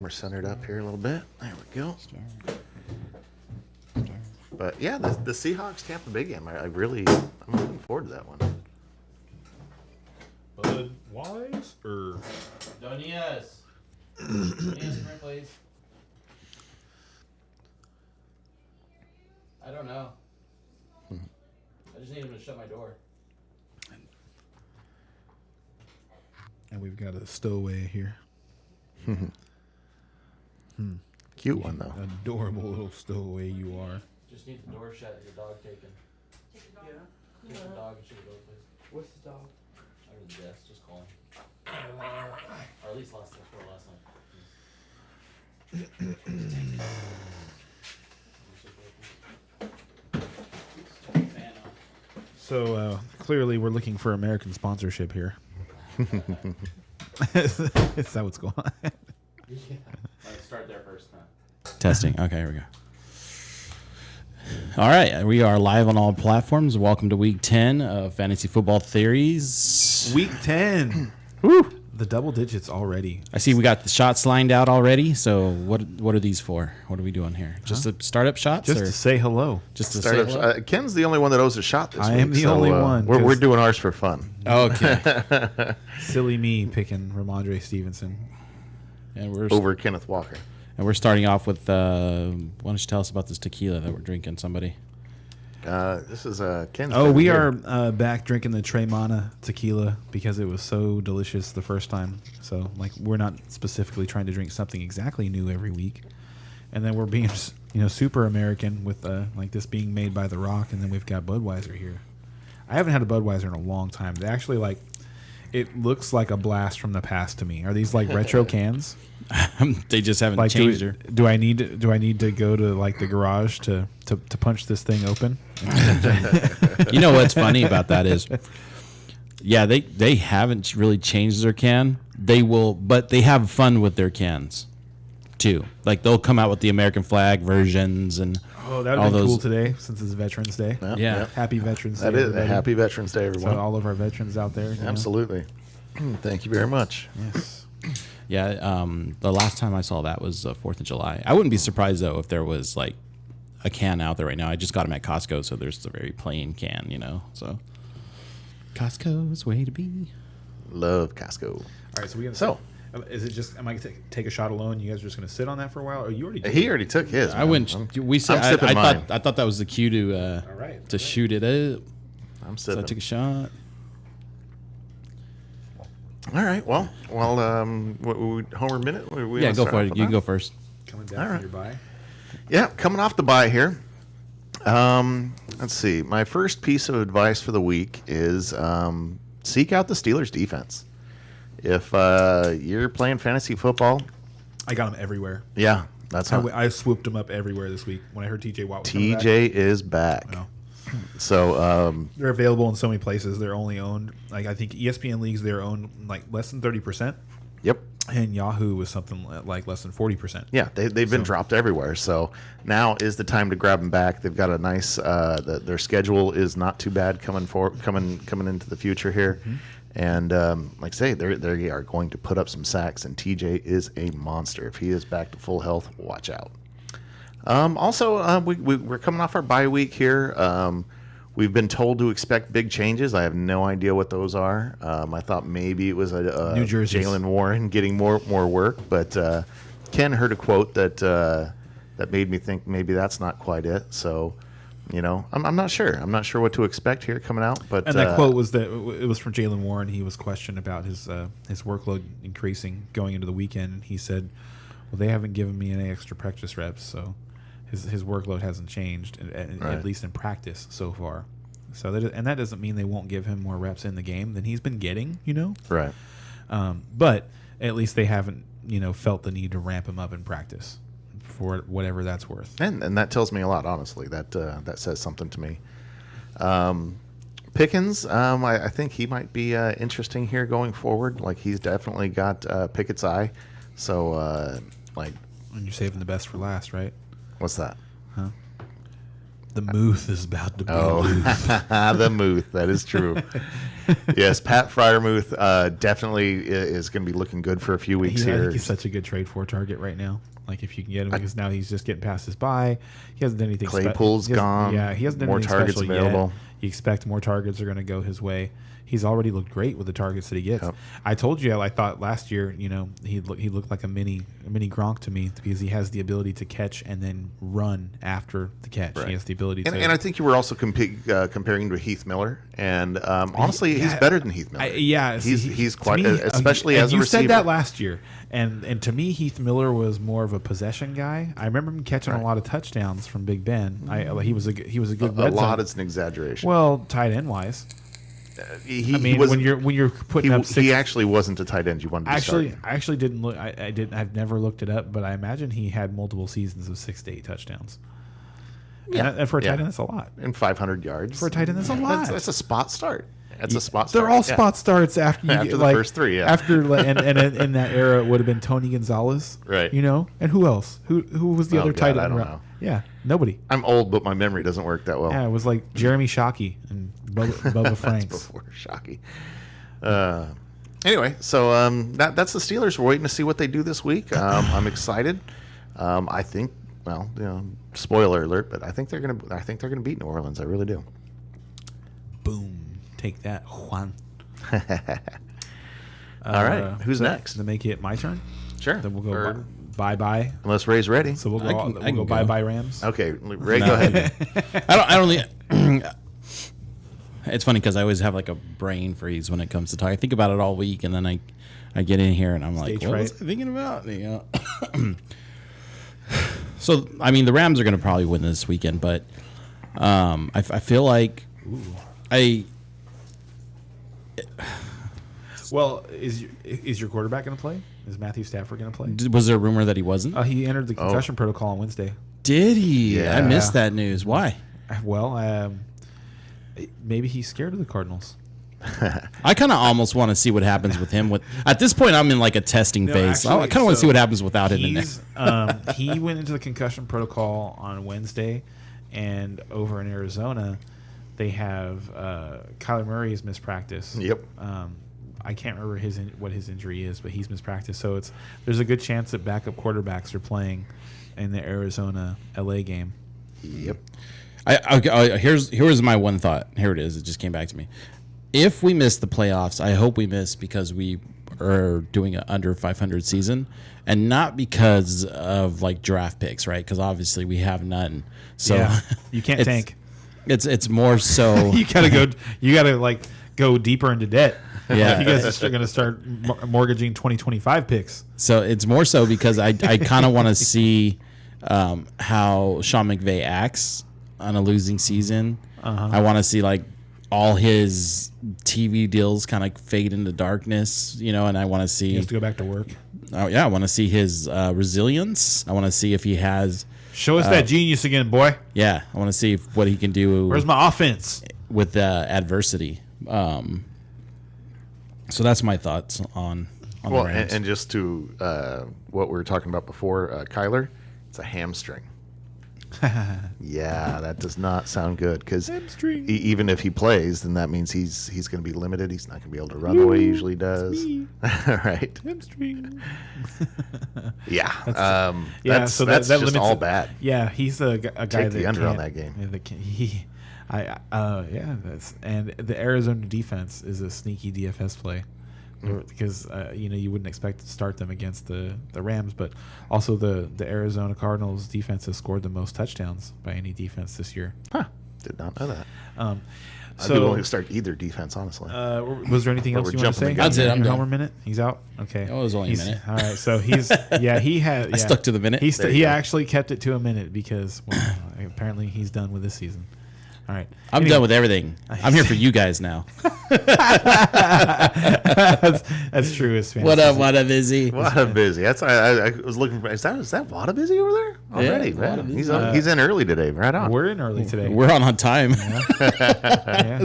We're centered up here a little bit. There we go. But yeah, the Seahawks Tampa Bay game. I'm looking forward to that one. Bud Wise or Donias. Donias, come here, please. I don't know. I just need him to shut my door. and we've got a stowaway here. Cute one though. Adorable little stowaway you are. Just need the door shut and the dog taken. Take the dog. Take the dog and shut the door, please. What's the dog? Under the desk, just call him. Or at least last night. Fan on. So clearly we're looking for American sponsorship here. Is that what's going on? Yeah. Let's start there first, huh? Testing. Okay, here we go. All right, we are live on all platforms. Welcome to week 10 of Fantasy Football Theories. Week 10. Woo! The double digits already. I see we got the shots lined out already. So what are these for? What are we doing here? Just the startup shots? Just or to say hello. just to Startups. say hello? Ken's the only one that owes a shot this week. I am the only one, We're 'cause- doing ours for fun. Okay. Silly me picking Ramondre Stevenson. and Over Kenneth Walker. we're starting off with why don't you tell us about this tequila that we're drinking, somebody? This is Ken's. Oh, we favorite beer. are back drinking the Tremana tequila because it was so delicious the first time. So, like, we're not specifically trying to drink something exactly new every week. And then we're being, super American with, like, this being made by The Rock, and then we've got Budweiser here. I haven't had a Budweiser in a long time. They actually, like, it looks like a blast from the past to me. Are these, like, retro cans? They just haven't Like, changed her. do I need to go to, like, the garage to punch this thing open? You know what's funny about that is, yeah, they haven't really changed their can. They will, but they have fun with their cans, too. Like they'll come out with the American flag versions and Oh, that would all be cool those. today since it's Veterans Day. Yeah. Happy Veterans That Day. is a everybody. happy Veterans Day, everyone. So all of our veterans out there. Absolutely. Thank you very much. Yes. Yeah, the last time I saw that was 4th of July. I wouldn't be surprised though if there was like a can out there right now. I just got them at Costco, so there's a very plain can, So Costco's way to be. Love Costco. All right. So we gonna. So is it just? Am I gonna take a shot alone? You guys are just gonna sit on that for a while, or you already? Did? he already took his. I man. wouldn't. We said I'm sipping mine. I thought that was the cue to All right. to shoot it up. I'm So I sipping. took a shot. All right. Well. Homer minute. We Yeah, wanna go start for off it. with You can that? go first. Coming down All from right. your bye. Yeah, coming off the bye here. Let's see. My first piece of advice for the week is seek out the Steelers defense. If you're playing fantasy football, I got them everywhere. yeah, that's how I swooped them up everywhere this week when I heard TJ Watt was coming back. TJ is back. Wow. So They're available in so many places. They're only owned, like I think ESPN leagues, they're owned like less than 30%, yep. and Yahoo was something like less than 40%. Yeah, they've been dropped everywhere. So now is the time to grab them back. They've got a nice. Their schedule is not too bad coming into the future here, and like I say, they are going to put up some sacks. And TJ is a monster. If he is back to full health, watch out. Also, we're coming off our bye week here. We've been told to expect big changes. I have no idea what those are. I thought maybe it was a New Jersey's. Jalen Warren getting more work, but Ken heard a quote that made me think maybe that's not quite it. So, I'm not sure. I'm not sure what to expect here coming out. But And that quote was that it was from Jalen Warren. He was questioned about his workload increasing going into the weekend, and he said, "Well, they haven't given me any extra practice reps, so his workload hasn't changed, at least in practice so far. So that doesn't mean they won't give him more reps in the game than he's been getting, right. But at least they haven't felt the need to ramp him up in practice for whatever that's worth. And that tells me a lot, honestly. That says something to me. Pickens, I think he might be interesting here going forward. Like he's definitely got Pickett's eye. So And you're saving the best for last, right? what's that? Huh? The Muth is about to be Oh, loose. the Muth. That is true. Yes, Pat Fryermuth definitely is going to be looking good for a few weeks I here. think he's such a good trade for target right now. Like if you can get him, because now he's just getting past his bye. He hasn't done anything. Claypool's gone. Yeah, he hasn't done More anything targets special available. yet. You expect more targets are going to go his way. He's already looked great with the targets that he gets. Yep. I told you, I thought last year, he looked like a mini Gronk to me because he has the ability to catch and then run after the catch. Right. He has the ability to. And I think you were also comparing him to Heath Miller, and honestly, he's better than Heath Miller. He's to quite, me, especially and as a you receiver. said that last year, and to me, Heath Miller was more of a possession guy. I remember him catching a lot of touchdowns from Big Ben. He was a good a red lot zone. is an exaggeration. Well, tight end wise. He I mean, wasn't- when you're putting up six. he actually wasn't a tight end you wanted to start. I actually didn't look. I didn't. I've never looked it up, but I imagine he had multiple seasons of 6 to 8 touchdowns. Yeah. And for a tight Yeah. end, that's a lot. And 500 yards. For a tight end, that's a lot. That's a spot start. That's a spot start. They're all Yeah. spot starts after you After get, the first three, yeah. After and in that era, it would have been Tony Gonzalez, Right. And who else? Who was the Oh, other God, tight end? I don't know. Yeah, nobody. I'm old, but my memory doesn't work that well. Yeah, it was like Jeremy Shockey and Bubba That's Franks. before Shockey. Anyway, so that's the Steelers. We're waiting to see what they do this week. I'm excited. I think, well, spoiler alert, but I think they're gonna beat New Orleans. I really do. Boom! Take that, Juan. All right, who's next? To make it my turn, Sure. then we'll go Or- bye bye. unless Ray's ready. So we'll I go. can- We'll I can go go. bye bye Rams. Okay, Ray, No. go ahead. I don't. It's funny because I always have like a brain freeze when it comes to talk. I think about it all week, and then I get in here and I'm like, Stage what was fright. I thinking about? So I mean, the Rams are going to probably win this weekend, but I feel like Well, is your quarterback going to play? Is Matthew Stafford going to play? was there a rumor that he wasn't? He entered the concussion protocol on Wednesday. Did he? Yeah. I missed that news. Why? Well, maybe he's scared of the Cardinals. I kind of almost want to see what happens with him. At this point, I'm in like a testing phase. I kind of want to see what happens without him in there. He went into the concussion protocol on Wednesday, and over in Arizona, they have Kyler Murray has missed practice. Yep. I can't remember what his injury is, but he's missed practice. So there's a good chance that backup quarterbacks are playing in the Arizona LA game. Yep. Here's my one thought. Here it is. It just came back to me. If we miss the playoffs, I hope we miss because we are doing an under 500 season, and not because of like draft picks, right? Because obviously we have none. So Yeah, you can't it's- tank. It's more so. You gotta like go deeper into debt. Yeah. You guys are going to start mortgaging 2025 picks. So it's more so because I kind of want to see how Sean McVay acts on a losing season. I want to see like all his TV deals kind of fade into darkness, and I want to He see. has to go back to work. Oh yeah, I want to see his resilience. I want to see if he has. Show us that genius again, boy. Yeah, I want to see what he can do Where's my offense? with adversity. So that's my thoughts on the Well, Rams. and just to what we were talking about before, Kyler, it's a hamstring. Yeah, that does not sound good because Hamstring. even if he plays, then that means he's going to be limited. He's not going to be able to run the way he usually does. Right? Hamstring. Yeah. Yeah, That's, so that's that just lit all it. bad. Yeah, he's a guy Take that the under on can't- that game. yeah, and the Arizona defense is a sneaky DFS play because you wouldn't expect to start them against the Rams, but also the Arizona Cardinals defense has scored the most touchdowns by any defense this year. Huh. Did not know that. I'd be So willing to start either defense, honestly. was there anything But else we're you want to jumping say? the gun. That's it, I'm Your done. Homer minute. He's out. Okay. It was only a minute. All right. So he's he had. I stuck to the minute. There you He go. actually kept it to a minute because apparently he's done with this season. All right. I'm Anyway, done with everything. I'm here for you guys now. that's true. It's What up, Izzy? Wada busy. That's I was looking for. Is that Wada busy over there already? Yeah, Man, Wada he's he's in early today. Right on. We're in early today. We're on time. Yeah.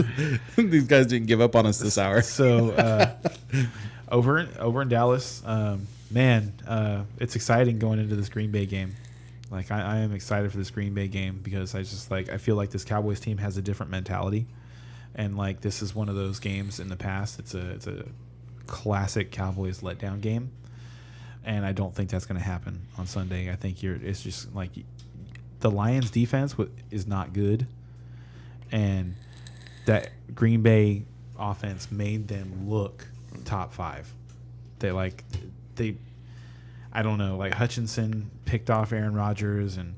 These guys didn't give up on us this hour. So over in Dallas, man, it's exciting going into this Green Bay game. Like I am excited for this Green Bay game because I feel like this Cowboys team has a different mentality, and like this is one of those games in the past. It's a classic Cowboys letdown game, and I don't think that's going to happen on Sunday. I think it's just like the Lions defense is not good, and that Green Bay offense made them look top 5. I don't know, like Hutchinson picked off Aaron Rodgers, and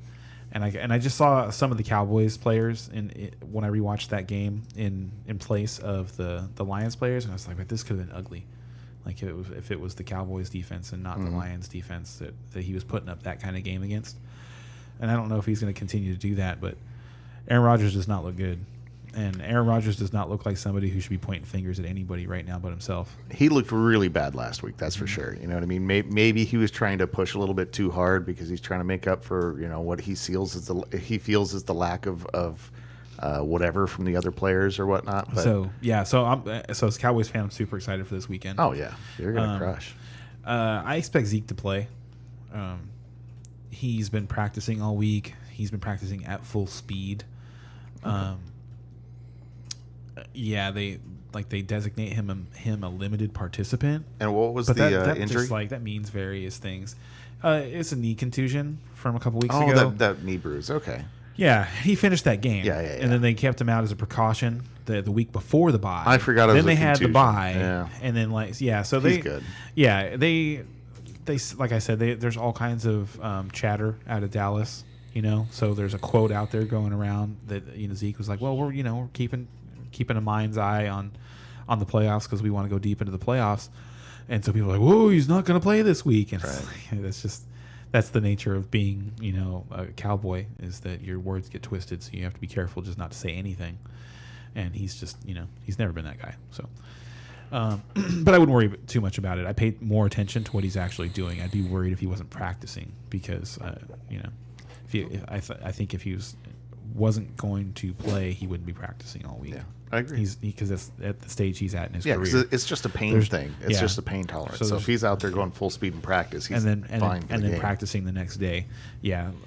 I just saw some of the Cowboys players when I rewatched that game in place of the Lions players, and I was like, but this could have been ugly. Like if it was the Cowboys defense and not the Lions defense that he was putting up that kind of game against. And I don't know if he's going to continue to do that, but Aaron Rodgers does not look good. And Aaron Rodgers does not look like somebody who should be pointing fingers at anybody right now but himself. He looked really bad last week, that's for sure. You know what I mean? Maybe he was trying to push a little bit too hard because he's trying to make up for what he feels is the lack of whatever from the other players or whatnot. But, So as a Cowboys fan, I'm super excited for this weekend. oh yeah, you're gonna crush. I expect Zeke to play. He's been practicing all week. He's been practicing at full speed. They designate him a limited participant. And what was But the that injury? just that means various things. It's a knee contusion from a couple weeks Oh, ago. that knee bruise. Okay. Yeah, he finished that game. Yeah. And then they kept him out as a precaution the week before the bye. I forgot it Then was a they had the contusion. bye. Yeah. And then so He's they good. Yeah, they like I said, there's all kinds of chatter out of Dallas. So there's a quote out there going around that Zeke was like, well, we're keeping a mind's eye on the playoffs because we want to go deep into the playoffs. And so people are like, whoa, he's not going to play this week. And it's like, that's the nature of being, a Cowboy, is that your words get twisted. So you have to be careful just not to say anything. And he's just, he's never been that guy. So, but I wouldn't worry too much about it. I paid more attention to what he's actually doing. I'd be worried if he wasn't practicing because, I think if he wasn't going to play, he wouldn't be practicing all week. Yeah, I agree. Because that's at the stage he's at in his Yeah, because career. it's just a pain thing. It's just a pain tolerance. So if he's out there going full speed in practice, he's and fine for the then game. practicing the next day,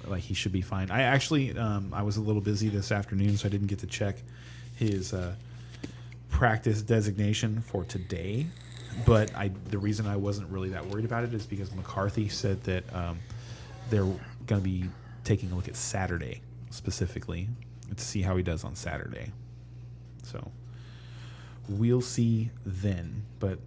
like he should be fine. I actually I was a little busy this afternoon, so I didn't get to check his practice designation for today. But the reason I wasn't really that worried about it is because McCarthy said that they're going to be taking a look at Saturday specifically to see how he does on Saturday. So we'll see then. But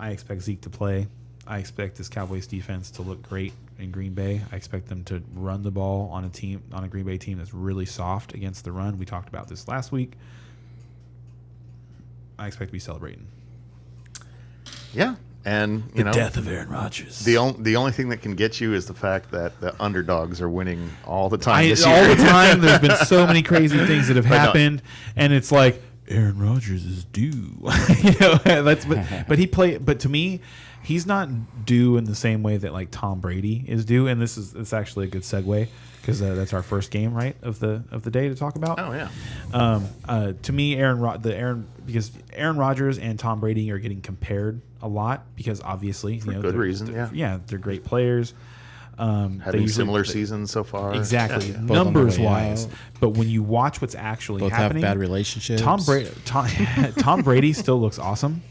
I expect Zeke to play. I expect this Cowboys defense to look great in Green Bay. I expect them to run the ball on a Green Bay team that's really soft against the run. We talked about this last week. I expect to be celebrating. Yeah, and The death of Aaron Rodgers. the only thing that can get you is the fact that the underdogs are winning all the time this all year. the time. There's been so many crazy things that have But no. happened, and it's like Aaron Rodgers is due. But he played. But to me, he's not due in the same way that like Tom Brady is due. And it's actually a good segue because that's our first game, right, of the day to talk about. Oh yeah. To me, because Aaron Rodgers and Tom Brady are getting compared a lot because obviously For good they're- reason, yeah. they're great players. Having they usually- similar seasons so far. Exactly, Yeah, yeah. Both on the numbers way wise. out. But when you watch what's actually Both happening, have bad relationships. Tom Brady still looks awesome,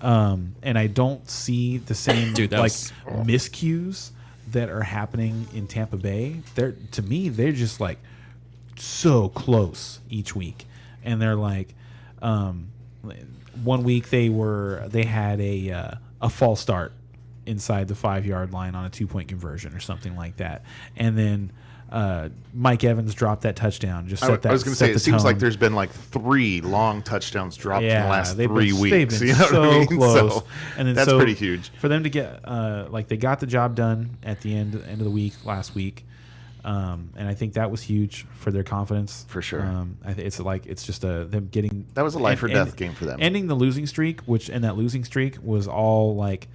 and I don't see the same Dude, that like was- miscues that are happening in Tampa Bay. To me, they're just like so close each week, and they're like, one week they had a false start inside the 5-yard line on a 2-point conversion or something like that, and then Mike Evans dropped that touchdown. Just set that. I was going to set say, the it seems like tone. there's been like 3 long touchdowns dropped in the last they've 3 been, weeks. They've been You know so what I mean? close, So and then that's so pretty huge. for them to get they got the job done at the end of the week last week, and I think that was huge for their confidence For sure. It's just them getting That was a life or death game for them. ending the losing streak, that losing streak was all like,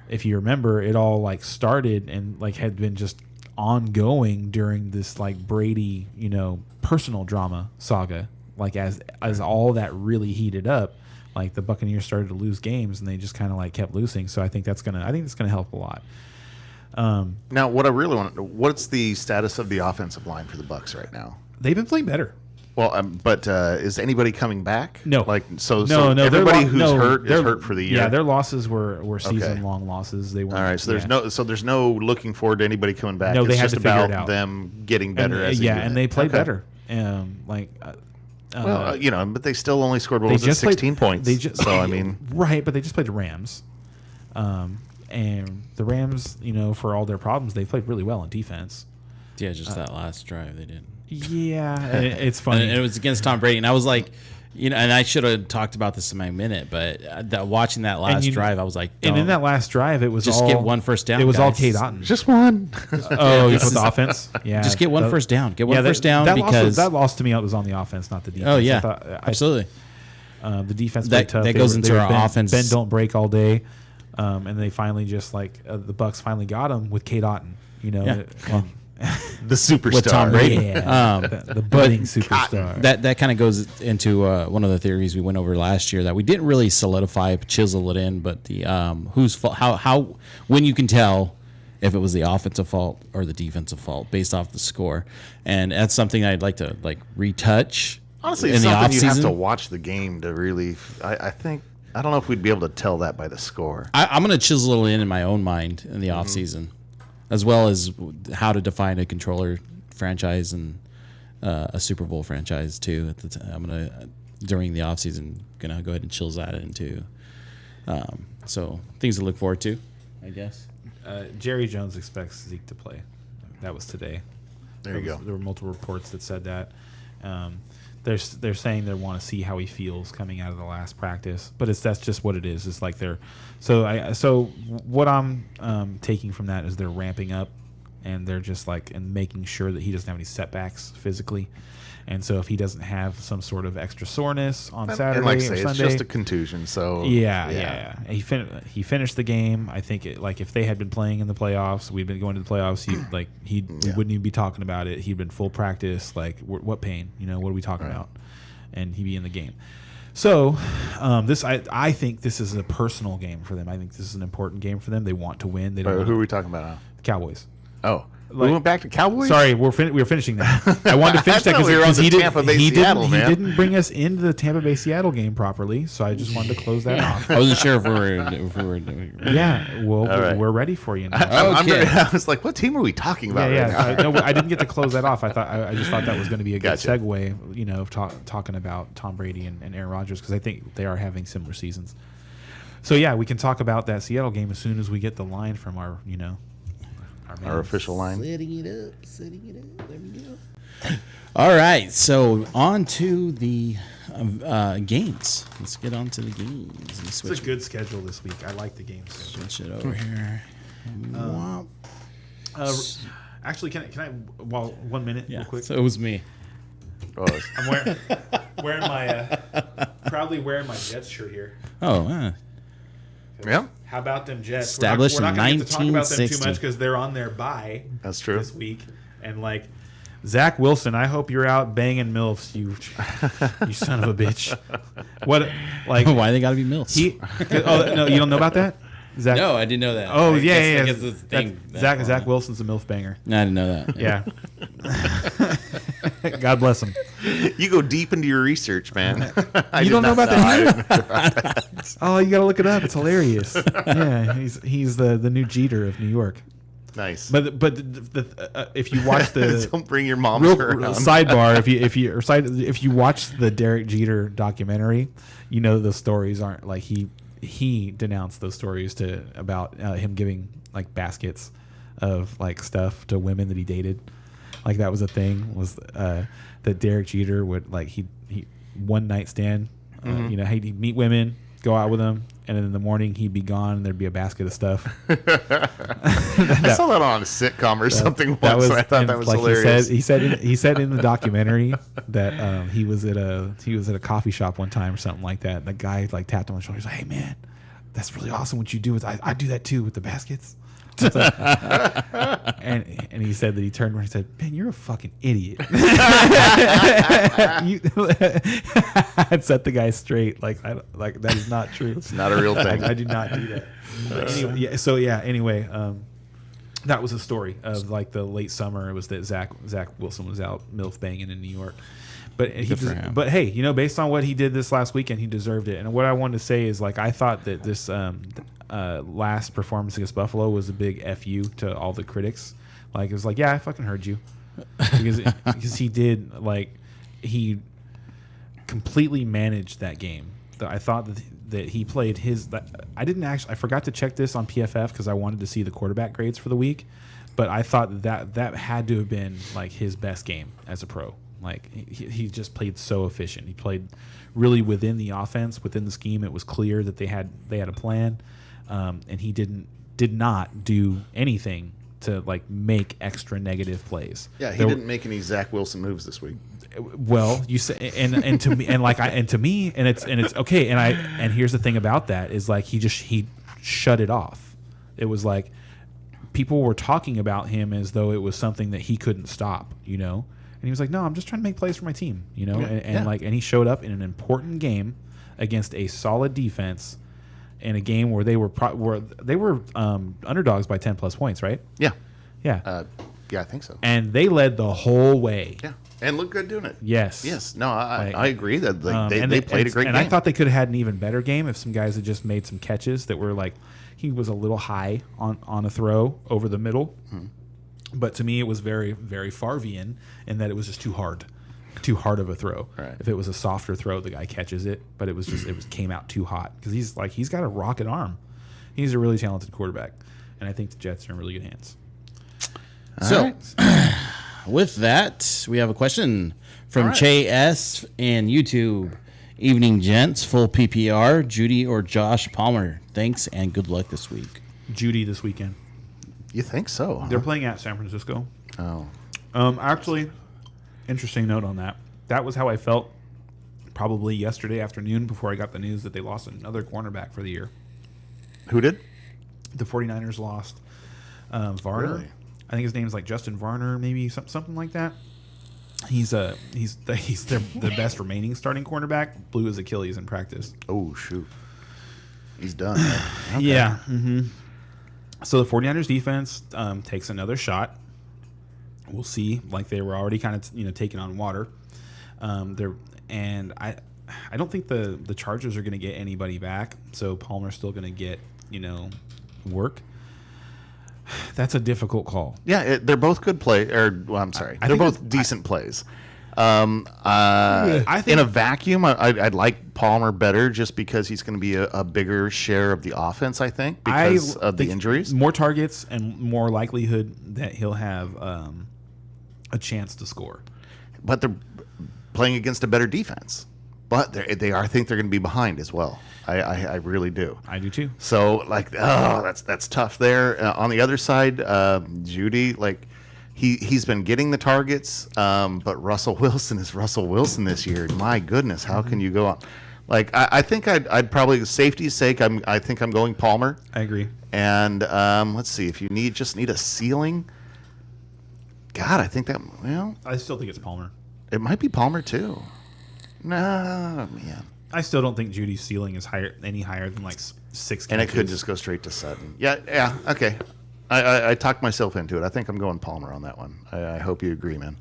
if you remember, it all like started and like had been just ongoing during this like Brady, personal drama saga. Like as all that really heated up, like the Buccaneers started to lose games and they just kind of like kept losing. So I think it's gonna help a lot. Now, what I really want to know, what's the status of the offensive line for the Bucks right now? They've been playing better. Well, but is anybody coming back? No. Like so No, everybody they're who's hurt is hurt for the year. Yeah, their losses were season long losses. They weren't. All right, so there's yeah. no looking forward to anybody coming back. No, it's they had just to figure about it out. them getting better as a yeah, unit. and they played Okay. better. But they still only scored they just 16 points. They just, so I mean, right, but they just played the Rams, and the Rams, for all their problems, they played really well on defense. Yeah, just that last drive they did. Yeah, it's funny. And it was against Tom Brady, and I was like, and I should have talked about this in my minute, but watching that last drive, I was like, and in that last drive, it was just all, get one first down. It was all guys. Kate Otten. just one. Oh, you put the offense? Yeah, Just get one first down. Get one first down because that loss to me was on the offense, not the defense. oh yeah, I thought, absolutely. the defense That- played tough. that They goes were- into they were our bend, offense. Bend don't break all day, and they finally just the Bucks finally got him with Kate Otten. Yeah. The superstar. With Tom Brady. Yeah, the budding superstar. That kind of goes into one of the theories we went over last year that we didn't really solidify, chisel it in, but the whose fault, how when you can tell if it was the offensive fault or the defensive fault based off the score, and that's something I'd like to retouch. Honestly, in it's the something you have offseason. to watch the game to really. I think I don't know if we'd be able to tell that by the score. I'm going to chisel it in my own mind in the Mm-hmm. offseason, as well as how to define a controller franchise and a Super Bowl franchise too. I'm going to during the offseason going to go ahead and chisel that into. So things to look forward to, I guess. Jerry Jones expects Zeke to play. That was today. There you go. There were multiple reports that said that. They're saying they want to see how he feels coming out of the last practice, but that's just what it is. It's like they're so what I'm taking from that is they're ramping up, and they're just and making sure that he doesn't have any setbacks physically. And so if he doesn't have some sort of extra soreness on Saturday And like I or say, Sunday, it's just a contusion. So yeah. He finished the game. I think if they had been playing in the playoffs, we'd been going to the playoffs. We wouldn't even be talking about it. He'd been full practice. What pain? What are we talking about? And he'd be in the game. So I think this is a personal game for them. I think this is an important game for them. They want to win. They don't. Who are we talking about now? Cowboys. Oh, we went back to Cowboys. Sorry, we're finishing that. I wanted to finish that I thought we were on because the he Tampa Bay Seattle, he man. didn't bring us into the Tampa Bay Seattle game properly. So I just wanted to close that off. I wasn't sure if we were Yeah, well, All right. we're ready for you now. Okay. I was like, what team are we talking about right now? I didn't get to close that off. I just thought that was going to be a good Gotcha. segue, of talking about Tom Brady and Aaron Rodgers, because I think they are having similar seasons. So yeah, we can talk about that Seattle game as soon as we get the line from our Our official line. Setting it up. There we go. All right, so on to the games. Let's get on to the games. And It's switch a good schedule this week. I like the games. switch it over here. Actually, can I? Well, 1 minute, Yeah, real quick. so it was me. Oh, I'm wearing my proudly wearing my Jets shirt here. Oh, yeah, How about them Jets? Established we're not in gonna get to talk about them too 1960. much because they're on their bye. that's true. This week, and Zach Wilson, I hope you're out banging milfs, you son of a bitch. What why they got to be Mills? he? Oh no, you don't know about that? Zach? No, I didn't know that. Oh I yeah. guess it's the thing. Zach Wilson's a milf banger. No, I didn't know that. Yeah. God bless him. You go deep into your research, man. You don't know about that? Oh, you gotta look it up. It's hilarious. Yeah, he's the new Jeter of New York. Nice. But if you watch the Don't bring your mom real around. sidebar, if you watch the Derek Jeter documentary, the stories aren't like he denounced those stories about him giving baskets of stuff to women that he dated. That was a thing, was that Derek Jeter would he one night stand, he'd meet women, go out with them, and then in the morning he'd be gone and there'd be a basket of stuff. I saw that on a sitcom or something once. So I thought that was hilarious. He said in the documentary that he was at a coffee shop one time or something like that. And the guy tapped him on the shoulder. He's like, "Hey man, that's really awesome what you do with. I do that too with the baskets." And he said that he turned around and said, "Man, you're a fucking idiot." I'd set the guy straight. That is not true. It's not a real thing. I do not do that. Anyway, Anyway, That was a story of like the late summer. It was that Zach Wilson was out MILF banging in New York. But but hey, you know, based on what he did this last weekend, he deserved it. And what I wanted to say is, like, I thought that this last performance against Buffalo was a big FU to all the critics. Like, it was like, yeah, I fucking heard you, because he did, like, he completely managed that game. I thought that he played his. I forgot to check this on PFF because I wanted to see the quarterback grades for the week, but I thought that had to have been like his best game as a pro. Like, he just played so efficient. He played really within the offense, within the scheme. It was clear that they had a plan, and he did not do anything to like make extra negative plays. Yeah, he didn't make any Zach Wilson moves this week. Well, you say, and to me, and it's okay. And here's the thing about that is, like, he shut it off. It was like people were talking about him as though it was something that he couldn't stop, you know. And he was like, "No, I'm just trying to make plays for my team," you know. And he showed up in an important game against a solid defense in a game where they were underdogs by 10+ points, right? Yeah, Yeah, yeah, I think so. and they led the whole way. Yeah, and looked good doing it. Yes. No, Like, I agree that And they played a great and game. I thought they could have had an even better game if some guys had just made some catches that were like, he was a little high on a throw over the middle. But to me, it was very, very Favrean in that it was just too hard of a throw. Right. If it was a softer throw, the guy catches it, but it came out too hot because he's got a rocket arm. He's a really talented quarterback, and I think the Jets are in really good hands. So, with that, we have a question from Che S and YouTube. Evening, gents. Full PPR, Judy or Josh Palmer. Thanks and good luck this week. Judy this weekend. You think so? Huh? They're playing at San Francisco. Oh, Actually, interesting note on that. That was how I felt probably yesterday afternoon before I got the news that they lost another cornerback for the year. who did? The 49ers lost Varner. Really? I think his name's like Justin Varner, maybe something like that. He's the best remaining starting cornerback. Blew his Achilles in practice. Oh shoot, he's done. Right? Okay. Yeah. So the 49ers defense takes another shot. We'll see. Like, they were already kind of taking on water. I don't think the Chargers are going to get anybody back. So Palmer's still going to get work. That's a difficult call. Yeah, they're both good play. I'm sorry, I they're think both decent plays. I think in a vacuum, I'd like Palmer better just because he's going to be a bigger share of the offense. I think because of the think injuries, more targets and more likelihood that he'll have a chance to score. but they're playing against a better defense. But I think they're going to be behind as well. I really do. I do too. So that's tough there. On the other side, Judy, like he's been getting the targets, but Russell Wilson is Russell Wilson this year. My goodness, how can you go on? Like I think I'd probably, safety's sake, I think I'm going Palmer. I agree. And let's see, if you just need a ceiling, God, I think I still think it's Palmer. it might be Palmer too. No, man. I still don't think Judy's ceiling is any higher than like 6 catches. And it could just go straight to Sutton. Yeah, okay. I talked myself into it. I think I'm going Palmer on that one. I hope you agree, man.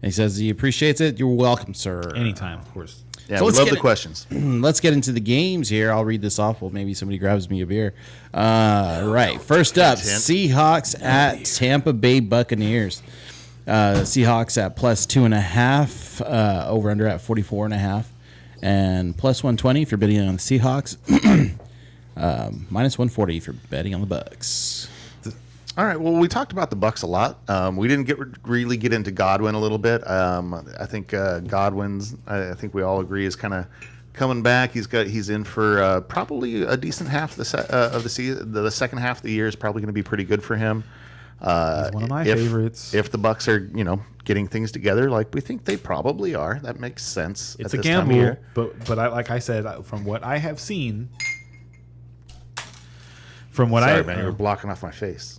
And he says he appreciates it. You're welcome, sir. Anytime, of course. Yeah, So we let's love get the it. questions. Let's get into the games here. I'll read this off. Well, maybe somebody grabs me a beer. Right. First up, Hint. Seahawks at Tampa Bay Buccaneers. Seahawks at +2.5. Over under at 44.5. And +120 if you're betting on the Seahawks. -140 if you're betting on the Bucks. All right. Well, we talked about the Bucks a lot. We didn't really get into Godwin a little bit. I think Godwin's. I think we all agree is kind of coming back. He's in for probably a decent half of the season. The second half of the year is probably going to be pretty good for him. He's one of my favorites. If the Bucks are getting things together like we think they probably are, that makes sense. It's at a this time of gamble, year. but like I said, from what I have seen, from what Sorry, man, you're blocking off my face.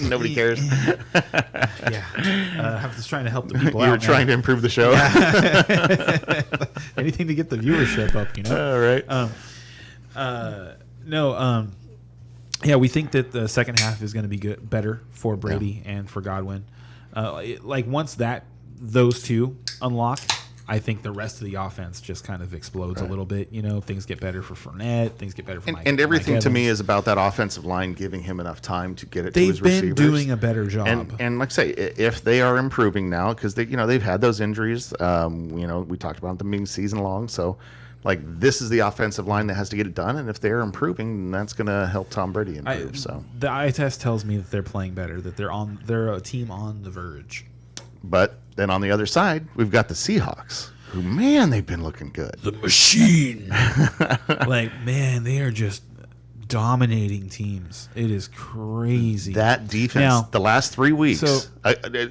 Nobody cares. Yeah, I was trying to help the people You out. were trying to improve the show. Anything to get the viewership up, All right. No, Yeah, we think that the second half is going to be better for Brady and for Godwin. Once those two unlock, I think the rest of the offense just kind of explodes a little bit. Things get better for Fournette, things get better for Mike. And everything Mike to me Evans. is about that offensive line giving him enough time to get it to his They've receivers. been doing a better job. And like I say, if they are improving now, because they've had those injuries, we talked about them being season long. So, like, this is the offensive line that has to get it done, and if they're improving, then that's going to help Tom Brady improve. The eye test tells me that they're playing better, that they're a team on the verge. But then on the other side, we've got the Seahawks, who, man, they've been looking good. The machine. Man, they are just dominating teams. It is crazy. That defense, Now, the last 3 weeks. so-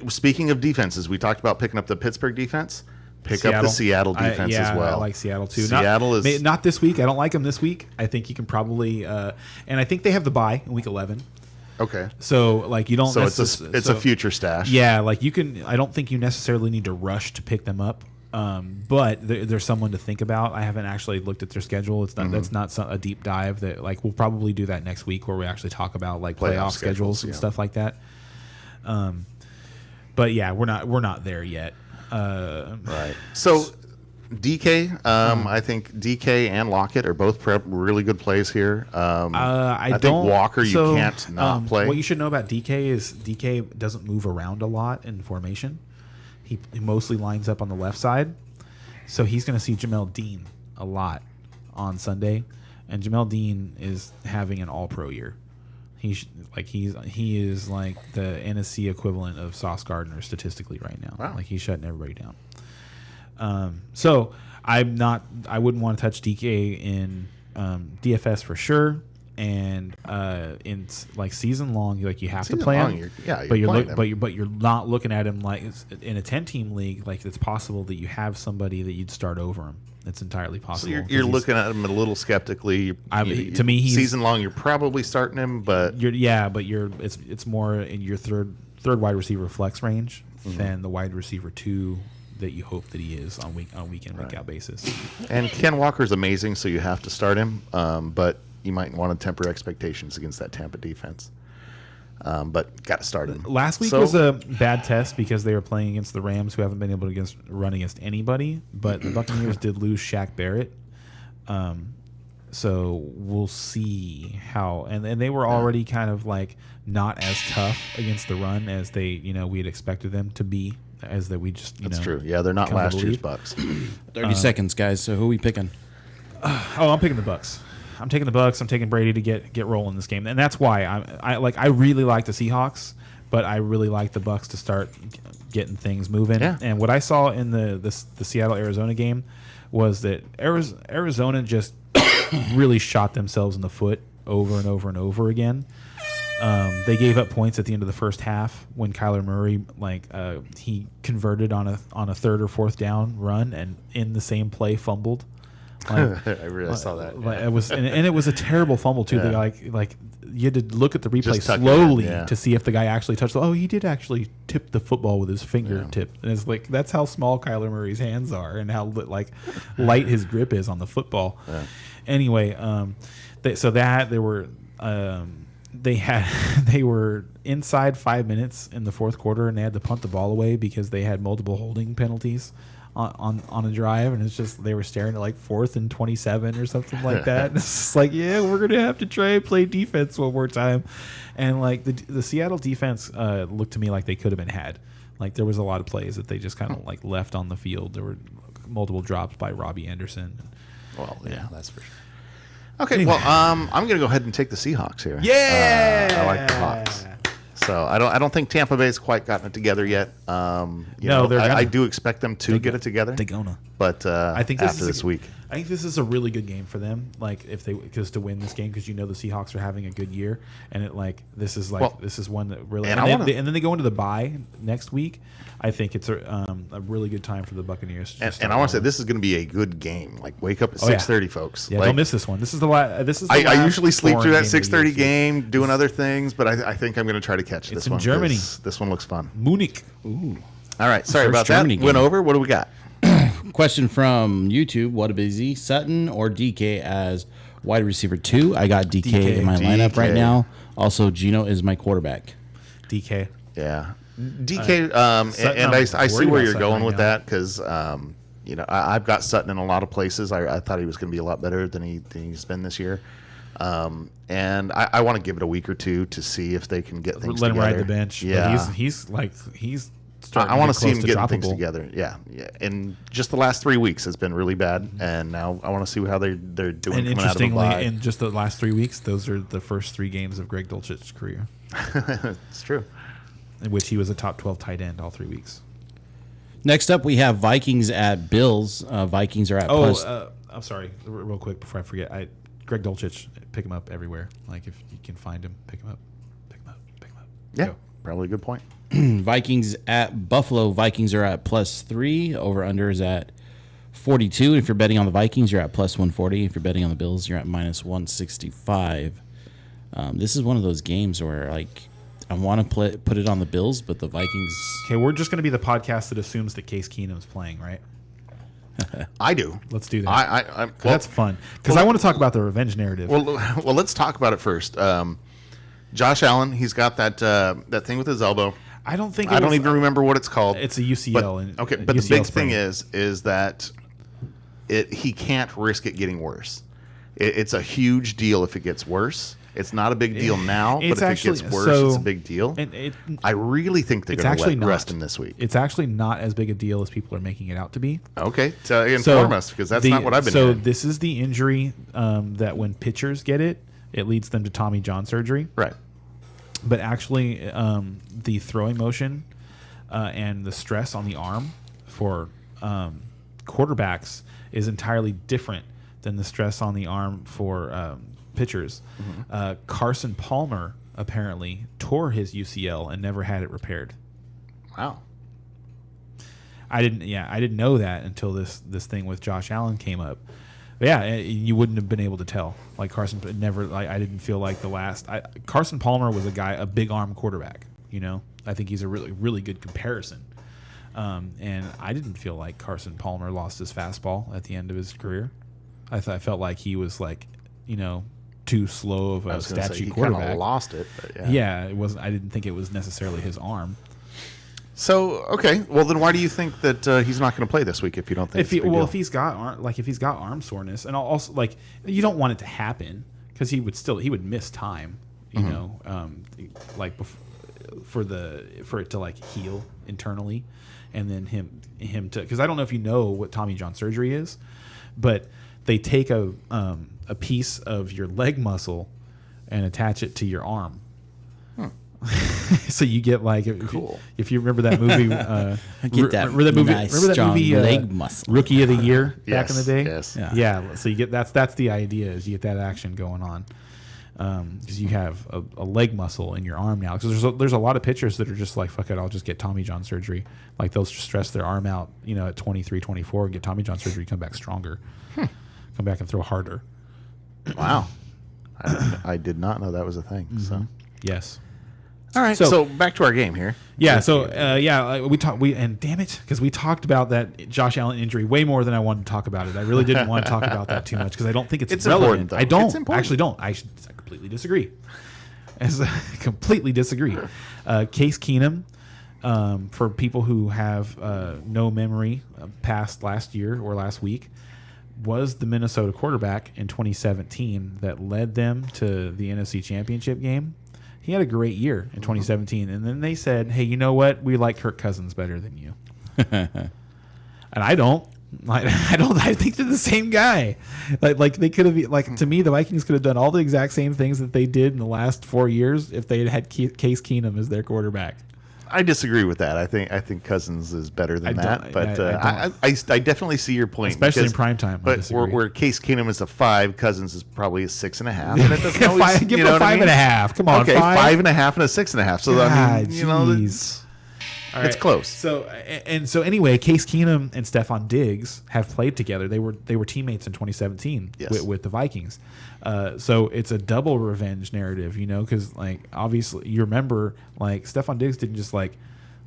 Speaking of defenses, we talked about picking up the Pittsburgh defense. Pick up the Seattle defense as well. I like Seattle too. Seattle is not this week. I don't like them this week. I think you can probably, and I think they have the bye in week 11. okay. So you don't. So it's a future stash. Yeah, you can. I don't think you necessarily need to rush to pick them up. But there's someone to think about. I haven't actually looked at their schedule. It's not that's not a deep dive that we'll probably do that next week where we actually talk about playoff schedules and stuff like that. But yeah, we're not there yet. Right. So DK, I think DK and Lockett are both really good plays here. I think Walker you can't not play. What you should know about DK is DK doesn't move around a lot in formation. He mostly lines up on the left side, so he's going to see Jamel Dean a lot on Sunday, and Jamel Dean is having an All-Pro year. He is like the NSC equivalent of Sauce Gardner statistically right now. Wow. He's shutting everybody down. So I wouldn't want to touch DK in DFS for sure. And in season long, you have to play him. But you're not looking at him like in a 10-team league. It's possible that you have somebody that you'd start over him. It's entirely possible. So you're looking at him a little skeptically. To me, he's season long. You're probably starting him, but it's more in your third wide receiver flex range than the wide receiver 2 that you hope that he is on week in week out basis. And Ken Walker's amazing, so you have to start him. But you might want to temper expectations against that Tampa defense. But got to start him. Last week was a bad test because they were playing against the Rams, who haven't been able to run against anybody. But the Buccaneers did lose Shaq Barrett. So we'll see how. And they were already kind of not as tough against the run as we had expected them to be. As that we just That's true. Yeah, they're not last year's Bucs. 30 seconds, guys. So who are we picking? I'm picking the Bucs. I'm taking the Bucs. I'm taking Brady to get rolling this game, and that's why I really like the Seahawks, but I really like the Bucs to start getting things moving. Yeah. And what I saw in the Seattle Arizona game was that Arizona just really shot themselves in the foot over and over and over again. They gave up points at the end of the first half when Kyler Murray he converted on a third or fourth down run and in the same play fumbled. I really saw that. It was and it was a terrible fumble too. Yeah. They you had to look at the replay Just tuck it slowly in, to see if the guy actually touched. Oh, he did actually tip the football with his fingertip, and it's that's how small Kyler Murray's hands are and how light his grip is on the football. Yeah. Anyway, they were inside 5 minutes in the fourth quarter, and they had to punt the ball away because they had multiple holding penalties on a drive, and it's just they were staring at 4th and 27 or something like that. And it's just we're gonna have to try and play defense one more time, and the Seattle defense looked to me like they could have been had. There was a lot of plays that they just kind of left on the field. There were multiple drops by Robbie Anderson. Well, yeah, that's for sure. Okay, well, I'm going to go ahead and take the Seahawks here. Yeah, I like the Hawks. So I don't think Tampa Bay's quite gotten it together yet. I do expect them to get it together. They're gonna. But I think after this week. I think this is a really good game for them. Because to win this game, because the Seahawks are having a good year, and this is one that really. And then they go into the bye next week. I think it's a really good time for the Buccaneers. And I want to say this is going to be a good game. Wake up at 6:30, folks. Yeah, don't miss this one. This is the last. I usually sleep through that 6:30 game, doing other things, but I think I'm going to try to catch this one. It's in Germany. This one looks fun. Munich. Ooh. All right, sorry about Germany that. game. Went over. What do we got? Question from YouTube: What a busy Sutton or DK as Wide receiver 2, I got DK in my lineup right DK. now. Also, Gino is my quarterback. DK. Yeah, DK. Sutton, And I'm I see worried where about you're Sutton going right with now. that because I've got Sutton in a lot of places. I thought he was going to be a lot better than he's been this year. And I want to give it a week or two to see if they can get things Let him together. ride the bench. But Yeah, he's I want to see him get getting things together. Yeah. And just the last 3 weeks has been really bad, and now I want to see how they're doing. And coming out of a interestingly, bye. in just the last 3 weeks, those are the first 3 games of Greg Dulcich's career, It's true. in which he was a top 12 tight end all 3 weeks. Next up, we have Vikings at Bills. Vikings are at plus. I'm sorry, real quick before I forget. Greg Dulcich, pick him up everywhere. Like if you can find him, pick him up, pick him up, pick him up. Yeah, Go. probably a good point. Vikings at Buffalo. Vikings are at plus 3. Over under is at 42. If you're betting on the Vikings, you're at plus 140. If you're betting on the Bills, you're at minus 165. This is one of those games where like I want to put it on the Bills, but the Vikings. Okay, we're just going to be the podcast that assumes that Case Keenum's playing, right? I do. Let's do that. Well, That's fun because I want to talk about the revenge narrative. well, let's talk about it first. Josh Allen, he's got that thing with his elbow. I don't think I don't even remember what it's called. It's a UCL. But, okay, but the big thing is that he can't risk it getting worse. It's a huge deal if it gets worse. It's not a big deal now, but It's if actually- it gets worse, so- it's a big deal. And I really think they're it's going actually to not rest him this week. It's actually not as big a deal as people are making it out to be. Okay, so inform us because that's not what I've been So hearing. this is the injury that when pitchers get it, it leads them to Tommy John surgery. Right. But actually, the throwing motion and the stress on the arm for quarterbacks is entirely different than the stress on the arm for pitchers. Carson Palmer apparently tore his UCL and never had it repaired. Wow. I didn't know that until this thing with Josh Allen came up. But yeah, you wouldn't have been able to tell. Like Carson never. Like I didn't feel like Carson Palmer was a big arm quarterback. You know, I think he's a really good comparison. And I didn't feel like Carson Palmer lost his fastball at the end of his career. I felt like he was like, too slow of I a was going to say statue he kind of quarterback. lost it. But yeah. Yeah, it wasn't. I didn't think it was necessarily his arm. So okay, well then why do you think that he's not going to play this week if you don't think If it's a big deal? if he's got arm soreness, and also like you don't want it to happen because he would miss time, like for it to like heal internally, and then him to because I don't know if you know what Tommy John surgery is, but they take a piece of your leg muscle and attach it to your arm. So you get like Cool. if you remember that movie, Get that remember that movie, nice, remember that strong movie, leg muscle. Rookie of the Year back in the Yes, day. yes. Yeah. So you get that's the idea is you get that action going on because you have a leg muscle in your arm now. Because there's a lot of pitchers that are just like fuck it, I'll just get Tommy John surgery. Like they'll stress their arm out, at 23, 24, and get Tommy John surgery, come back stronger, come back and throw harder. Wow. I did not know that was a thing. So Yes. all right, so back to our game here. Yeah, and damn it, because we talked about that Josh Allen injury way more than I wanted to talk about it. I really didn't want to talk about that too much because I don't think it's relevant. important, though. I don't It's important. actually don't. I completely disagree. Completely disagree. Case Keenum, for people who have no memory past last year or last week, was the Minnesota quarterback in 2017 that led them to the NFC Championship game. He had a great year in 2017, and then they said, "Hey, you know what? We like Kirk Cousins better than you." And I don't. I think they're the same guy. Like they could have. To me, the Vikings could have done all the exact same things that they did in the last 4 years if they had Case Keenum as their quarterback. I disagree with that. I think Cousins is better than I that, don't- but I I definitely see your point, Especially because- in prime time, I But disagree. where Case Keenum is a 5, Cousins is probably a 6.5. And it doesn't always, Give you him know a what I mean? 5.5. Come on, Okay, 5.5 and a 6.5. So I mean, jeez. All it's close. So anyway, Case Keenum and Stephon Diggs have played together. They were teammates in 2017 Yes. with the Vikings. So it's a double revenge narrative, because like obviously you remember like Stephon Diggs didn't just like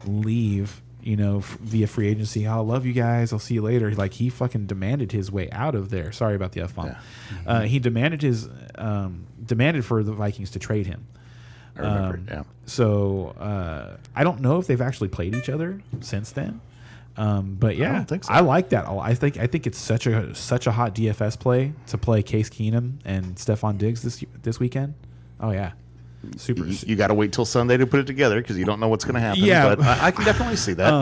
leave via free agency. I love you guys. I'll see you later. Like he fucking demanded his way out of there. Sorry about the F-bomb. Yeah. He demanded for the Vikings to trade him. I remember. Yeah. So I don't know if they've actually played each other since then. But yeah, I don't think so. I like that. I think it's such a hot DFS play to play Case Keenum and Stephon Diggs this weekend. Oh yeah, super. You got to wait till Sunday to put it together because you don't know what's going to happen. Yeah. But I can definitely see that.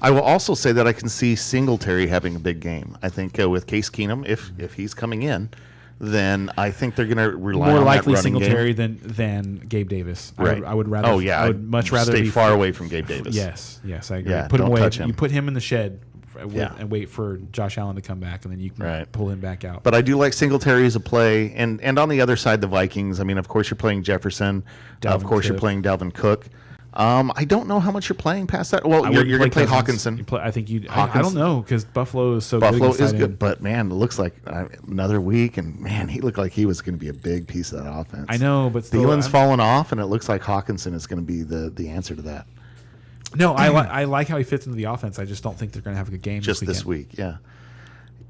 I will also say that I can see Singletary having a big game. I think with Case Keenum, if he's coming in, then I think they're going to rely more on likely that running Singletary game. than Gabe Davis. Right. I would rather. Oh yeah, I would much rather stay be far away from Gabe Davis. Yes, I agree. Yeah, put him don't away. touch him. You put him in the shed Yeah. and wait for Josh Allen to come back, and then you can pull him back out. But I do like Singletary as a play, and on the other side, the Vikings. I mean, of course, you're playing Jefferson. Of Dalvin course, you're Cook. playing Dalvin Cook. I don't know how much you're playing past that. Well, you're going to play Cousins. Hawkinson. I think you. I don't know because Buffalo is so Buffalo good. is good, but man, it looks like another week, and man, he looked like he was going to be a big piece of that offense. I know, but still, Thielen's fallen off, and it looks like Hawkinson is going to be the answer to that. No, I like how he fits into the offense. I just don't think they're going to have a good game Just this weekend. week,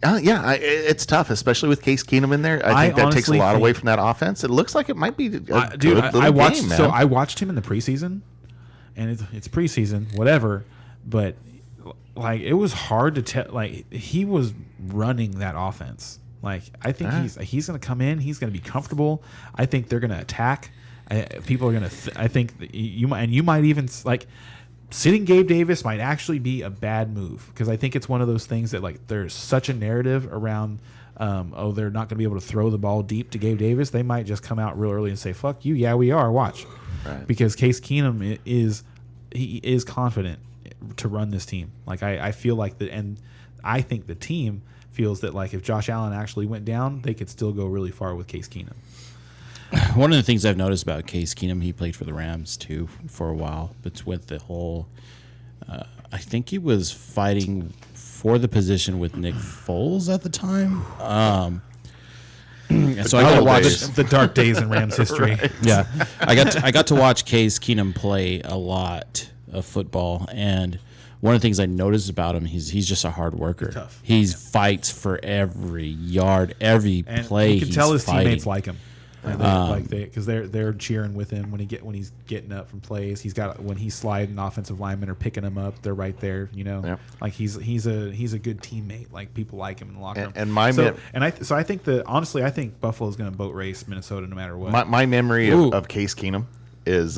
yeah. It's tough, especially with Case Keenum in there. I think that takes a honestly lot away think- from that offense. It looks like it might be a good I watched. game, man. So I watched him in the preseason, and it's preseason, whatever. But like, it was hard to tell. Like, he was running that offense. Like, I think he's going to come in. He's going to be comfortable. I think they're going to attack. People are going to. I think that you might even like. Sitting Gabe Davis might actually be a bad move because I think it's one of those things that like there's such a narrative around. They're not going to be able to throw the ball deep to Gabe Davis. They might just come out real early and say, "Fuck you, yeah, we are." Watch, Right. Because Case Keenum is confident to run this team. Like I feel like and I think the team feels that like if Josh Allen actually went down, they could still go really far with Case Keenum. One of the things I've noticed about Case Keenum, he played for the Rams too for a while. But with the whole, I think he was fighting for the position with Nick Foles at the time. So I got to watch the dark days in Rams history. Yeah, I got to watch Case Keenum play a lot of football, and one of the things I noticed about him, he's just a hard worker. Tough. He fights for every yard, every And play. you can tell his fighting. teammates like him. Because they're cheering with him when he's getting up from plays. When he's sliding, offensive linemen are picking him up. They're right there. Yep. Like he's a good teammate. Like people like him in the locker room. And I think I think Buffalo's going to boat race Minnesota no matter what. My memory Ooh. of Case Keenum is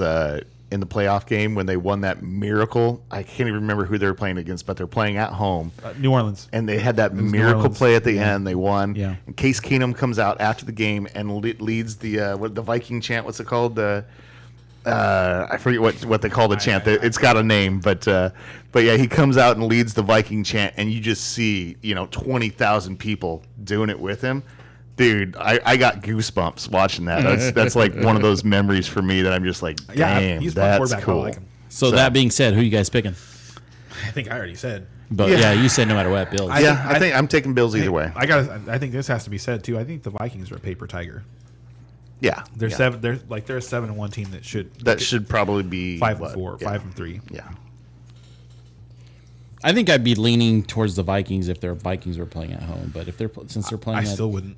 in the playoff game when they won that miracle. I can't even remember who they were playing against, but they're playing at home. New Orleans. And they had that New miracle Orleans. play at the end. They won. Yeah. And Case Keenum comes out after the game and leads the Viking chant. What's it called? I forget what they call the chant. It's got a name, but yeah, he comes out and leads the Viking chant, and you just see 20,000 people doing it with him. Dude, I got goosebumps watching that. That's like one of those memories for me that I'm just like, damn, he's my that's quarterback. cool. I like him. So that being said, who you guys picking? I think I already said. But yeah, you said no matter what, Bills. I think I'm taking Bills either way. I think this has to be said too. I think the Vikings are a paper tiger. Yeah, They're yeah. seven. They're a 7-1 team that should probably be 5-4, yeah. 5-3. Yeah. I think I'd be leaning towards the Vikings if their Vikings were playing at home. But if since they're playing, I still wouldn't.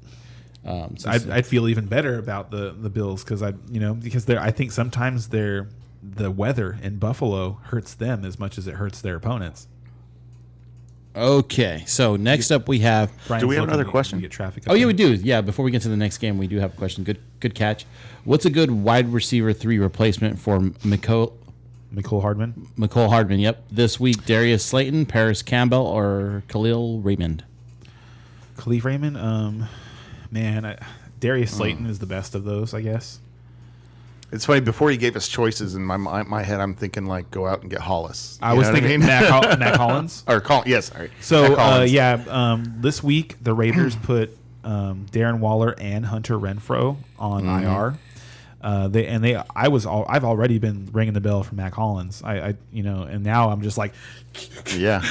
since I'd feel even better about the Bills because I think sometimes the weather in Buffalo hurts them as much as it hurts their opponents. Okay, so next up we have. Brian's Do we have looking another at me. question? We get traffic. Oh yeah, we do. Yeah, before we get to the next game, we do have a question. Good catch. What's a good wide receiver 3 replacement for Mecole Hardman. McCole Hardman? Yep. This week, Darius Slayton, Paris Campbell, or Khalil Raymond. Khalif Raymond. Darius Slayton is the best of those, I guess. It's funny. Before he gave us choices in my head, I'm thinking like go out and get Hollis. I You was know what thinking mean? Matt Collins. Or yes, sorry. So Matt Collins. this week the Raiders put Darren Waller and Hunter Renfrow on IR. I've already been ringing the bell for Mac Hollins. And now I'm just like, Yeah.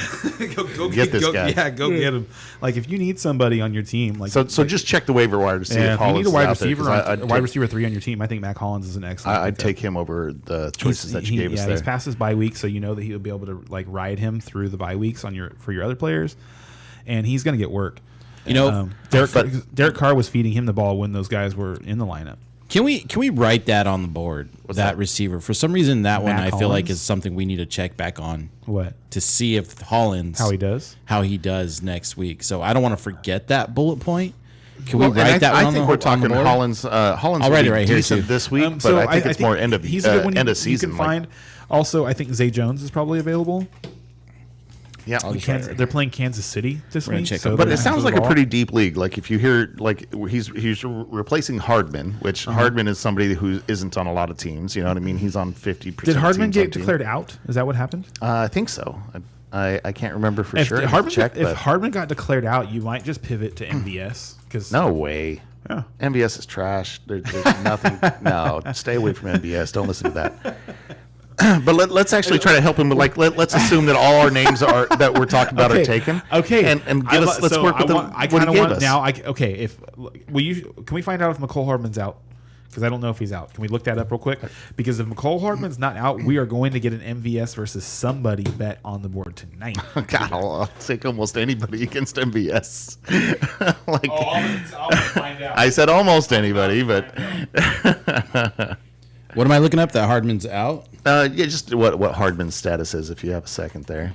go Get this guy. Yeah, go get him. Like if you need somebody on your team, like So just check the waiver wire to see yeah, if if you need Hollins a is wide out there, receiver, 'cause wide receiver 3 on your team, I think Mac Hollins is an excellent. I'd pickup. take him over the choices that you gave us Yeah, there. he's past his bye week, so you know that he'll be able to like ride him through the bye weeks for your other players, and he's going to get work. Derek Carr was feeding him the ball when those guys were in the lineup. Can we write that on the board? That receiver. For some reason, that one Mac I feel like Hollins? is something we need to check back on What? to see if Hollins How he does? next week. So I don't want to forget that bullet point. Can Well, we and write that one I on think the, we're on the talking board? Hollins. Hollins I'll will write be it right here, decent too. this week, but I think it's more end of he's a good one. end of You season. can find. Also, I think Zay Jones is probably available. Yeah, They're playing Kansas City this We're gonna week, check so him. but they're it gonna sounds have like the a ball. pretty deep league. Like if you hear like he's replacing Hardman, which Hardman is somebody who isn't on a lot of teams. You know what I mean? He's on 50%. Did Hardman teams on get team. declared out? Is that what happened? I think so. I can't remember for If sure. if Hardman got declared out, you might just pivot to MVS because No way. Yeah. MVS is trash. There's nothing. No, stay away from MVS. Don't listen to that. But let's actually try to help him. Let's assume that all our names that we're talking about are taken. Okay, and get us. Let's work with I what he kind of gave want us. now. Can we find out if McCole Hardman's out? Because I don't know if he's out. Can we look that up real quick? Because if McCole Hardman's not out, we are going to get an MVS versus somebody bet on the board tonight. God, I'll take almost anybody against MVS. I'll find out. I said almost anybody, but What am I looking up? That Hardman's out? yeah, just what Hardman's status is, if you have a second there.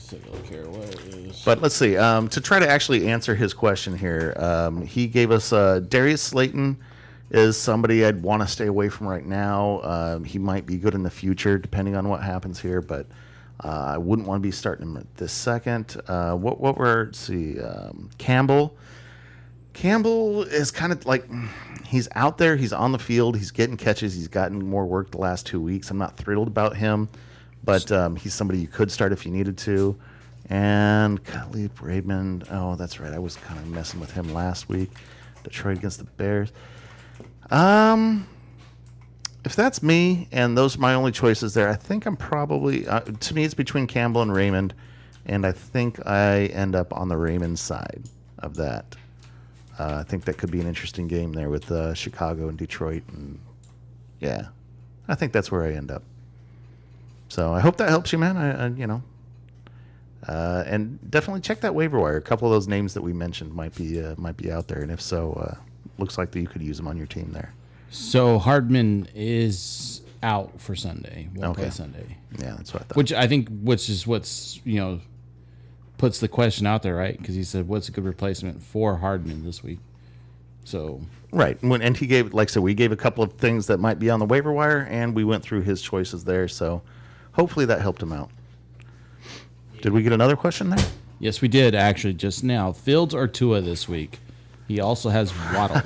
But let's see. To try to actually answer his question here, he gave us Darius Slayton is somebody I'd want to stay away from right now. He might be good in the future, depending on what happens here, but I wouldn't want to be starting him at this second. Let's see, Campbell. Campbell is kind of like he's out there, he's on the field, he's getting catches, he's gotten more work the last 2 weeks. I'm not thrilled about him, but he's somebody you could start if you needed to. And Khalif Raymond, oh, that's right, I was kind of messing with him last week. Detroit against the Bears. If that's me and those are my only choices there, I think I'm probably to me it's between Campbell and Raymond, and I think I end up on the Raymond side of that. I think that could be an interesting game there with Chicago and Detroit, and yeah, I think that's where I end up. So I hope that helps you, man. And definitely check that waiver wire. A couple of those names that we mentioned might be out there, and if so, looks like that you could use them on your team there. So Hardman is out for Sunday. Won't play Sunday. Yeah, that's what I thought. Which I think what's puts the question out there, right? Because he said, what's a good replacement for Hardman this week? So Right. And he gave, like I said, we gave a couple of things that might be on the waiver wire, and we went through his choices there. So hopefully that helped him out. Did we get another question there? yes, we did actually just now. Fields or Tua this week? He also has Waddle.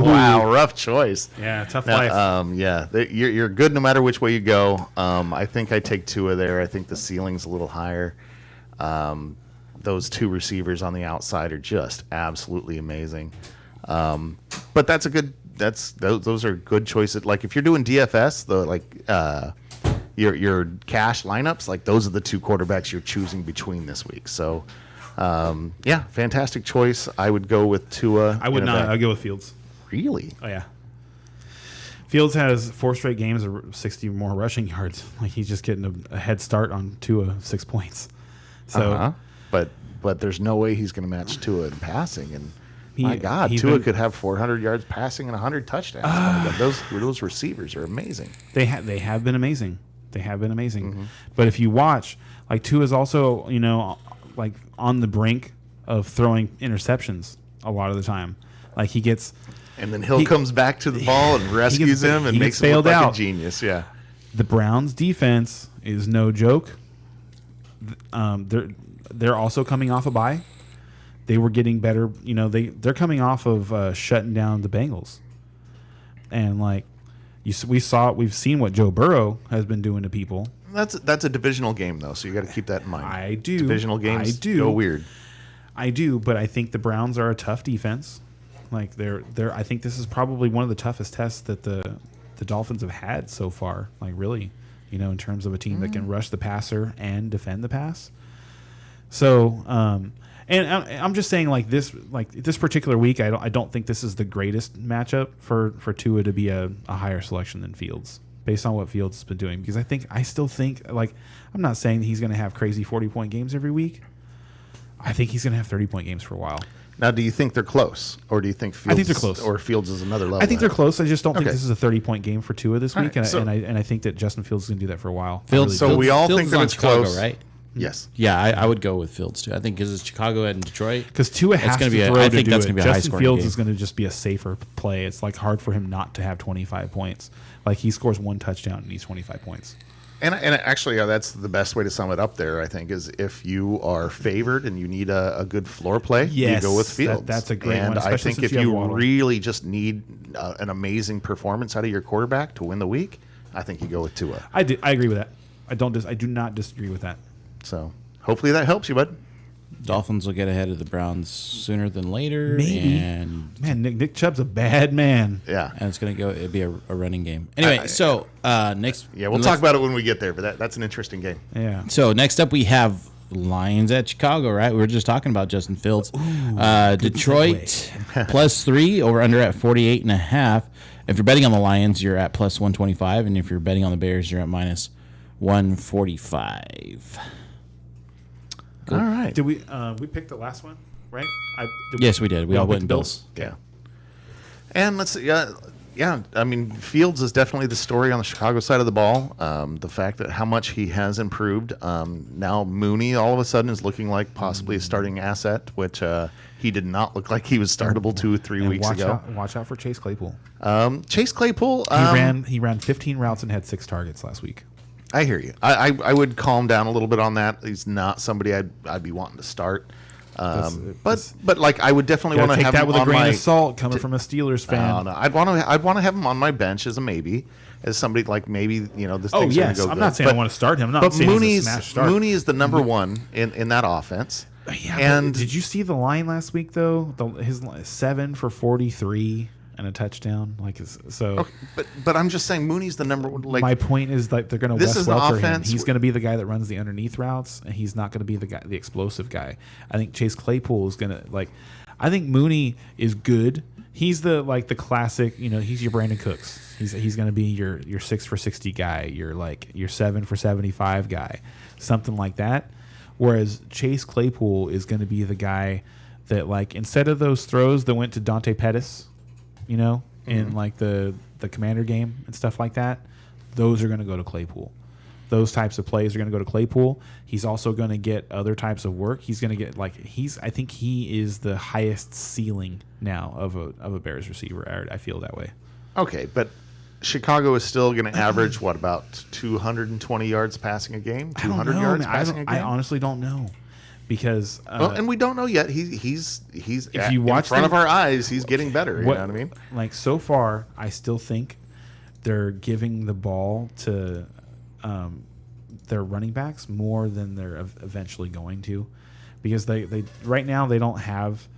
Wow, rough choice. Yeah, tough Now, life. yeah, you're good no matter which way you go. I think I take Tua there. I think the ceiling's a little higher. Those two receivers on the outside are just absolutely amazing. But that's a good. Those are good choices. Like if you're doing DFS, your cash lineups, like those are the two quarterbacks you're choosing between this week. So, yeah, fantastic choice. I would go with Tua. I would not. I'd go with Fields. Really? Oh yeah. Fields has 4 straight games of 60 more rushing yards. Like he's just getting a head start on Tua 6 points. So, but there's no way he's going to match Tua in passing. And my God, he's Tua been- could have 400 yards passing and 100 touchdowns. My God, those receivers are amazing. they have been amazing. They have been amazing. Mm-hmm. But if you watch, like Tua is also like on the brink of throwing interceptions a lot of the time. Like he gets And then Hill comes back to the ball and rescues him and he makes gets him look bailed like out. a genius. Yeah. the Browns defense is no joke. They're also coming off a bye. They were getting better. They're coming off of shutting down the Bengals, and like we've seen what Joe Burrow has been doing to people. That's a divisional game though, so you got to keep that in mind. I do. Divisional games I do. go weird. I do, but I think the Browns are a tough defense. Like they're I think this is probably one of the toughest tests that the the Dolphins have had so far. Like really, in terms of a team that can rush the passer and defend the pass. So, and I'm just saying, like this particular week, I don't think this is the greatest matchup for Tua to be a higher selection than Fields, based on what Fields has been doing. Because I still think, like, I'm not saying that he's going to have crazy 40-point games every week. I think he's going to have 30-point games for a while. Now, do you think they're close, or do you think Fields? I think they're close. Or Fields is another level? I think they're ahead? close. I just don't think Okay. this is a 30-point game for Tua this week, right, and I think that Justin Fields is going to do that for a while. Fields. So we all Fields think is that on it's Chicago, close. right? Yes. Yeah, I would go with Fields too. I think because it's Chicago and Detroit. Because Tua has gonna to be a- throw I to think do that's it. gonna be a Justin high-scoring Fields game. is going to just be a safer play. It's like hard for him not to have 25 points. Like he scores one touchdown and he's 25 points. And actually, that's the best way to sum it up there, I think, is if you are favored and you need a good floor play, Yes, you go with Fields. that's a great and one, I especially think since if you have you Waddle. really just need an amazing performance out of your quarterback to win the week, I think you go with Tua. I agree with that. I do not disagree with that. So hopefully that helps you, bud. Dolphins will get ahead of the Browns sooner than later. Maybe. And Man, Nick Chubb's a bad man. Yeah. it's going to go. It'll be a running game. Anyway, so next. Yeah, we'll talk about it when we get there, but that's an interesting game. Yeah. So next up, we have Lions at Chicago. Right, we were just talking about Justin Fields. Detroit +3 over under at 48.5. If you're betting on the Lions, you're at +125, and if you're betting on the Bears, you're at -145. All right. Did we pick the last one, right? Yes, we did. We all picked went the Bills. Yeah. And let's see. Yeah. I mean, Fields is definitely the story on the Chicago side of the ball. The fact that how much he has improved. Now Mooney all of a sudden is looking like possibly a starting asset, which he did not look like he was startable 2 or 3 And weeks ago. Watch out for Chase Claypool. Chase Claypool. He ran 15 routes and had 6 targets last week. I hear you. I would calm down a little bit on that. He's not somebody I'd be wanting to start. But like I would definitely Gotta want to take have that him with a on grain my. of salt coming from a Steelers fan. No, I'd want to have him on my bench as a maybe, as somebody like maybe this. Oh thing's yes, gonna go I'm good. not saying I want to start him. I'm not But saying he's a smash start. Mooney is the number one in that offense. Yeah, and but did you see the line last week though? His 7 for 43 and a touchdown. okay, but I'm just saying Mooney's the number one. Like my point is that they're going to This Wes is an Welker him. offense He's going to be the guy that runs the underneath routes, and he's not going to be the explosive guy. I think Chase Claypool is going to I think Mooney is good. He's the classic. He's your Brandon Cooks. He's going to be your 6 for 60 guy. Your 7 for 75 guy, something like that. Whereas Chase Claypool is going to be the guy that instead of those throws that went to Dante Pettis, in the Commander game and stuff like that, those are going to go to Claypool. Those types of plays are going to go to Claypool. He's also going to get other types of work. He's going to get I think he is the highest ceiling now of a Bears receiver. I feel that way. okay, but Chicago is still going to average what about 220 yards passing a game, 200 yards passing a game. I honestly don't know because and we don't know yet. He's if you watch in front them- of our eyes, he's getting better. You know what I mean? So far, I still think they're giving the ball to their running backs more than they're eventually going to, because they right now they don't have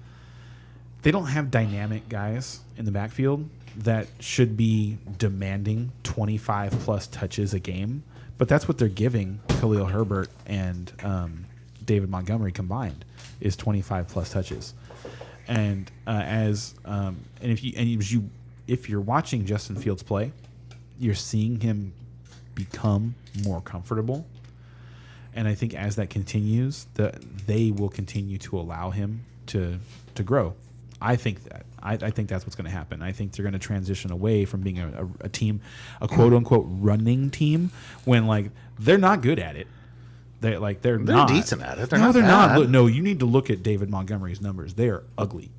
dynamic guys in the backfield that should be demanding 25 plus touches a game, but that's what they're giving Khalil Herbert and David Montgomery combined is 25 plus touches. And if you're watching Justin Fields play, you're seeing him become more comfortable. And I think as that continues, they will continue to allow him to grow. I think that. I think that's what's going to happen. I think they're going to transition away from being a team, a quote unquote running team, when they're not good at it. They're not decent at it. They're not not. bad. Look, no, you need to look at David Montgomery's numbers. They are ugly,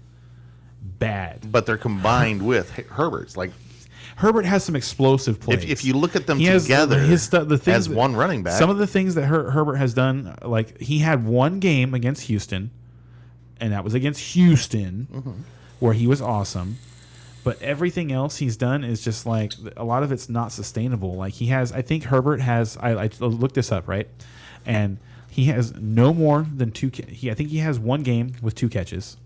bad. But they're combined with Herbert's. Herbert has some explosive plays. If you look at them He has together the things as one running back, some of the things that Herbert has done, he had one game against Houston, and that was against Houston, where he was awesome. But everything else he's done is just a lot of it's not sustainable. I think Herbert has. I looked this up, right, and he has no more than 2. I think he has one game with 2 catches.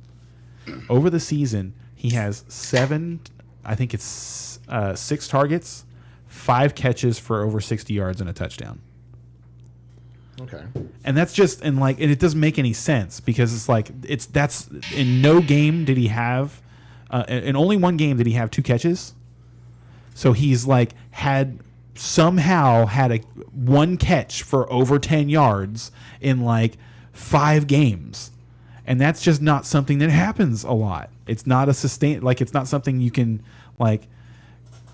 Over the season, he has 7. I think it's 6 targets 5 catches for over 60 yards and a touchdown. Okay. And that's just and it doesn't make any sense because that's in no game did he have in only one game did he have 2 catches. So he's somehow had a 1 catch for over 10 yards in 5 games. And that's just not something that happens a lot. It's not a it's not something you can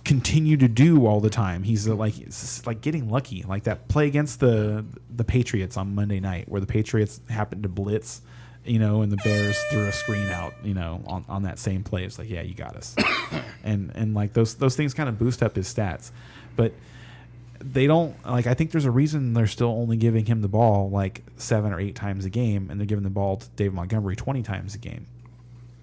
continue to do all the time. He's it's getting lucky, like that play against the Patriots on Monday night, where the Patriots happened to blitz, and the Bears threw a screen out, on that same play. It's yeah, you got us, and those things kind of boost up his stats, but they don't I think there's a reason they're still only giving him the ball 7 or 8 times a game, and they're giving the ball to David Montgomery 20 times a game.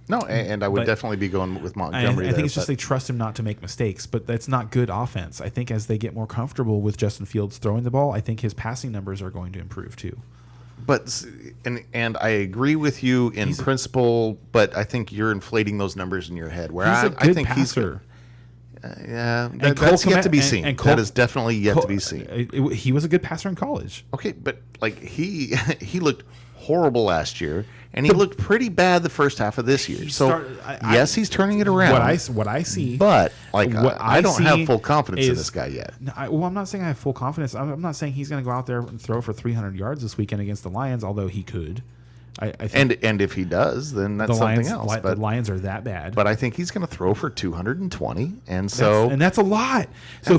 No, and I would definitely be going with Montgomery. I think it's just they trust him not to make mistakes, but that's not good offense. I think as they get more comfortable with Justin Fields throwing the ball, I think his passing numbers are going to improve too. But and I agree with you in principle, but I think you're inflating those numbers in your head. Where he's a good I think passer. That's yet to be seen. That is definitely yet to be seen. He was a good passer in college. Okay, but he looked horrible last year, and he looked pretty bad the first half of this year. So yes, he's turning it around. What I see, but I don't have full confidence in this guy yet. I'm not saying I have full confidence. I'm not saying he's going to go out there and throw for 300 yards this weekend against the Lions, although he could. I think and if he does, then that's something else. The Lions are that bad. But I think he's going to throw for 220, and that's a lot. So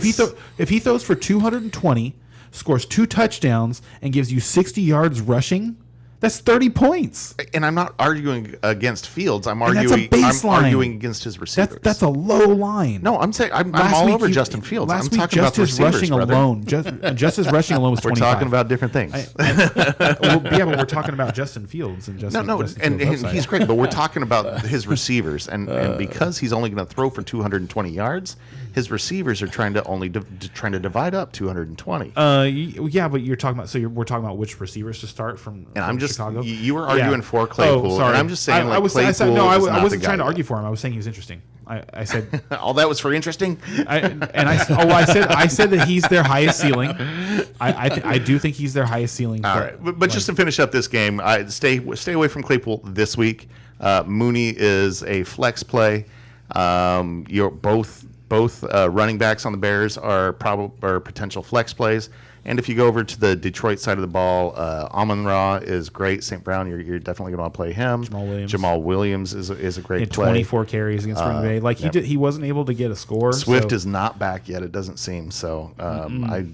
if he throws for 220, scores 2 touchdowns, and gives you 60 yards rushing, that's 30 points. And I'm not arguing against Fields. I'm that's a arguing. baseline. I'm arguing against his receivers. That's a low line. No, I'm saying I'm all over Justin Fields. I'm talking about the receivers, rushing brother. alone. Just his rushing alone was 25. We're talking about different things. But we're talking about Justin Fields and Justin. And he's great, but we're talking about his receivers, and because he's only going to throw for 220 yards, his receivers are trying to divide up 220. Yeah, but we're talking about which receivers to start from. And I'm just Chicago. You were arguing for Claypool, sorry. and I'm just saying I wasn't trying to yet. argue for him. I was saying he was interesting. I said all that was for interesting. I said that he's their highest ceiling. I do think he's their highest ceiling. All right, but just to finish up this game, stay away from Claypool this week. Mooney is a flex play. You're both running backs on the Bears are potential flex plays. And if you go over to the Detroit side of the ball, Amon-Ra is great. St. Brown, you're definitely going to want to play him. Jamal Williams is a great play. 24 carries against Green Bay. He wasn't able to get a score. Swift is not back yet, it doesn't seem. So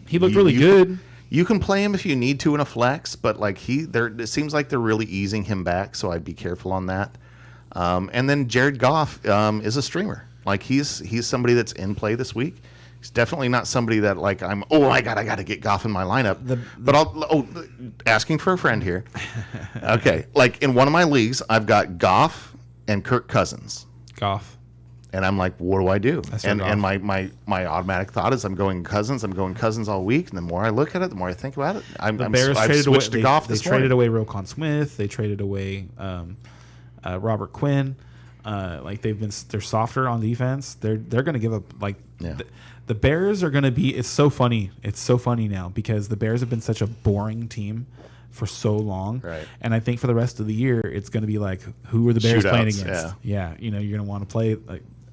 he looked really good. You can play him if you need to in a flex, but it seems like they're really easing him back, so I'd be careful on that. And then Jared Goff is a streamer. He's somebody that's in play this week. He's definitely not somebody that I got to get Goff in my lineup. But asking for a friend here. Okay, in one of my leagues, I've got Goff and Kirk Cousins. Goff. And I'm like, what do I do? And my automatic thought is I'm going Cousins all week. And the more I look at it, the more I think about it. I've switched to Goff this morning. They traded away Roquan Smith. They traded away Robert Quinn. They're softer on defense. They're going to give up the Bears are going to be. It's so funny. It's so funny now because the Bears have been such a boring team for so long. Right. And I think for the rest of the year, it's going to be who are the Bears playing Shootouts, against? Yeah. You're going to want to play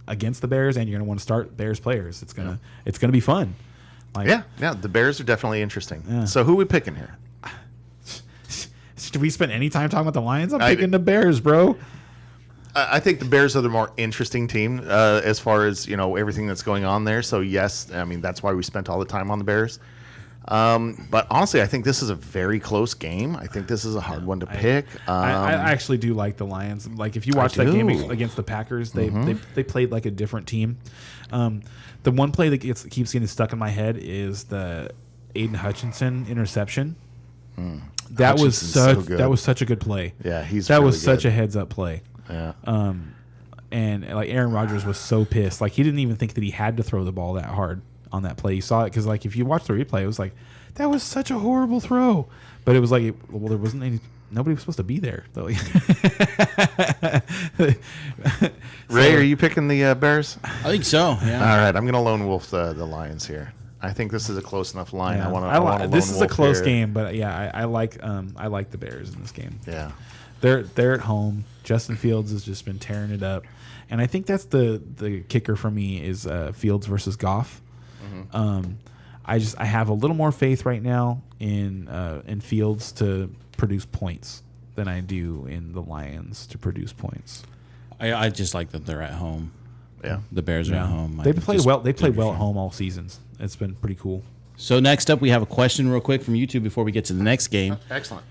against the Bears, and you're going to want to start Bears players. It's going to be fun. The Bears are definitely interesting. Yeah. So who are we picking here? Do we spend any time talking about the Lions? I'm picking the Bears, bro. I think the Bears are the more interesting team as far as everything that's going on there. So yes, I mean that's why we spent all the time on the Bears. But honestly, I think this is a very close game. I think this is a hard one to pick. I actually do like the Lions. If you watch that game against the Packers, they played like a different team. The one play that keeps getting stuck in my head is the Aiden Hutchinson interception. That was such a good play. Yeah, that was such a heads up play. Yeah. And Aaron Rodgers was so pissed. He didn't even think that he had to throw the ball that hard on that play. You saw it because if you watch the replay, it was that was such a horrible throw. But it was like, well, there wasn't any. Nobody was supposed to be there, though. Ray, are you picking the Bears? I think so. Yeah. All right, I'm going to lone wolf the Lions here. I think this is a close enough line. Yeah. I want to. This is a close game, but yeah, I like the Bears in this game. Yeah. They're at home. Justin Fields has just been tearing it up, and I think that's the kicker for me is Fields versus Goff. Mm-hmm. I have a little more faith right now in Fields to produce points than I do in the Lions to produce points. I just like that they're at home. Yeah. The Bears are at home. They play well. They play well at home all seasons. It's been pretty cool. So next up, we have a question real quick from YouTube before we get to the next game. Excellent.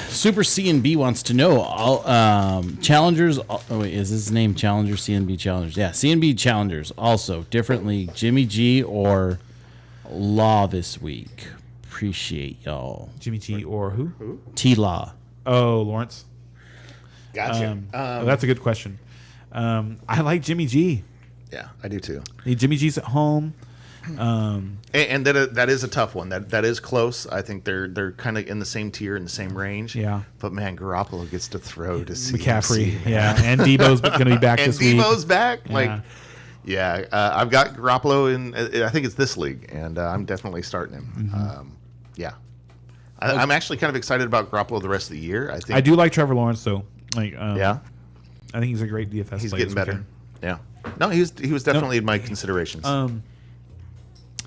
Super CNB wants to know all challengers. Oh wait, is his name Challenger CNB Challengers? Yeah, CNB Challengers. Also, different league, Jimmy G or Law this week. Appreciate y'all. Jimmy G or who? T Law. Oh, Lawrence. Gotcha. That's a good question. I like Jimmy G. Yeah, I do too. Jimmy G's at home. And that is a tough one. That is close. I think they're kind of in the same tier, in the same range. Yeah. But man, Garoppolo gets to throw to see McCaffrey. Yeah, and Debo's going to be back and this week. Debo's back. Yeah. Like, yeah, I've got Garoppolo in. I think it's this league, and I'm definitely starting him. Mm-hmm. Yeah, I'm actually kind of excited about Garoppolo the rest of the year. I think I do like Trevor Lawrence though. Like, yeah, I think he's a great DFS. he's play getting this better. weekend. Yeah, no, he was definitely in my considerations.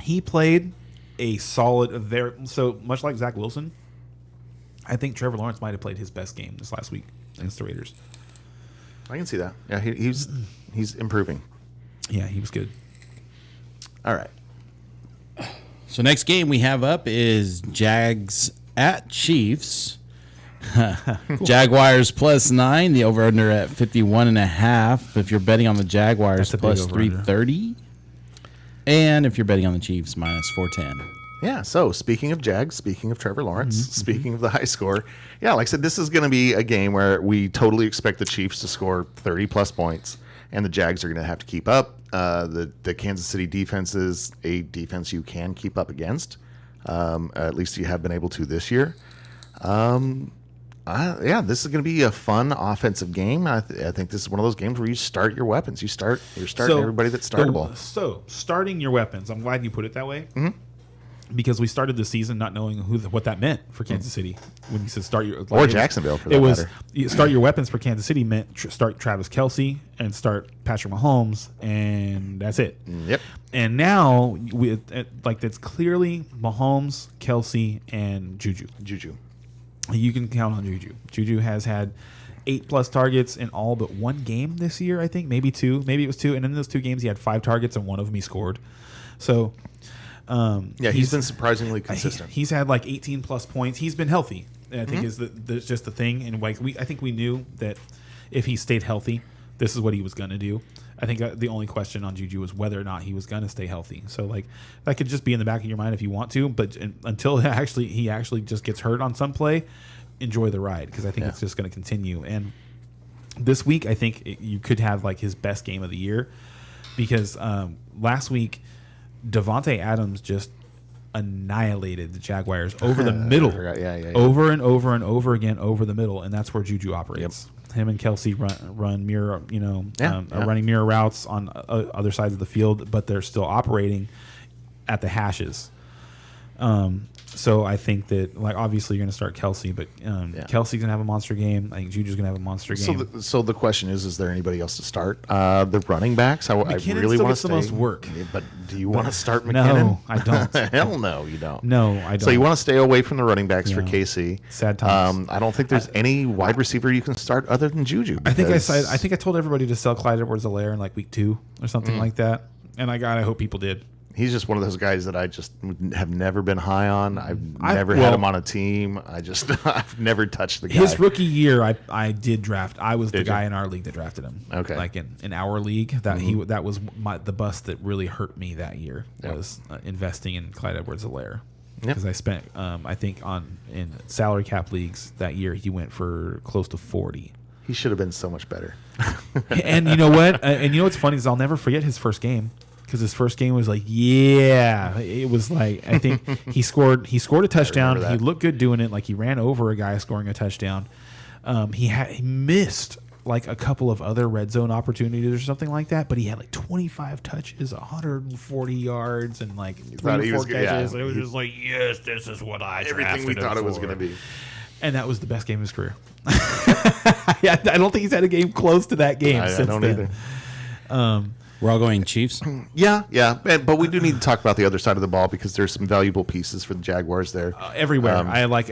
He played a solid, so much like Zach Wilson. I think Trevor Lawrence might have played his best game this last week against the Raiders. I can see that. Yeah, he's improving. Yeah, he was good. All right. So next game we have up is Jags at Chiefs. Jaguars +9. The over/under at 51.5. If you're betting on the Jaguars, That's a big plus over-under. 330. And if you're betting on the Chiefs, minus 410. Yeah, so speaking of Jags, speaking of Trevor Lawrence, speaking of the high score, yeah, like I said, this is going to be a game where we totally expect the Chiefs to score 30-plus points, and the Jags are going to have to keep up. The Kansas City defense is a defense you can keep up against. At least you have been able to this year. Yeah, this is going to be a fun offensive game. I think this is one of those games where you start your weapons. You're starting everybody that's startable. So starting your weapons. I'm glad you put it that way. Mm-hmm. Because we started the season not knowing what that meant for Kansas City. When you said start your Or Jacksonville, for that matter. Start your weapons for Kansas City meant start Travis Kelce and start Patrick Mahomes, and that's it. Yep. And now that's clearly Mahomes, Kelce, and Juju. You can count on Juju. Juju has had 8+ targets in all but one game this year, I think. Maybe 2. Maybe it was 2. And in those 2 games, he had 5 targets, and one of them he scored. So, he's been surprisingly consistent. He's had like 18+ points. He's been healthy, I think is just the thing. And like I think we knew that if he stayed healthy, this is what he was going to do. I think the only question on Juju was whether or not he was going to stay healthy. So like that could just be in the back of your mind if you want to, but until he actually just gets hurt on some play, enjoy the ride, because I think it's just going to continue. And this week, I think you could have like his best game of the year, because last week Devontae Adams just annihilated the Jaguars over the middle, over and over and over again over the middle, and that's where Juju operates. Him and Kelce run mirror, running mirror routes on other sides of the field, but they're still operating at the hashes. So I think that, like, obviously you're going to start Kelce, but Kelce's going to have a monster game. I think Juju's going to have a monster game. So the question is there anybody else to start? The running backs? I really want to the most work. But do you want to start McKinnon? No, I don't. Hell no, you don't. No, I don't. So you want to stay away from the running backs for KC. Sad times. I don't think there's any wide receiver you can start other than Juju. I think I told everybody to sell Clyde Edwards-Helaire in like week 2 or something like that, and I hope people did. He's just one of those guys that I just have never been high on. I've never had him on a team. I've never touched the guy. His rookie year, I did draft. I was the guy in our league that drafted him. Okay. Like in our league, that was the bust that really hurt me that year was investing in Clyde Edwards-Helaire. Because I spent, I think in salary cap leagues that year, he went for close to 40. He should have been so much better. And you know what? And you know what's funny is I'll never forget his first game. because his first game was like, yeah, it was like, I think he scored a touchdown. remember He that. looked good doing it. Like he ran over a guy scoring a touchdown. He missed like a couple of other red zone opportunities or something like that, but he had like 25 touches, 140 yards, and like thought 3 he or was 4 good, yeah. catches. It was just like, yes, this is what I Everything we drafted him thought it was for. going to be. And that was the best game of his career. Yeah, I don't think he's had a game close to that game I since don't then. either. We're all going Chiefs. Yeah, but we do need to talk about the other side of the ball because there's some valuable pieces for the Jaguars there. Everywhere. I like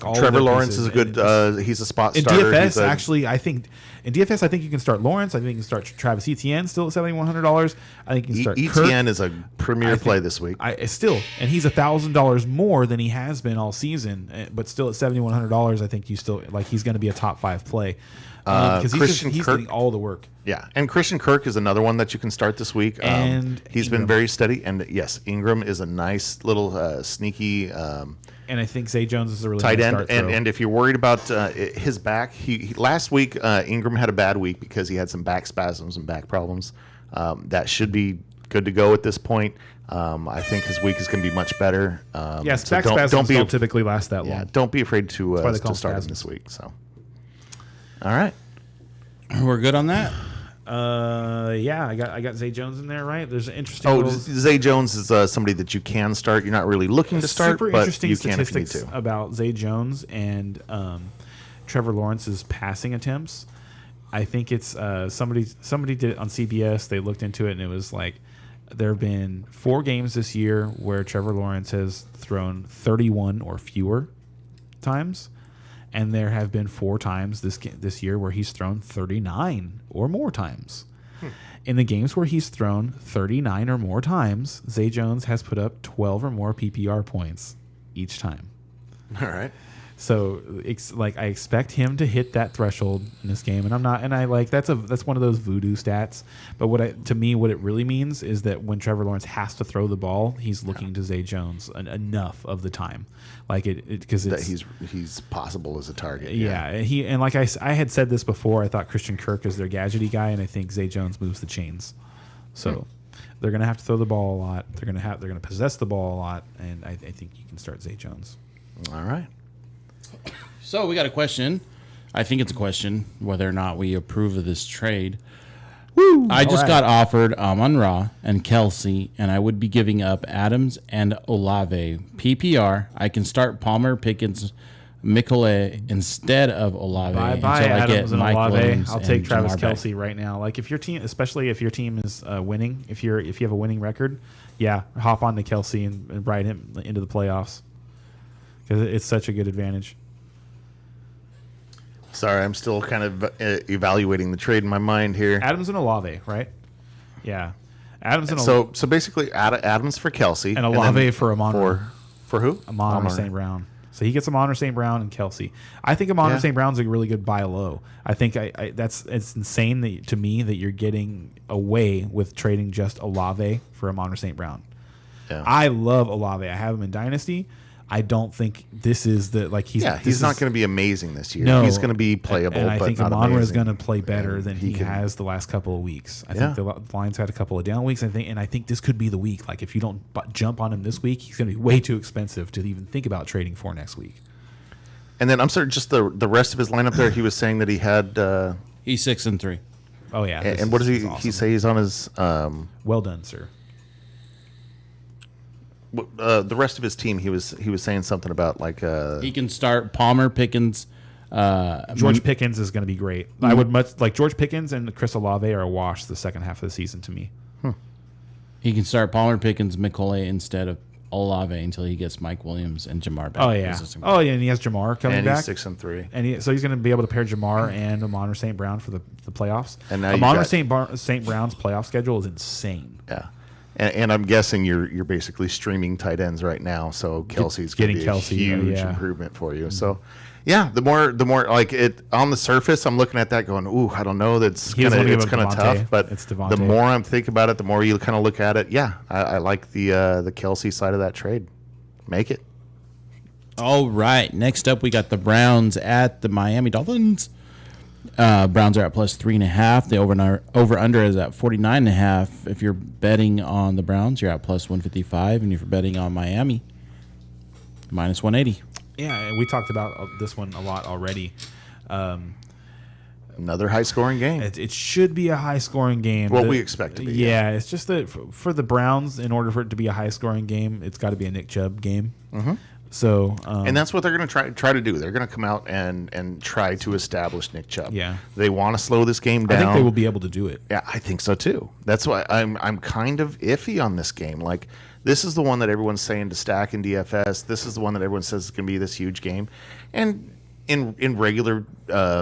all. Trevor of their Lawrence pieces. is a good. He's a spot In starter. DFS, He's a- actually, I think in DFS, I think you can start Lawrence. I think you can start Travis Etienne still at $7,100. I think you can start Kirk. ETN is a premier play this week. I still, and he's $1,000 more than he has been all season, but still at $7,100. I think you still like he's going to be a top 5 play because Christian he's Kirk- getting all the work. Yeah, and Christian Kirk is another one that you can start this week. And he's been Ingram. very steady. And yes, Ingram is a nice little sneaky And I think Zay Jones is a really tight nice end. start And throw. and if you're worried about his back, he last week Ingram had a bad week because he had some back spasms and back problems. That should be good to go at this point. I think his week is going to be much better. yes, so back spasms don't be don't typically last that yeah, long. don't be afraid why they to call them start him spasms. this week. So, all right. We're good on that. Yeah, I got Zay Jones in there, right? There's an interesting. Oh, little- Zay Jones is somebody that you can start. You're not really looking to start, super but interesting you can if you need statistics to. about Zay Jones and Trevor Lawrence's passing attempts. I think it's somebody did it on CBS. They looked into it and it was like there have been 4 games this year where Trevor Lawrence has thrown 31 or fewer times, and there have been 4 times this year where he's thrown 39 or more times. In the games where he's thrown 39 or more times, Zay Jones has put up 12 or more PPR points each time. All right. So it's like I expect him to hit that threshold in this game, and I'm not. And I like that's one of those voodoo stats. But what it really means is that when Trevor Lawrence has to throw the ball, he's looking to Zay Jones enough of the time, like it because That it's he's possible as a target. yeah. He and like I had said this before. I thought Christian Kirk is their gadgety guy, and I think Zay Jones moves the chains. So they're gonna have to throw the ball a lot. They're gonna possess the ball a lot, and I think you can start Zay Jones. All right. So we got a question. I think it's a question whether or not we approve of this trade. I just right. got offered Amon-Ra and Kelsey, and I would be giving up Adams and Olave. PPR, I can start Palmer, Pickens, Micole instead of Olave Bye until bye I Adams get and Mike Olave. Williams I'll and take Travis Jamar back. Kelsey right now. Like if your team, especially if your team is winning, if you have a winning record, yeah, hop on to Kelsey and ride him into the playoffs because it's such a good advantage. Sorry, I'm still kind of evaluating the trade in my mind here. Adams and Olave, right? Yeah, Adams and So basically, Adams for Kelsey And Olave then for Amon-Ra. for who? Amon or St. Brown. So he gets Amon or St. Brown and Kelsey. I think Amon or Yeah. St. Brown's a really good buy low. I think it's insane to me that you're getting away with trading just Olave for Amon or St. Brown. Yeah. I love Olave. I have him in Dynasty. I don't think this is he's He's not going to be amazing this year. No, he's going to be playable, and I but think not Amon-Ra is amazing. going to play better than he can- has the last couple of weeks. I Yeah. think the Lions had a couple of down weeks. I think this could be the week. Like if you don't jump on him this week, he's going to be way too expensive to even think about trading for next week. And then I'm sorry, just the rest of his lineup there. He was saying that he had. He's 6-3. Oh yeah. And what does he awesome. say? He's on his. Well done, sir. The rest of his team. He was saying something about like. He can start Palmer, Pickens. George Pickens is going to be great. I would much like George Pickens and Chris Olave are a wash the second half of the season to me. He can start Palmer, Pickens, Micole instead of Olave until he gets Mike Williams and Jamar back. Oh yeah. Oh yeah, and he has Jamar coming and back. he's 6-3. And so he's going to be able to pair Jamar and Amon or St. Brown for the playoffs. And now you've Amon or got- St. Brown's playoff schedule is insane. Yeah. And I'm guessing you're basically streaming tight ends right now, so Kelsey's going to Getting be Kelsey, a huge yeah. improvement for you. So, yeah, the more like it on the surface, I'm looking at that going, ooh, I don't know, it's He doesn't kind wanna of give up tough. Devontae. But It's the Devontae. more I'm thinking about it, the more you kind of look at it. Yeah, I like the Kelsey side of that trade. Make it. All right. Next up, we got the Browns at the Miami Dolphins. Browns are at plus 3.5. The over under is at 49.5. If you're betting on the Browns, you're at plus 155, and if you're betting on Miami, minus 180. Yeah, we talked about this one a lot already. Another high-scoring game. It should be a high-scoring game. What we expect to be. Yeah, it's just that for the Browns, in order for it to be a high-scoring game, it's got to be a Nick Chubb game. Mm-hmm. So, and that's what they're going to try to do. They're going to come out and try to establish Nick Chubb. Yeah. They want to slow this game down. I think they will be able to do it. Yeah, I think so too. That's why I'm kind of iffy on this game. Like, this is the one that everyone's saying to stack in DFS. This is the one that everyone says is going to be this huge game. And in regular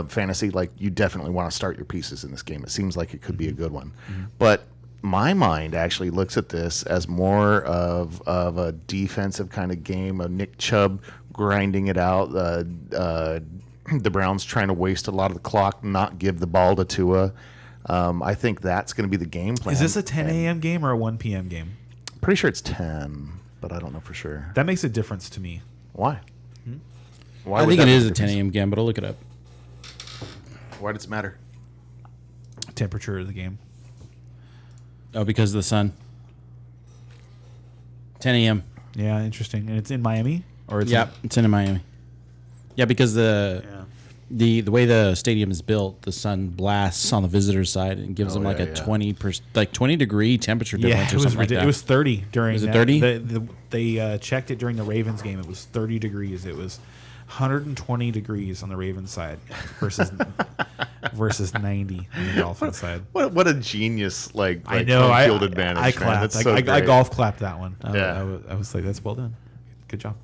fantasy, like, you definitely want to start your pieces in this game. It seems like it could be a good one. Mm-hmm. But my mind actually looks at this as more of a defensive kind of game, of Nick Chubb grinding it out. The Browns trying to waste a lot of the clock, not give the ball to Tua. I think that's going to be the game plan. Is this a 10 a.m. game or a 1 p.m. game? Pretty sure it's 10, but I don't know for sure. That makes a difference to me. Why? Why I would think that it make is a a 10 difference? a.m. game, but I'll look it up. Why does it matter? Temperature of the game. Oh, because of the sun. 10 a.m. Yeah, interesting. And it's in Miami? Or it's Yeah, it's in Miami. Yeah, because the way the stadium is built, the sun blasts on the visitor side and gives them like a 20 degree temperature difference it or was something like that. It was 30 during. Was it that. 30? They checked it during the Ravens game. It was 30 degrees. It was 120 degrees on the Ravens side versus 90 on the Dolphins side. What a genius! I know. Field advantage. I man. clapped. That's so I great. golf clapped that one. Yeah. I was like, that's well done. Good job.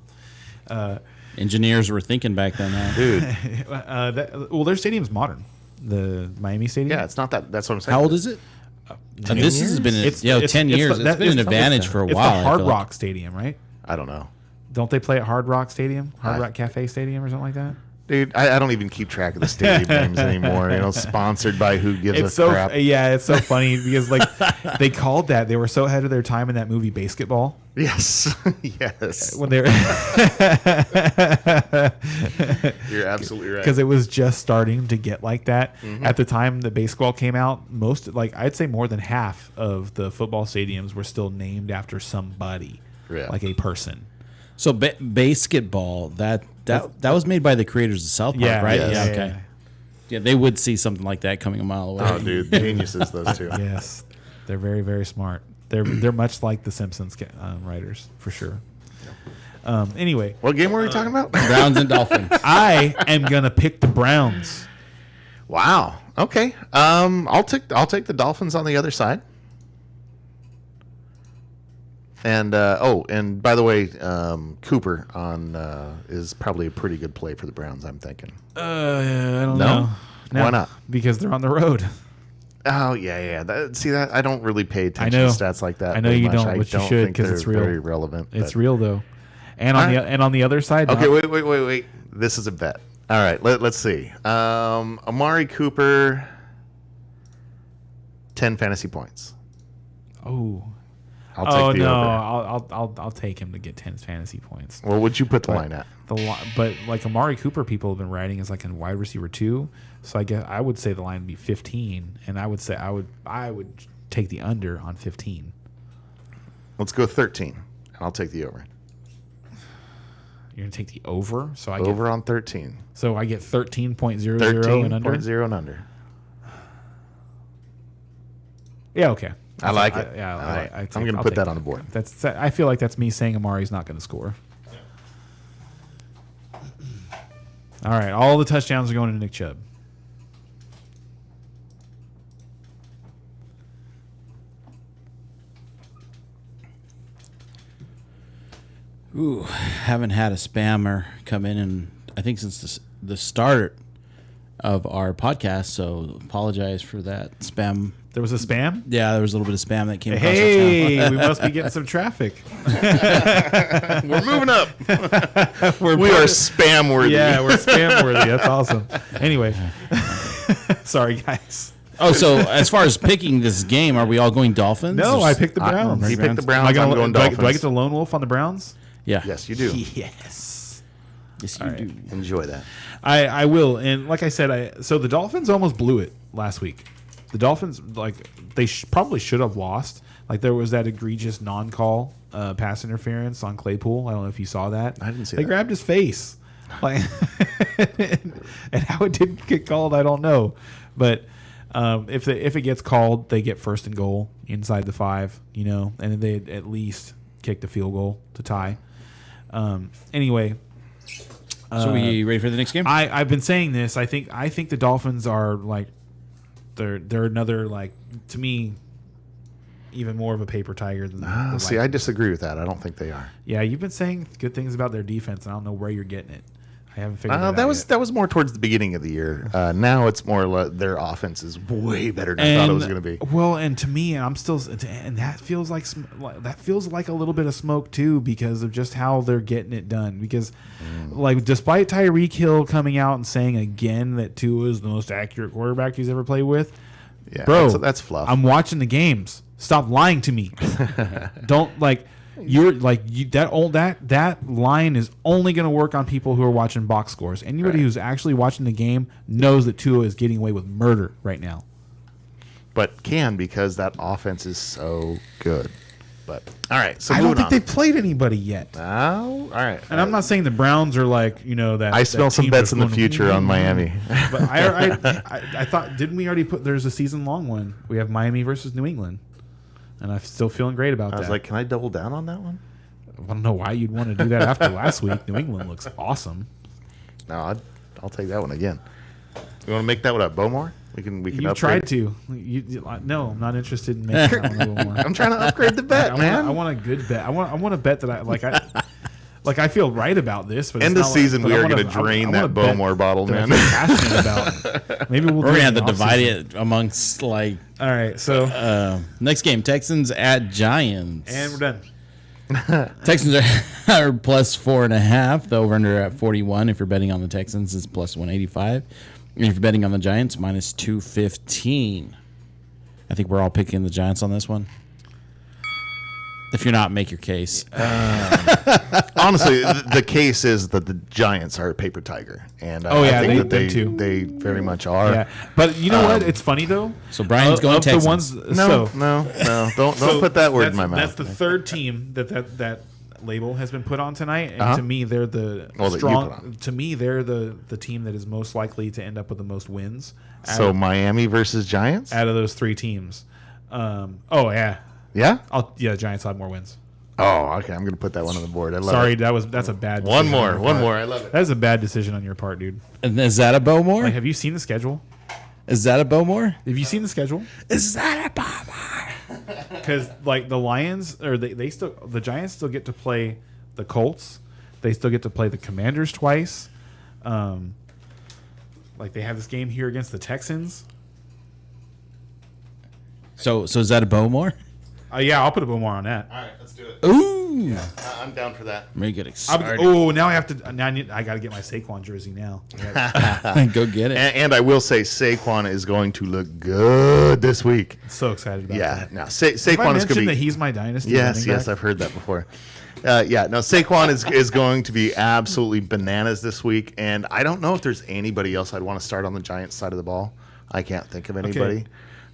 Engineers were thinking back then, huh? Dude. Well, their stadium's modern. The Miami Stadium. Yeah, it's not that. That's what I'm saying. How old is it? 10 This has years? been 10 It's years. the- It's been an advantage for a It's while. the I Hard feel like. Rock Stadium, right? I don't know, Don't they play at Hard Rock Stadium? Hard I- Rock Cafe Stadium or something like that? dude. I don't even keep track of the stadium names anymore. Sponsored by who gives It's a crap. it's so funny because like they called that, they were so ahead of their time in that movie Basketball Yes, yes. when they were You're absolutely right. because it was just starting to get like that. Mm-hmm. At the time the baseball came out, most, like, I'd say more than half of the football stadiums were still named after somebody, Yeah. like a person. So basketball, that was made by the creators of South Park, right? yes. Yeah, okay. Yeah, they would see something like that coming a mile away. Oh, dude, geniuses those two. Yes, they're very, very smart. They're much like the Simpsons writers for sure. Anyway, What game were we talking about? Browns and Dolphins. I am gonna pick the Browns. Wow. Okay. I'll take the Dolphins on the other side. And and by the way, Cooper on is probably a pretty good play for the Browns. I'm thinking. I don't No? know. Why not? Because they're on the road. Oh yeah. That I don't really pay I attention know. to stats like that. I know very you much. don't, I but you don't should, think 'cause they're it's real. Very relevant. It's but- real though. And on the other side, Okay, not- wait. This is a bet. All right, let's see. Amari Cooper, 10 fantasy points. Oh. I'll take the no! over. I'll take him to get 10 fantasy points. Well, would you put the line at? But like Amari Cooper, people have been writing as like a wide receiver 2. So I guess I would say the line would be 15, and I would say I would take the under on 15. Let's go 13, and I'll take the over. You're gonna take the over, so Over on 13. I get 13.00 and under. 13.0 and under. Yeah, okay. I like it. Yeah, All right. I take- I'm going to I'll put take that it. on the board. I feel like that's me saying Amari's not going to score. All right, all the touchdowns are going to Nick Chubb. Ooh, haven't had a spammer come in, and I think since the start of our podcast, so apologize for that spam. There was a spam? Yeah, there was a little bit of spam that came across our Hey, channel. we must be getting some traffic. We're moving up. We're We are spam worthy. Yeah, we're spam worthy. That's awesome. Anyway, sorry, guys. Oh, so as far as picking this game, are we all going Dolphins? No, I picked the Browns. He picked the Am Browns. I gonna, I'm going do I Dolphins. get the lone wolf on the Browns? Yeah. Yes, you do. Yes. Yes, you All right. do. Enjoy that. I will, and like I said, so the Dolphins almost blew it last week. The Dolphins, like they probably should have lost. Like there was that egregious non-call pass interference on Claypool. I don't know if you saw that. I didn't see They that. grabbed his face, like, and how it didn't get called, I don't know. But if it gets called, they get first and goal inside the 5, you know, and they at least kick the field goal to tie. Anyway. So we ready for the next game? I've been saying this. I think the Dolphins are like they're another, like, to me, even more of a paper tiger than the See, I Vikings. disagree with that. I don't think they are. Yeah, you've been saying good things about their defense, and I don't know where you're getting it. I haven't figured it out That was yet. that was more towards the beginning of the year. Now it's more their offense is way better than I thought it was going to be. Well, and to me, and that feels like a little bit of smoke too, because of just how they're getting it done. Because, like, despite Tyreek Hill coming out and saying again that Tua is the most accurate quarterback he's ever played with, Yeah, bro, that's fluff. I'm watching the games. Stop lying to me. Don't like. You're like that line is only going to work on people who are watching box scores. Anybody who's actually watching the game knows that Tua is getting away with murder right now. but can because that offense is so good. But all right, so I don't moving think they've played anybody yet. Oh, all right. And I'm not saying the Browns are like, you know, that. I smell that some team bets that's in the going, future on Miami. But I thought, didn't we already put? There's a season long one. We have Miami versus New England, and I'm still feeling great about I was that. like, can I double down on that one? I don't know why you'd want to do that after last week. New England looks awesome. No, I'll take that one again. You want to make that one a Bowmore? We can You upgrade. tried to. No, I'm not interested in making that one a little more. I'm trying to upgrade the bet, man. I want a good bet. I want a bet that I feel right about this. But End it's of not like- season, but we I are wanna- going to drain I that want a bet Bowmore bottle, that I man. feel passionate about. Maybe we'll. We're do gonna it have in to the divide offseason. it amongst like All right, so next game Texans at Giants. and we're done. Texans are plus 4.5. The over under at 41. If you're betting on the Texans, it's plus 185. And if you're betting on the Giants, minus 215. I think we're all picking the Giants on this one. If you're not, make your case. Honestly, the case is that the Giants are a paper tiger, and Oh, yeah, I think them that too. they very much are. Yeah, but you know what? It's funny though. So Brian's going of the Texans. ones. No, so, no, don't so put that word in that's- my mouth. That's the third team that label has been put on tonight, and Uh-huh. to me, they're the Well, that you put strong. on. To me, they're the team that is most likely to end up with the most wins. So Miami versus Giants. out of those three teams. Oh yeah, Yeah. Giants will have more wins. Oh, okay. I'm gonna put that one on the board. I love Sorry, it. that's a bad. One decision on more. your One part. more. I love it. That is a bad decision on your part, dude. And is that a Bowmore? Like, have you seen the schedule? Is that a Bowmore? Have you seen the schedule? Is that a Bowmore? Because like the Lions or the Giants still get to play the Colts. They still get to play the Commanders twice. Like they have this game here against the Texans. So is that a Bowmore? Yeah, I'll put a boom more on that. All right, let's do it. Ooh, I'm down for that. very good. Excited. Now I have to. Now I got to get my Saquon jersey now. Go get it. And I will say Saquon is going to look good this week. So excited about Yeah. that. Now Have I Saquon is going mentioned to that be. he's my dynasty? Yes, running yes, back? I've heard that before. Yeah, no, Saquon is going to be absolutely bananas this week, and I don't know if there's anybody else I'd want to start on the Giants side of the ball. I can't think of anybody.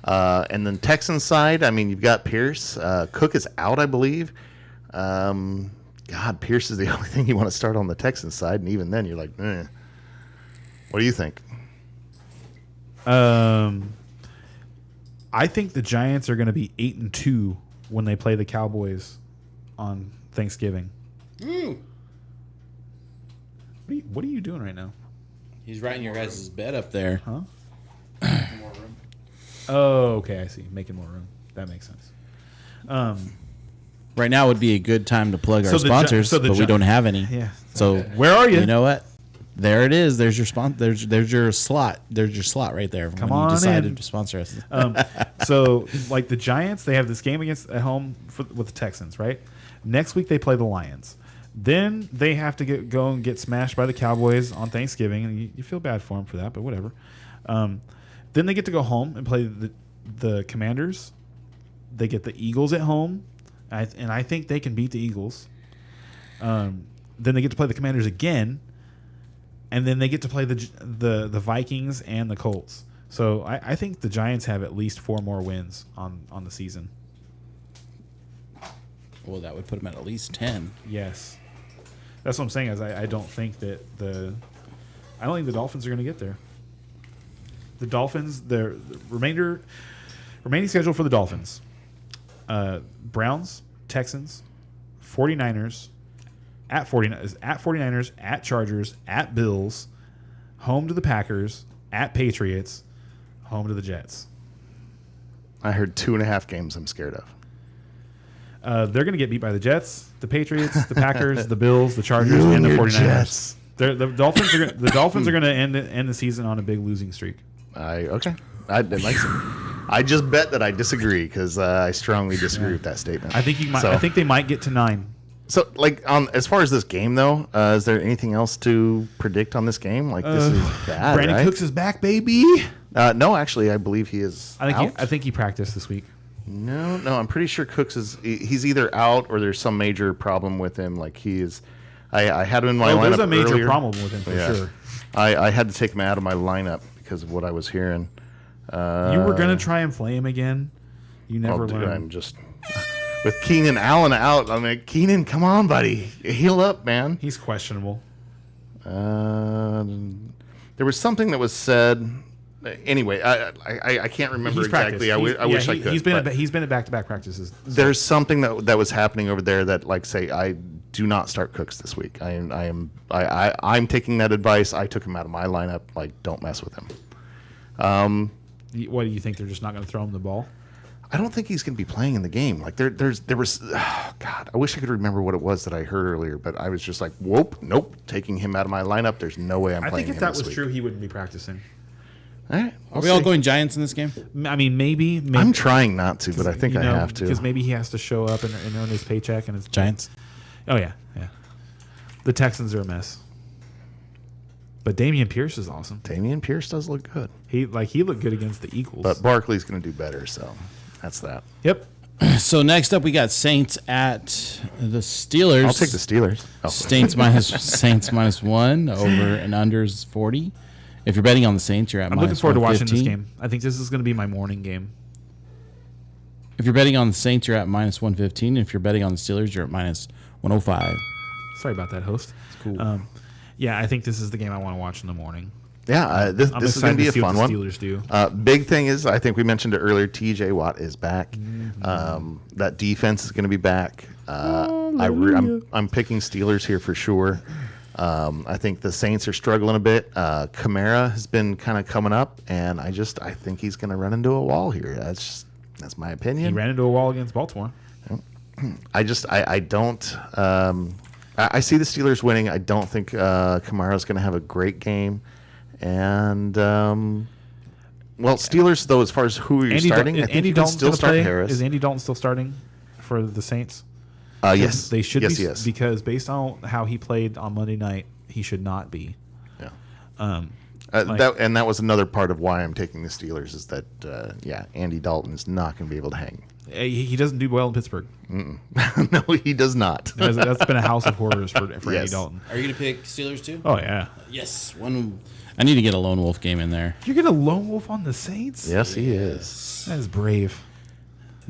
And then Texans side, I mean, you've got Pierce. Cook is out, I believe. God, Pierce is the only thing you want to start on the Texans side, and even then, you're like, eh. What do you think? I think the Giants are going to be 8-2 when they play the Cowboys on Thanksgiving. What are you doing right now? He's writing your guys' bed up there. Huh? Oh, okay, I see. Making more room. That makes sense. Right now would be a good time to plug So our the Gi- sponsors, so the but we Gi- don't have any. Yeah. So Where are you? You know what? There it is. There's your There's your slot. There's your slot right there. Come when on you decided in. to sponsor us. So, like the Giants, they have this game at home with the Texans, right? Next week they play the Lions. Then they have to go and get smashed by the Cowboys on Thanksgiving, and you feel bad for them for that, but whatever. Then they get to go home and play the Commanders. They get the Eagles at home, and I think they can beat the Eagles. Then they get to play the Commanders again, and then they get to play the Vikings and the Colts. So I think the Giants have at least 4 more wins on the season. Well, that would put them at least 10. Yes, that's what I'm saying. Is I don't think that the Dolphins are going to get there. The Dolphins, the remaining schedule for the Dolphins: Browns, Texans, 49ers, at 49ers, at Chargers, at Bills, home to the Packers, at Patriots, home to the Jets. I heard 2.5 games I'm scared of. They're going to get beat by the Jets, the Patriots, the Packers, the Bills, the Chargers, and the 49ers. Jets. The Dolphins are going to end the season on a big losing streak. Okay. I didn't like I just bet that I disagree because I strongly disagree with that statement. I think you might. So, I think they might get to 9. so. Like as far as this game though, is there anything else to predict on this game? Like this is bad. Brandon right? Cooks is back, baby. No, actually, I believe he is. I think he practiced this week. No, I'm pretty sure Cooks he's either out or there's some major problem with him. Like he is. I had him in my lineup There's a major earlier. problem with him for sure. I had to take him out of my lineup because of what I was hearing. You were gonna try and play him again. You never Dude, learned. I'm just with Keenan Allen out. I'm like, Keenan, come on, buddy, heal up, man. He's questionable. There was something that was said. Anyway, I can't remember He's exactly. practiced. I wish I could. He's been at back-to-back practices. There's something that was happening over there that, like, say, I do not start Cooks this week. I'm taking that advice. I took him out of my lineup. Like, don't mess with him. What do you think? They're just not going to throw him the ball? I don't think he's going to be playing in the game. Like there was, God, I wish I could remember what it was that I heard earlier, but I was just like, nope, taking him out of my lineup. There's no way I'm I playing think if him that this was week. true, he wouldn't be practicing. All right, Are we all going Giants in this game? I mean, maybe I'm trying not to, but I think I have to. because maybe he has to show up and earn his paycheck and his Giants. Oh yeah. The Texans are a mess, but Dameon Pierce is awesome. Dameon Pierce does look good, He looked good against the Eagles. but Barkley's going to do better, so that's that. Yep. So next up, we got Saints at the Steelers. I'll take the Steelers. Oh. Saints -1 over and unders 40. If you're betting on the Saints, you're at I'm looking forward to watching this -115. game. I think this is going to be my morning game. If you're betting on the Saints, you're at -115. If you're betting on the Steelers, you're at -105. Sorry about that, host. It's cool. Yeah, I think this is the game I want to watch in the morning. Yeah, this I'm is going excited to be to a see fun what the one. Steelers do. Big thing is, I think we mentioned it earlier. T.J. Watt is back. That defense is going to be back. I'm picking Steelers here for sure. I think the Saints are struggling a bit. Kamara has been kind of coming up, and I think he's going to run into a wall here. That's my opinion. He ran into a wall against Baltimore. I don't. I see the Steelers winning. I don't think Kamara's going to have a great game. And Steelers though, as far as who you're starting, I think Andy you can Dalton still start Harris. Is Andy Dalton still starting for the Saints? Yes, They should yes, be, yes. because based on how he played on Monday night, he should not be. Yeah. That was another part of why I'm taking the Steelers is that Andy Dalton is not going to be able to hang. He doesn't do well in Pittsburgh. No, he does not. That's been a house of horrors for Andy Yes. Dalton. Are you going to pick Steelers too? Oh yeah, Yes. I need to get a lone wolf game in there. you're gonna lone wolf on the Saints? Yes, he is. That is brave.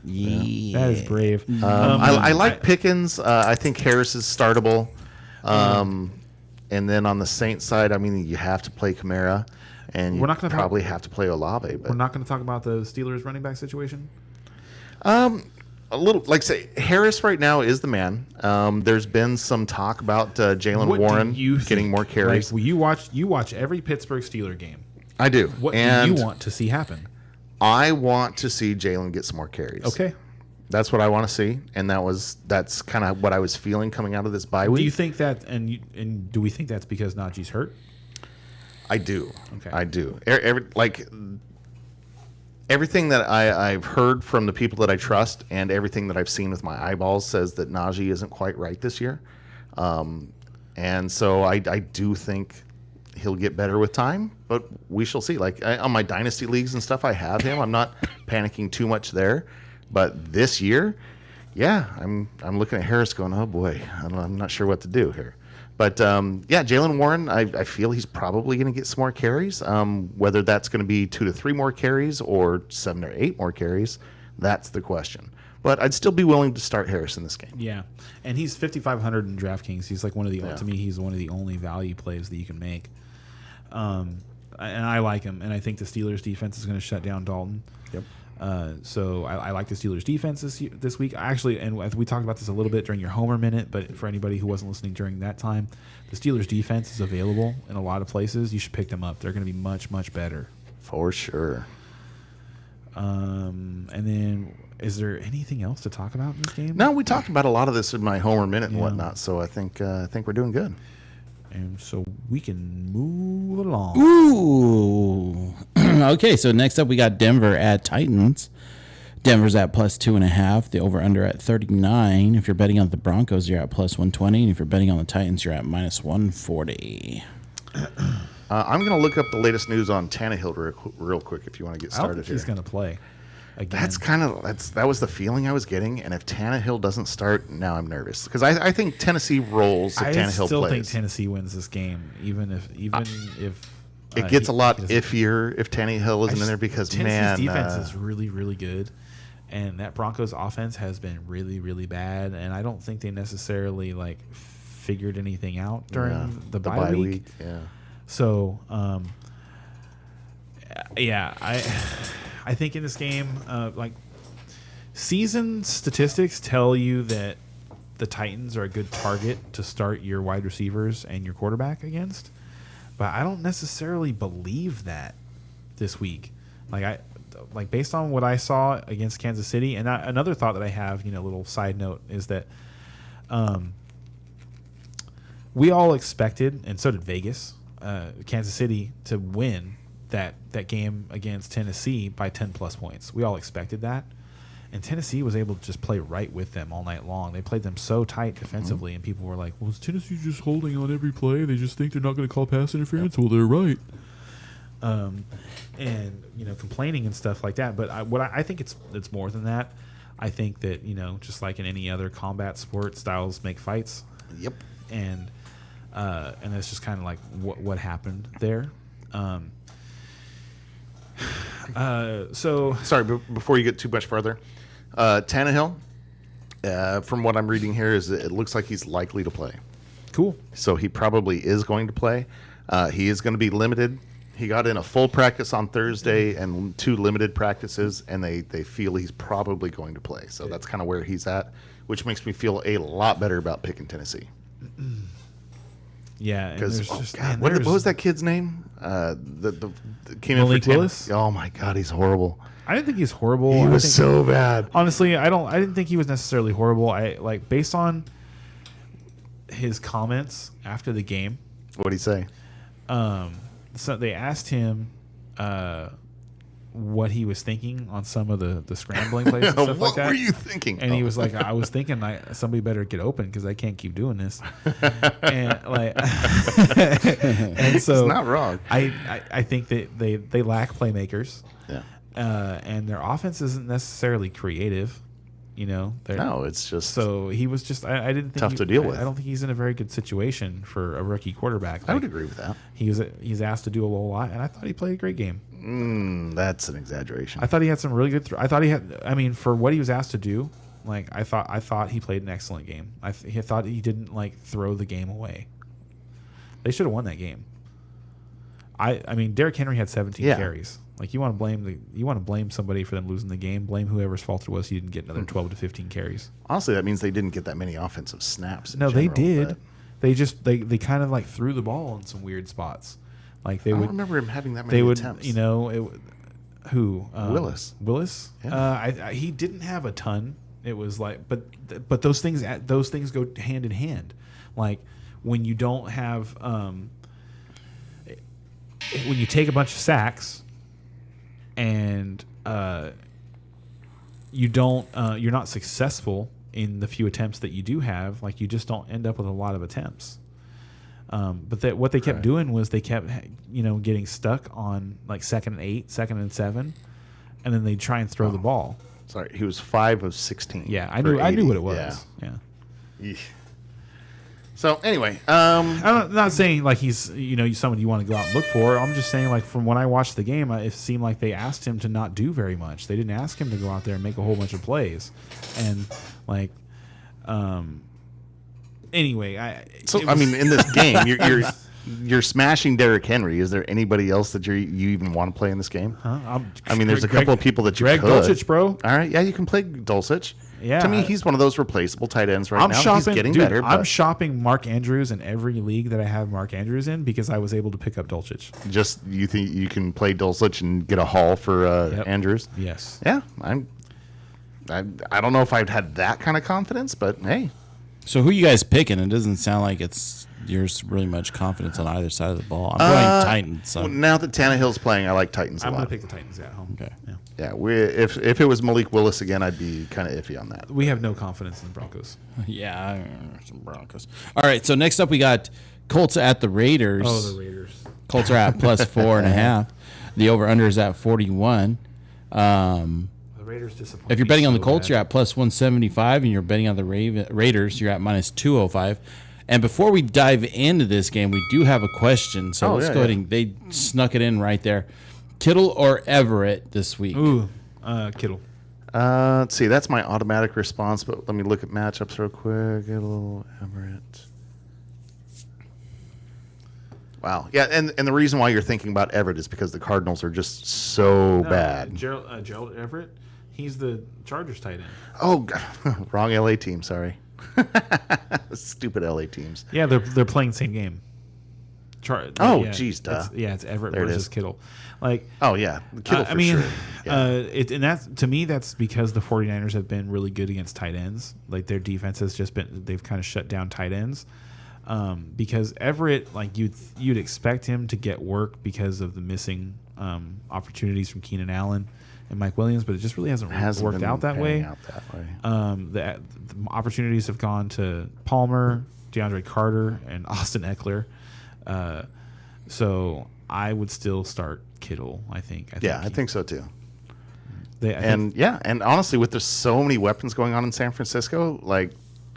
Yeah. That is brave. I like Pickens. I think Harris is startable. And then on the Saints side, I mean, you have to play Kamara, and We're not gonna probably have to play Olave. But We're not going to talk about the Steelers running back situation. a little, like say, Harris right now is the man. There's been some talk about Jalen What Warren do you getting think? more carries. Like, you watch every Pittsburgh Steeler game. I do. What and do you want to see happen? I want to see Jalen get some more carries. Okay. That's what I want to see, and that's kind of what I was feeling coming out of this bye week. Do you think that, and do we think that's because Najee's hurt? I do. Okay. I do. Everything that I've heard from the people that I trust and everything that I've seen with my eyeballs says that Najee isn't quite right this year. And so I do think he'll get better with time, but we shall see. Like on my dynasty leagues and stuff, I have him. I'm not panicking too much there. But this year, yeah, I'm looking at Harris going, oh boy, I'm not sure what to do here. But yeah, Jalen Warren, I feel he's probably going to get some more carries. Whether that's going to be 2 to 3 more carries or 7 or 8 more carries, that's the question. But I'd still be willing to start Harris in this game. Yeah, and he's 5,500 in DraftKings. He's like one of the to me, he's one of the only value plays that you can make. And I like him, and I think the Steelers defense is going to shut down Dalton. Yep. So I like the Steelers defense this week. Actually, and we talked about this a little bit during your Homer Minute, but for anybody who wasn't listening during that time, the Steelers defense is available in a lot of places. You should pick them up. They're going to be much, much better. For sure. And then, is there anything else to talk about in this game? No, we talked about a lot of this in my Homer Minute and whatnot, so I think we're doing good. And so we can move along. Ooh. Okay, so next up we got Denver at Titans. Denver's at plus 2.5. The over-under at 39. If you're betting on the Broncos, you're at plus 120. And if you're betting on the Titans, you're at minus 140. I'm going to look up the latest news on Tannehill real quick if you want to get I don't started think here. he's going to play again. That was the feeling I was getting, and if Tannehill doesn't start, now I'm nervous because I think Tennessee rolls if I Tannehill still plays. think Tennessee wins this game, even if It gets a lot he doesn't- iffier if Tannehill isn't in there because Tennessee's man, defense is really, really good, and that Broncos offense has been really, really bad. And I don't think they necessarily like figured anything out during the bye week. Yeah. So, yeah, I think in this game, like season statistics tell you that the Titans are a good target to start your wide receivers and your quarterback against, but I don't necessarily believe that this week. Like based on what I saw against Kansas City, and another thought that I have, little side note is that we all expected, and so did Vegas, Kansas City to win that game against Tennessee by 10 plus points. We all expected that. And Tennessee was able to just play right with them all night long. They played them so tight defensively, and people were like, well, is Tennessee just holding on every play? They just think they're not going to call pass interference? Well, they're right. And, complaining and stuff like that. But I think it's more than that. I think that, just like in any other combat sport, styles make fights. Yep. And that's just kind of like what happened there. So Sorry, before you get too much further, Tannehill, from what I'm reading here, is it looks like he's likely to play. cool. So he probably is going to play. He is going to be limited. He got in a full practice on Thursday and 2 limited practices, and they feel he's probably going to play. So that's kind of where he's at, which makes me feel a lot better about picking Tennessee. Yeah, and Because there's just what was that kid's name? The came in Malik for Tampa. Willis? Oh my God, he's horrible. I didn't think he's horrible. He I was think, so bad. honestly, I didn't think he was necessarily horrible. I like based on his comments after the game. What did he say? So they asked him what he was thinking on some of the scrambling plays and stuff like What that. were you thinking? And he was like, I was thinking somebody better get open because I can't keep doing this. And like, and so He's not wrong. I think that they lack playmakers. Yeah. And their offense isn't necessarily creative. They're, No, it's just So he was just I didn't think Tough to deal with. I don't think he's in a very good situation for a rookie quarterback. I would Like, agree with that. he's asked to do a whole lot, and I thought he played a great game. That's an exaggeration. I thought he had some really good. I thought he had. I mean, for what he was asked to do, like I thought he played an excellent game. I thought he didn't like throw the game away. They should have won that game. I mean, Derrick Henry had 17 Yeah. carries. Like you want to blame somebody for them losing the game. Blame whoever's fault it was. He didn't get another 12 to 15 carries. Honestly, that means they didn't get that many offensive snaps. in No, they general, did. but They just they kind of like threw the ball in some weird spots. Like they I don't would remember him having that many they would attempts. who Willis. Yeah. He didn't have a ton. It was like but those things go hand in hand. Like when you don't have when you take a bunch of sacks and you don't you're not successful in the few attempts that you do have, like you just don't end up with a lot of attempts. But what they kept doing was they kept getting stuck on like 2nd and 8, 2nd and 7, and then they'd try and throw the ball. Sorry, he was 5 of 16. Yeah, I for knew 80. what it was. Yeah. Eesh. So anyway, I'm not saying like he's someone you want to go out and look for. I'm just saying like from when I watched the game, it seemed like they asked him to not do very much. They didn't ask him to go out there and make a whole bunch of plays, and like, anyway, I mean, in this game, you're smashing Derrick Henry. Is there anybody else that you even want to play in this game? I mean, there's a couple of people that you Greg could. Dulcich, bro. All right, yeah, you can play Dulcich. Yeah. To me, he's one of those replaceable tight ends right I'm now. shopping, He's getting dude, better. I'm But shopping Mark Andrews in every league that I have Mark Andrews in because I was able to pick up Dulcich. just you think you can play Dulcich and get a haul for Yep. Andrews? Yes. Yeah, I don't know if I'd had that kind of confidence, but hey, So who you guys picking? It doesn't sound like there's really much confidence on either side of the ball. I'm going Titans. So. well, now that Tannehill's playing, I like Titans a I'm going lot. to pick the Titans at home. Okay. Yeah. Yeah, if it was Malik Willis again, I'd be kind of iffy on that. We have no confidence in the Broncos. Yeah, some Broncos. All right, so next up we got Colts at the Raiders. Oh, the Raiders. Colts are at plus 4.5. The over/under is at 41. The Raiders disappoint. If you're me betting on the so Colts, bad. you're at plus 175, and you're betting on the Raiders, you're at minus 205. And before we dive into this game, we do have a question. So let's go ahead and they snuck it in right there. Kittle or Everett this week? Ooh, Kittle. Let's see. That's my automatic response, but let me look at matchups real quick. Get a little Everett. Wow. Yeah, and the reason why you're thinking about Everett is because the Cardinals are just so bad. Gerald Everett. He's the Chargers tight end. Oh, God. Wrong LA team. Sorry. Stupid LA teams. Yeah, they're playing the same game. Geez, duh. It's Everett There it versus is. Kittle. Like, Oh, yeah. Kittle for I mean, sure. Yeah. and that's to me that's because the 49ers have been really good against tight ends. Like their defense has just been they've kind of shut down tight ends. Because Everett, like you'd expect him to get work because of the missing opportunities from Keenan Allen and Mike Williams, but it just really hasn't worked been out that panning way. out that way. The opportunities have gone to Palmer, DeAndre Carter, and Austin Eckler. So I would still start Kittle. I think so too. And And honestly, with there's so many weapons going on in San Francisco, like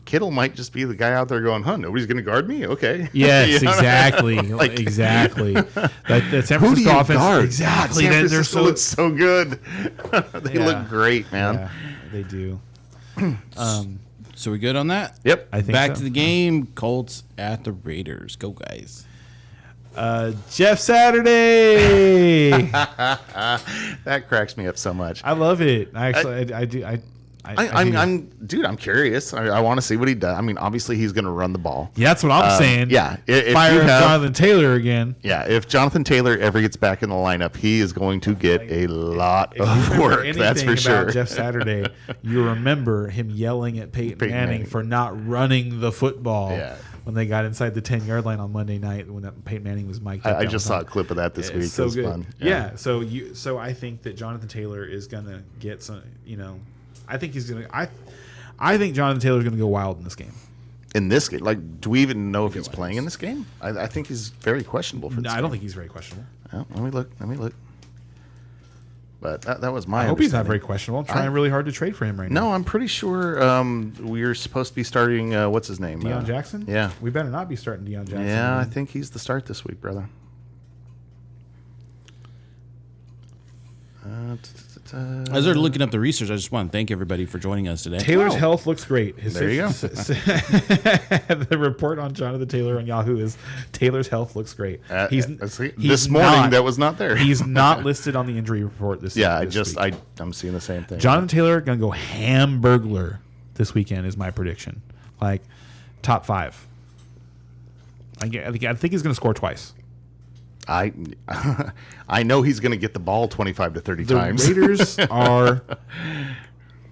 Kittle might just be the guy out there going, nobody's going to guard me? Okay. yes, You know? exactly, Like- exactly. That San Who do Francisco you offense, guard? exactly. God, San They're Francisco looks so good. They Yeah. look great, man. Yeah, they do. So we good on that? Yep. I think Back so. to the game. Colts at the Raiders. Go, guys. Jeff Saturday. That cracks me up so much. I love it. I do. I'm curious. I want to see what he does. I mean, obviously he's going to run the ball. Yeah, that's what I'm saying. Yeah. If Fire you have- Jonathan Taylor again. Yeah, if Jonathan Taylor ever gets back in the lineup, he is going to get a lot If you of remember work. That's for anything about sure. Jeff Saturday, you remember him yelling at Peyton Manning Manning. for not running the football Yeah. when they got inside the 10-yard line on Monday night when Peyton Manning was mic'd up. I that just one saw a time. clip of that this week. It's so it was good. fun. Yeah. So I think that Jonathan Taylor is gonna get some. I think he's gonna. I think Jonathan Taylor's gonna go wild in this game. In this game, like, do we even know if he's playing in this game? I think he's very questionable for this No, I game. don't think he's very questionable. Oh, let me look. But that was my I hope he's not understanding. very questionable. I'm trying really hard to trade for him right now. No, I'm pretty sure we're supposed to be starting, what's his name? Deion Jackson? Yeah. We better not be starting Deion Jackson. Yeah, I man. think he's the start this week, brother. As they're looking up the research, I just want to thank everybody for joining us today. Taylor's health looks great. There you go. The report on Jonathan Taylor on Yahoo is Taylor's health looks great. He's this morning not- that was not there. He's not listed on the injury report this. yeah, this week. I'm seeing the same thing. Jonathan Taylor gonna go hamburglar this weekend is my prediction. Like top 5. I think he's gonna score twice. I know he's going to get the ball 25 to 30 The times. Raiders are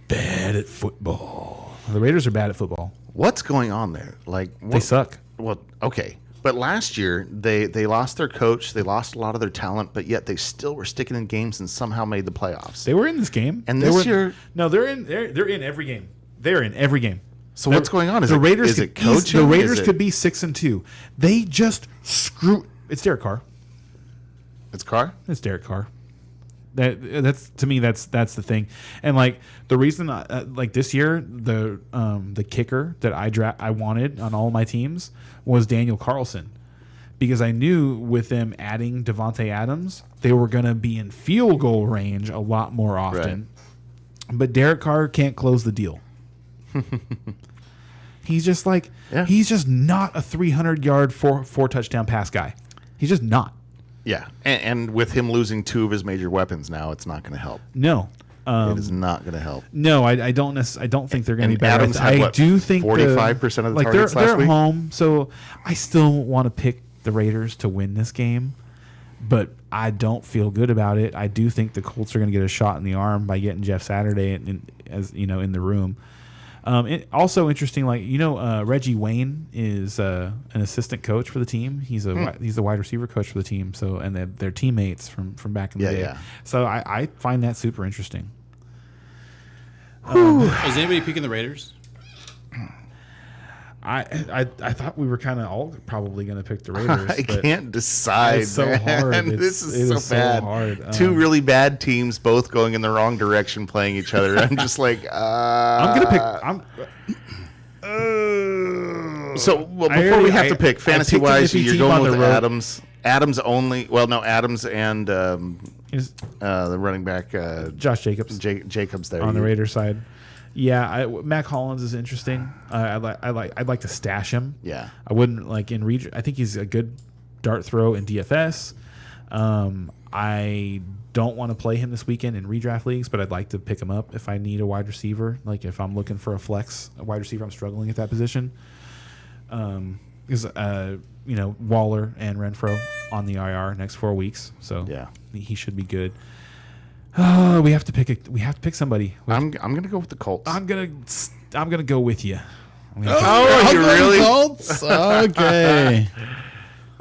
bad at football. The Raiders are bad at football. What's going on there? Like They suck. Well, okay. But last year they lost their coach, they lost a lot of their talent, but yet they still were sticking in games and somehow made the playoffs. They were in this game. And They this were- year- no, they're in every game. They're in every game. So what's going on? Is the it- Raiders is it could eas- coaching? The Is Raiders it- could be 6-2. They just screw. It's Derek Carr. It's Carr? It's Derek Carr. That's to me. That's the thing. And like the reason, like this year, the kicker that I wanted on all of my teams was Daniel Carlson, because I knew with them adding Devontae Adams, they were going to be in field goal range a lot more often. Right. But Derek Carr can't close the deal. He's just like he's just not a 300-yard, four touchdown pass guy. He's just not. Yeah, and with him losing 2 of his major weapons now, it's not going to help. No, it is not going to help. No, I don't think they're going to be better. Adams had, I do think 45% of the targets last they're week? at home, so I still want to pick the Raiders to win this game, but I don't feel good about it. I do think the Colts are going to get a shot in the arm by getting Jeff Saturday in the room. Also interesting, Reggie Wayne is an assistant coach for the team. He's the wide receiver coach for the team. So and they're teammates from back in the day. Yeah. So I find that super interesting. Is anybody picking the Raiders? I thought we were kind of all probably going to pick the Raiders. I can't decide. It's so hard. This is so bad. Hard. 2 really bad teams, both going in the wrong direction, playing each other. I'm just like, I'm going to pick. So before we have to pick fantasy wise, you're going with Adams. Adams only. Well, no, Adams and the running back Josh Jacobs. Jacobs there on the Raiders side. Yeah, Mac Hollins is interesting. I'd like to stash him. Yeah, I wouldn't like in I think he's a good dart throw in DFS. I don't want to play him this weekend in redraft leagues, but I'd like to pick him up if I need a wide receiver. Like if I'm looking for a wide receiver, I'm struggling at that position. Because Waller and Renfro on the IR next 4 weeks, so yeah, he should be good. Oh, we have to pick somebody. I'm gonna go with the Colts. I'm gonna go with you. Oh, you really? Colts? Okay.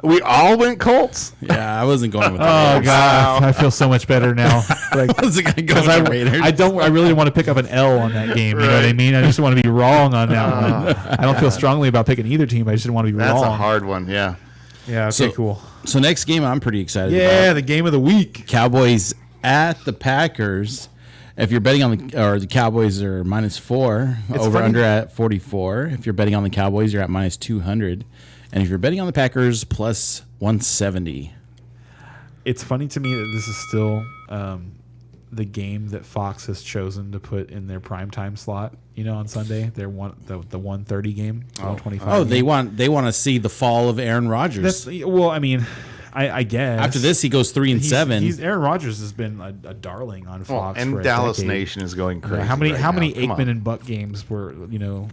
We all went Colts. Yeah, I wasn't going with the Oh Raiders. God, I feel so much better now. Like, I wasn't gonna go with the Raiders. I really want to pick up an L on that game. You know what I mean? I just want to be wrong on that one. I don't feel strongly about picking either team. I just didn't want to be wrong. That's a hard one. Yeah. Yeah. Okay. Cool. So next game, I'm pretty excited. Yeah, about. the game of the week. Cowboys at the Packers. If you're betting on the Cowboys are -4, under at 44. If you're betting on the Cowboys, you're at -200, and if you're betting on the Packers, +170. It's funny to me that this is still the game that Fox has chosen to put in their primetime slot. On Sunday, the 1:30 game, 1:25. Oh, they want to see the fall of Aaron Rodgers. I guess after this he goes 3-7. Aaron Rodgers has been a darling on Fox. And for a Decade. Nation is going crazy. How many Come Aikman on. and Buck games were did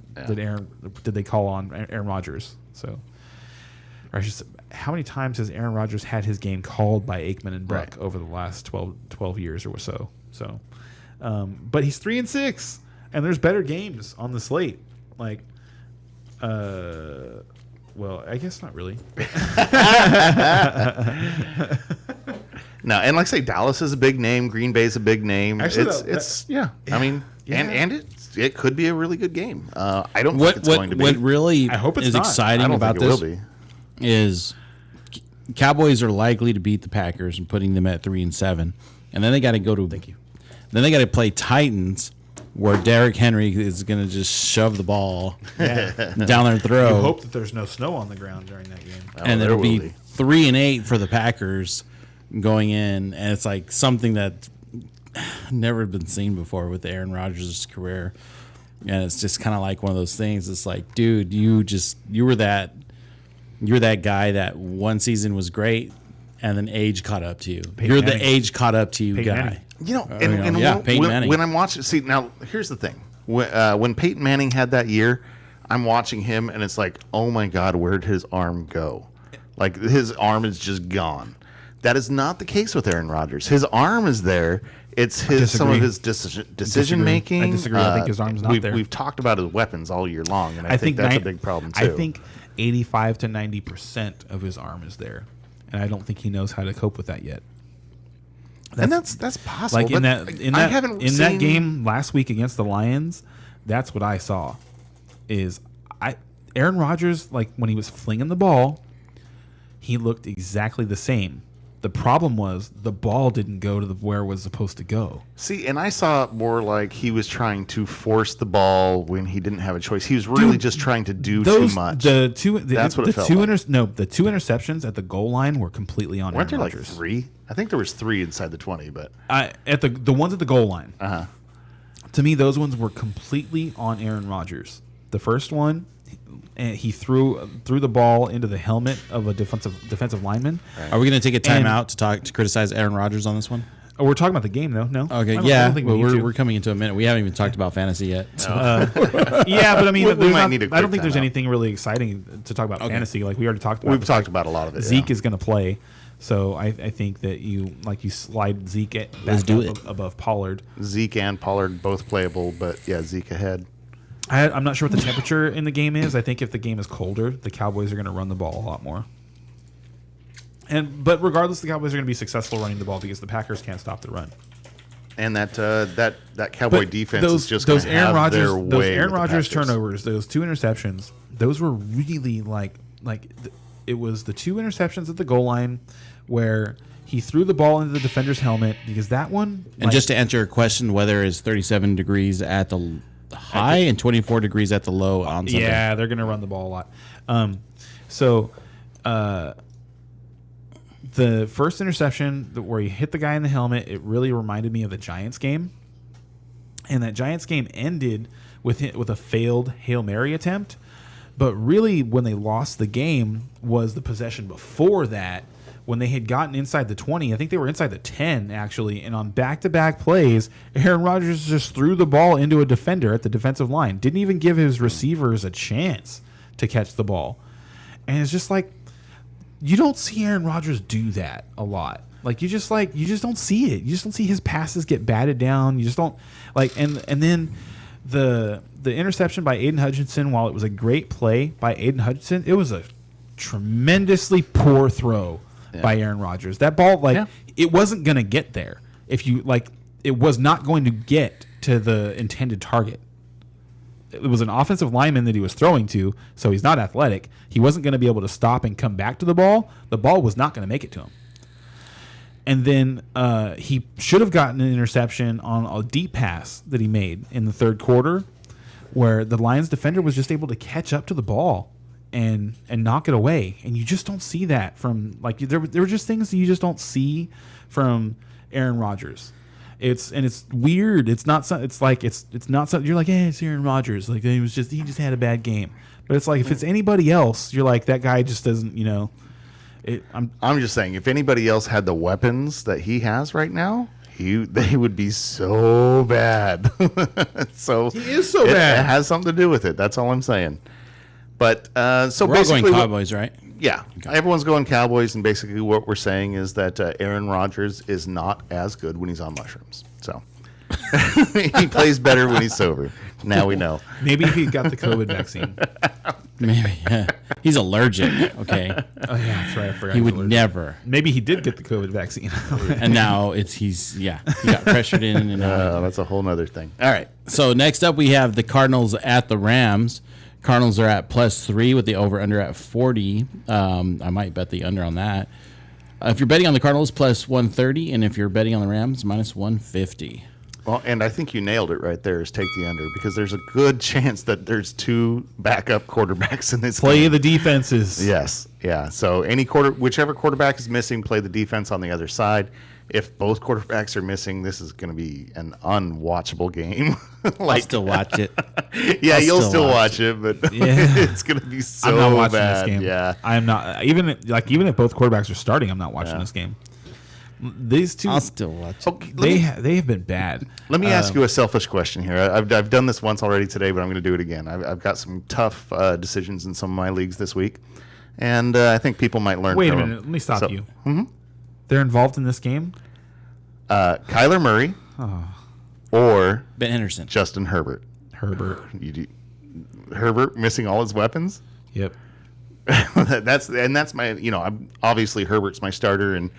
they call on Aaron Rodgers? So, or I should say, how many times has Aaron Rodgers had his game called by Aikman and Buck over the last 12 years or so? So, but he's 3-6, and there's better games on the slate. Like, well, I guess not really. No, and like I say, Dallas is a big name. Green Bay is a big name. Actually, I mean, and it could be a really good game. I don't think it's going to be. What really I hope it's is not. exciting I don't about think it this will be. is Cowboys are likely to beat the Packers and putting them at 3-7, and then they got to go to. Thank you. Then they got to play Titans, where Derrick Henry is going to just shove the ball down their throat. You hope that there's no snow on the ground during that game. And there it'll will be 3-8 for the Packers going in, and it's like something that never been seen before with Aaron Rodgers' career. And it's just kind of like one of those things. It's like, dude, you were that guy that one season was great, and then age caught up to you. You're Manning. the age caught up to you Peyton guy. Manning. Peyton Manning. When I'm watching, now here's the thing: when Peyton Manning had that year, I'm watching him, and it's like, oh my God, where'd his arm go? Like his arm is just gone. That is not the case with Aaron Rodgers. His arm is there. It's some of his decision making. I disagree. I think his arm's not there. We've talked about his weapons all year long, and I think that's a big problem too. I think 85 to 90% of his arm is there, and I don't think he knows how to cope with that yet. That's possible. Like in but that I haven't in seen that game last week against the Lions, that's what I saw. Aaron Rodgers, like when he was flinging the ball, he looked exactly the same. The problem was the ball didn't go to where it was supposed to go. See, and I saw it more like he was trying to force the ball when he didn't have a choice. He was really just trying to do too much. That's what it felt like. The two interceptions at the goal line were completely on Weren't Aaron there like Rodgers. 3? I think there was 3 inside the 20, but At the ones at the goal line. uh-huh. To me, those ones were completely on Aaron Rodgers. The first one, and he threw the ball into the helmet of a defensive lineman. Are we going to take a And- timeout to criticize Aaron Rodgers on this one? Oh, we're talking about the game, though. No. Okay, I yeah. don't think we need to. We're coming into a minute. We haven't even talked about fantasy yet. So. Yeah, but I mean, We there's might not- need a I don't quick think there's timeout. anything really exciting to talk about fantasy. Like we already talked about. We've the talked fact about a lot of it. Zeke yeah. is going to play, so I think that you slide Zeke Let's back do up it. above Pollard. Zeke and Pollard both playable, but yeah, Zeke ahead. I'm not sure what the temperature in the game is. I think if the game is colder, the Cowboys are going to run the ball a lot more. But regardless, the Cowboys are going to be successful running the ball because the Packers can't stop the run. And that Cowboy But defense is just going those to Aaron have Rodgers, their way those Aaron with the Rodgers Packers. turnovers, those 2 interceptions, those were really it was the 2 interceptions at the goal line where he threw the ball into the defender's helmet because that one. And just to answer your question, weather is 37 degrees at the high and 24 degrees at the low on Sunday. yeah, they're going to run the ball a lot. The first interception where he hit the guy in the helmet, it really reminded me of the Giants game. And that Giants game ended with a failed Hail Mary attempt. But really, when they lost the game was the possession before that, when they had gotten inside the 20. I think they were inside the 10, actually. And on back-to-back plays, Aaron Rodgers just threw the ball into a defender at the defensive line. Didn't even give his receivers a chance to catch the ball. And it's just like, you don't see Aaron Rodgers do that a lot. You just don't see it. You just don't see his passes get batted down. You just don't and then the interception by Aiden Hutchinson, while it was a great play by Aiden Hutchinson, it was a tremendously poor throw by Aaron Rodgers. That ball it wasn't going to get there. If you it was not going to get to the intended target. It was an offensive lineman that he was throwing to, so he's not athletic. He wasn't going to be able to stop and come back to the ball. The ball was not going to make it to him. And then he should have gotten an interception on a deep pass that he made in the third quarter where the Lions defender was just able to catch up to the ball and knock it away. And you just don't see that from there were just things that you just don't see from Aaron Rodgers. It's weird. It's not something you're like, hey, it's Aaron Rodgers. He just had a bad game. But it's like if it's anybody else, you're like, that guy just doesn't, I'm just saying, if anybody else had the weapons that he has right now, they would be so bad. So He is so it bad. has something to do with it. That's all I'm saying. But so We're all basically, going Cowboys, right? yeah, everyone's going Cowboys, and basically what we're saying is that Aaron Rodgers is not as good when he's on mushrooms. So he plays better when he's sober. Now we know. maybe he got the COVID vaccine. Maybe. Yeah. He's allergic. Okay. Oh yeah, that's right. I forgot. He was would allergic. never. Maybe he did get the COVID vaccine. And now he got pressured in and now. That's a whole nother thing. All right. So next up we have the Cardinals at the Rams. Cardinals are at +3 with the over/under at 40. I might bet the under on that. If you're betting on the Cardinals, +130, and if you're betting on the Rams, -150. Well, and I think you nailed it right there. Is take the under because there's a good chance that there's 2 backup quarterbacks in this Play game. the defenses. Yes, yeah. So whichever quarterback is missing, play the defense on the other side. If both quarterbacks are missing, this is going to be an unwatchable game. I'll still watch it. yeah, I'll you'll still still watch watch it, but Yeah. it's going to be so I'm not watching bad. this game. Yeah. I am not. Even if both quarterbacks are starting, I'm not watching this game. These two, I'll still watch it. Okay, they have been bad. Let me ask you a selfish question here. I've done this once already today, but I'm going to do it again. I've got some tough decisions in some of my leagues this week, and I think people might learn Wait a from minute. them. Let me stop So, you. Mm-hmm. They're involved in this game. Kyler Murray or Ben Henderson. Justin Herbert. Herbert. Herbert missing all his weapons? Yep. that's my I'm obviously Herbert's my starter and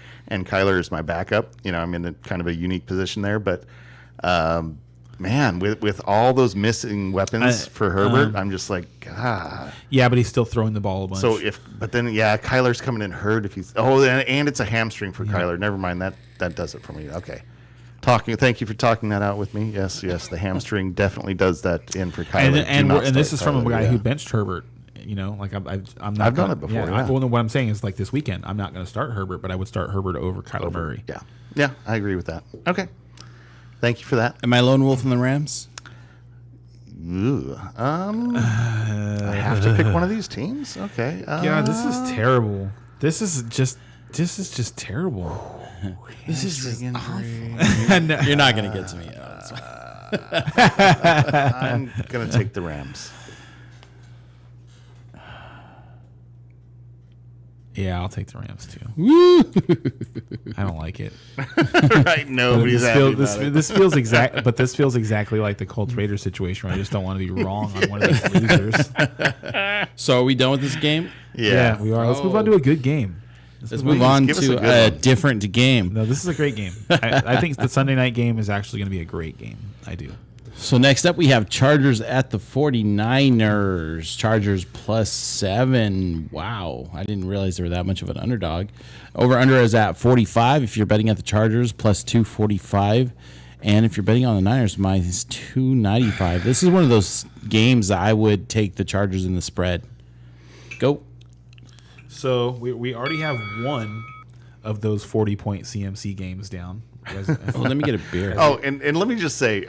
Kyler is my backup. I'm in a kind of a unique position there, but man, with all those missing weapons for Herbert, I'm just like, God. Yeah, but he's still throwing the ball a bunch. So but then Kyler's coming in hurt if he's and it's a hamstring for Kyler. Never mind, that does it for me. Okay. Thank you for talking that out with me. Yes, the hamstring definitely does that in for Kyler. And this is from a guy who benched Herbert. You know, like I'm not. I've done it before. Yeah. Well, what I'm saying is, like this weekend, I'm not going to start Herbert, but I would start Herbert over Kyler Murray. Yeah, I agree with that. Okay, thank you for that. Am I lone wolf in the Rams? I have to pick one of these teams. Okay. Yeah, this is terrible. This is just terrible. This is No. You're not going to get to me. I'm gonna take the Rams. Yeah, I'll take the Rams too. I don't like it. Right? Nobody's This feels exactly like the Colts Raiders situation where I just don't want to be wrong on one of these losers. So are we done with this game? Yeah. we are. Let's move on to a good game. Let's move on give us a to good a one. different game. No, this is a great game. I think the Sunday night game is actually going to be a great game. I do. So next up, we have Chargers at the 49ers. Chargers +7. Wow. I didn't realize they were that much of an underdog. Over-under is at 45 if you're betting at the Chargers, +245. And if you're betting on the Niners, -295. This is one of those games that I would take the Chargers in the spread. Go. So we already have one of those 40-point CMC games down. Oh, let me get a beer. Oh, and let me just say,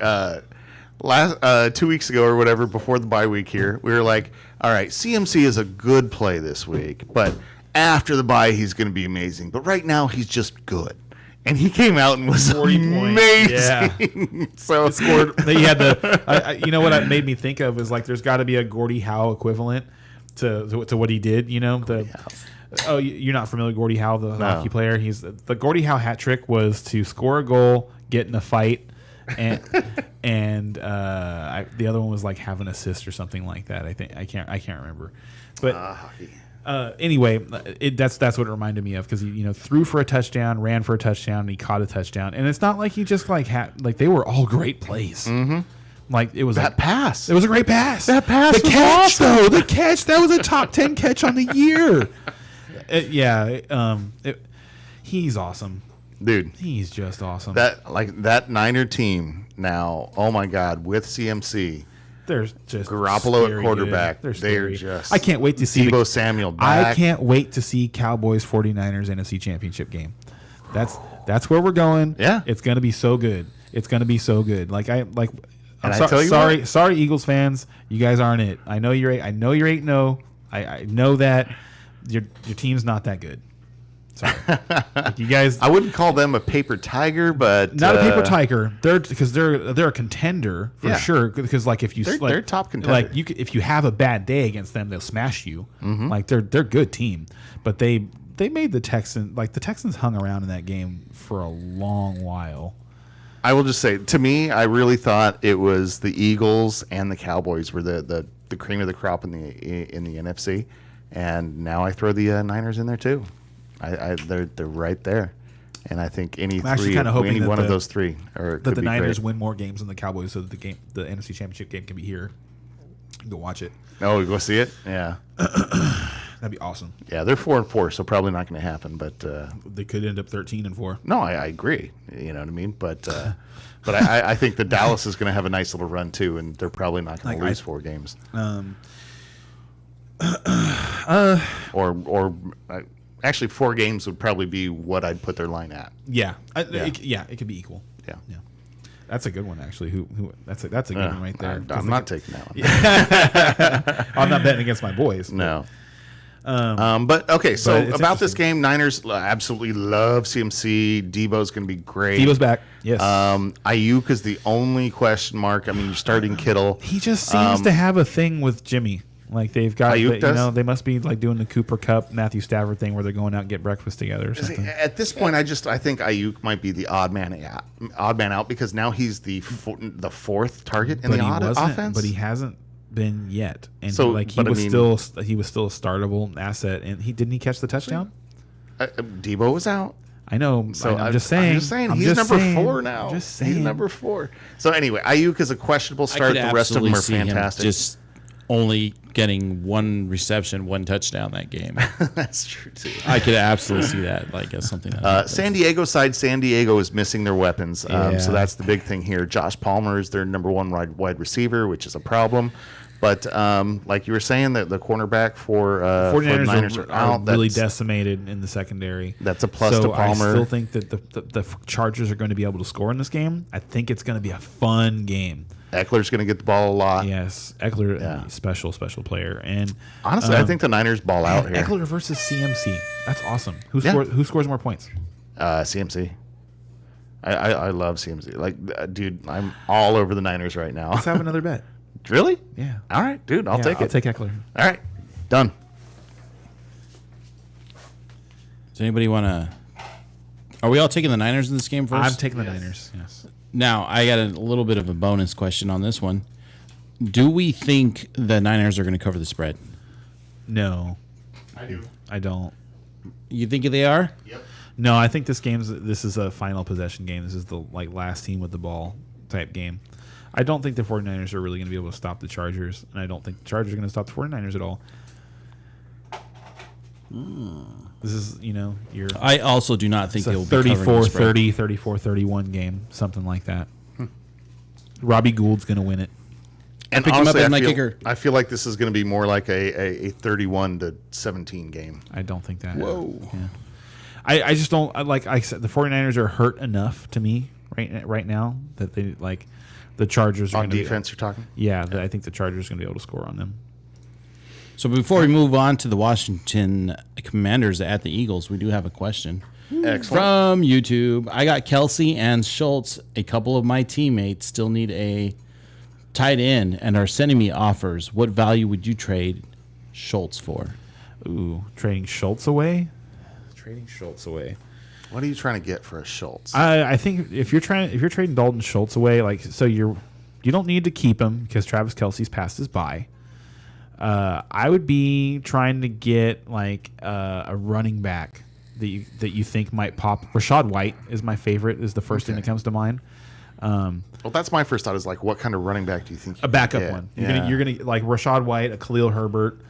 last 2 weeks ago or whatever, before the bye week here, we were like, all right, CMC is a good play this week, but after the bye, he's going to be amazing. But right now, he's just good. And he came out and was 40 amazing. Yeah. So Scored. He had you know what it made me think of is like there's got to be a Gordie Howe equivalent to what he did. You know you're not familiar with Gordie Howe, the hockey player. He's the Gordie Howe hat trick was to score a goal, get in a fight, and the other one was like have an assist or something like that. I think I can't remember, but anyway, that's what it reminded me of because he threw for a touchdown, ran for a touchdown, and he caught a touchdown. And it's not like he just they were all great plays. Mm-hmm. Like it was that pass. It was a great pass. That pass. The catch though, the catch that was a top 10 catch on the year. He's awesome. Dude, He's just awesome. that Niner team now, oh my God, with CMC, They're just Garoppolo scary at quarterback, good. they're scary. just I can't wait to see Deebo Samuel back. I can't wait to see Cowboys 49ers NFC Championship game. That's where we're going. Yeah. It's gonna be so good. It's gonna be so good. I'm tell you sorry, Eagles fans, you guys aren't it. I know you're 8-0. I know that your team's not that good. Sorry, you guys. I wouldn't call them a paper tiger, but Not a paper tiger. They're a contender for Yeah. sure. Because if you They're top contender. if you have a bad day against them, they'll smash you. Mm-hmm. Like they're a good team, but they made the Texans the Texans hung around in that game for a long while. I will just say, to me, I really thought it was the Eagles and the Cowboys were the cream of the crop in the NFC, and now I throw the Niners in there too. They're right there, and I think any one of those three that the Niners win more games than the Cowboys, so that the NFC Championship game can be here. Go watch it. Oh, you go see it? Yeah, That'd be awesome. yeah. They're 4-4, so probably not going to happen. But They could end up 13-4. no, I agree. You know what I mean? But I think that Dallas is going to have a nice little run too, and they're probably not going to lose 4 games. Actually, 4 games would probably be what I'd put their line at. Yeah, it could be equal. Yeah. That's a good one, actually. Who? That's a good one right there. I'm not taking that one. I'm not betting against my boys. No. But okay, so it's about this game, Niners absolutely love CMC. Debo's going to be great. Debo's back. Yes. Ayuk is the only question mark. I mean, you're starting Kittle. He just seems to have a thing with Jimmy. Like they've got, Ayuk does? they must be like doing the Cooper Kupp, Matthew Stafford thing where they're going out and get breakfast together or something. At this point, I think Ayuk might be the odd man out because now he's the 4th target in the offense. But he hasn't been yet, and So, he was still a startable asset. And he catch the touchdown. Debo was out. I know. So I'm just saying. I'm he's just number saying. 4 now. I'm just saying. He's number 4. So anyway, Ayuk is a questionable I start. could The rest of them absolutely are see him fantastic. just only getting 1 reception, 1 touchdown that game. That's true too. I could absolutely see that, like as something. That San Diego side, San Diego is missing their weapons. Yeah. So that's the big thing here. Josh Palmer is their number 1 wide receiver, which is a problem. But like you were saying, the cornerback for 49ers are are out. really That's- decimated in the secondary. That's a plus so to Palmer. I still think that the Chargers are going to be able to score in this game. I think it's going to be a fun game. Eckler's going to get the ball a lot. Yes, Eckler, Yeah. special player. And Honestly, I think the Niners ball out here. Eckler versus CMC. That's awesome. Yeah. Who scores more points? CMC. I love CMC. Like, dude, I'm all over the Niners right now. Let's have another bet. Really? Yeah. All right, dude. I'll take I'll it. take Eckler. All right, done. Does anybody want to? Are we all taking the Niners in this game first? I'm taking the Niners. Yes. Now, I got a little bit of a bonus question on this one. Do we think the Niners are going to cover the spread? No, I do. I don't. You think they are? Yep. No, I think this is a final possession game. This is the last team with the ball type game. I don't think the 49ers are really going to be able to stop the Chargers, and I don't think the Chargers are going to stop the 49ers at all. This is, your I also do not think it's they will a be covering the spread. 34-30, 34-31 game, something like that. Robbie Gould's going to win it. And picked him up honestly, as my kicker. I feel like this is going to be more like a 31-17 game. I don't think that. Whoa. Yeah. I just don't like I said the 49ers are hurt enough to me right now that they like the Chargers are On gonna defense, you're talking? Yeah, I think the Chargers are going to be able to score on them. So before we move on to the Washington Commanders at the Eagles, we do have a question Excellent. from YouTube. I got Kelsey and Schultz. A couple of my teammates still need a tight end and are sending me offers. What value would you trade Schultz for? Ooh, trading Schultz away. Trading Schultz away. What are you trying to get for a Schultz? I think if you're trading Dalton Schultz away, you don't need to keep him because Travis Kelce's passed his bye. I would be trying to get a running back that you think might pop. Rashad White is my favorite. Is the first thing that comes to mind. Well, that's my first thought. Is like, what kind of running back do you think? A backup get? one. Yeah. You're gonna like Rashad White, a Khalil Herbert,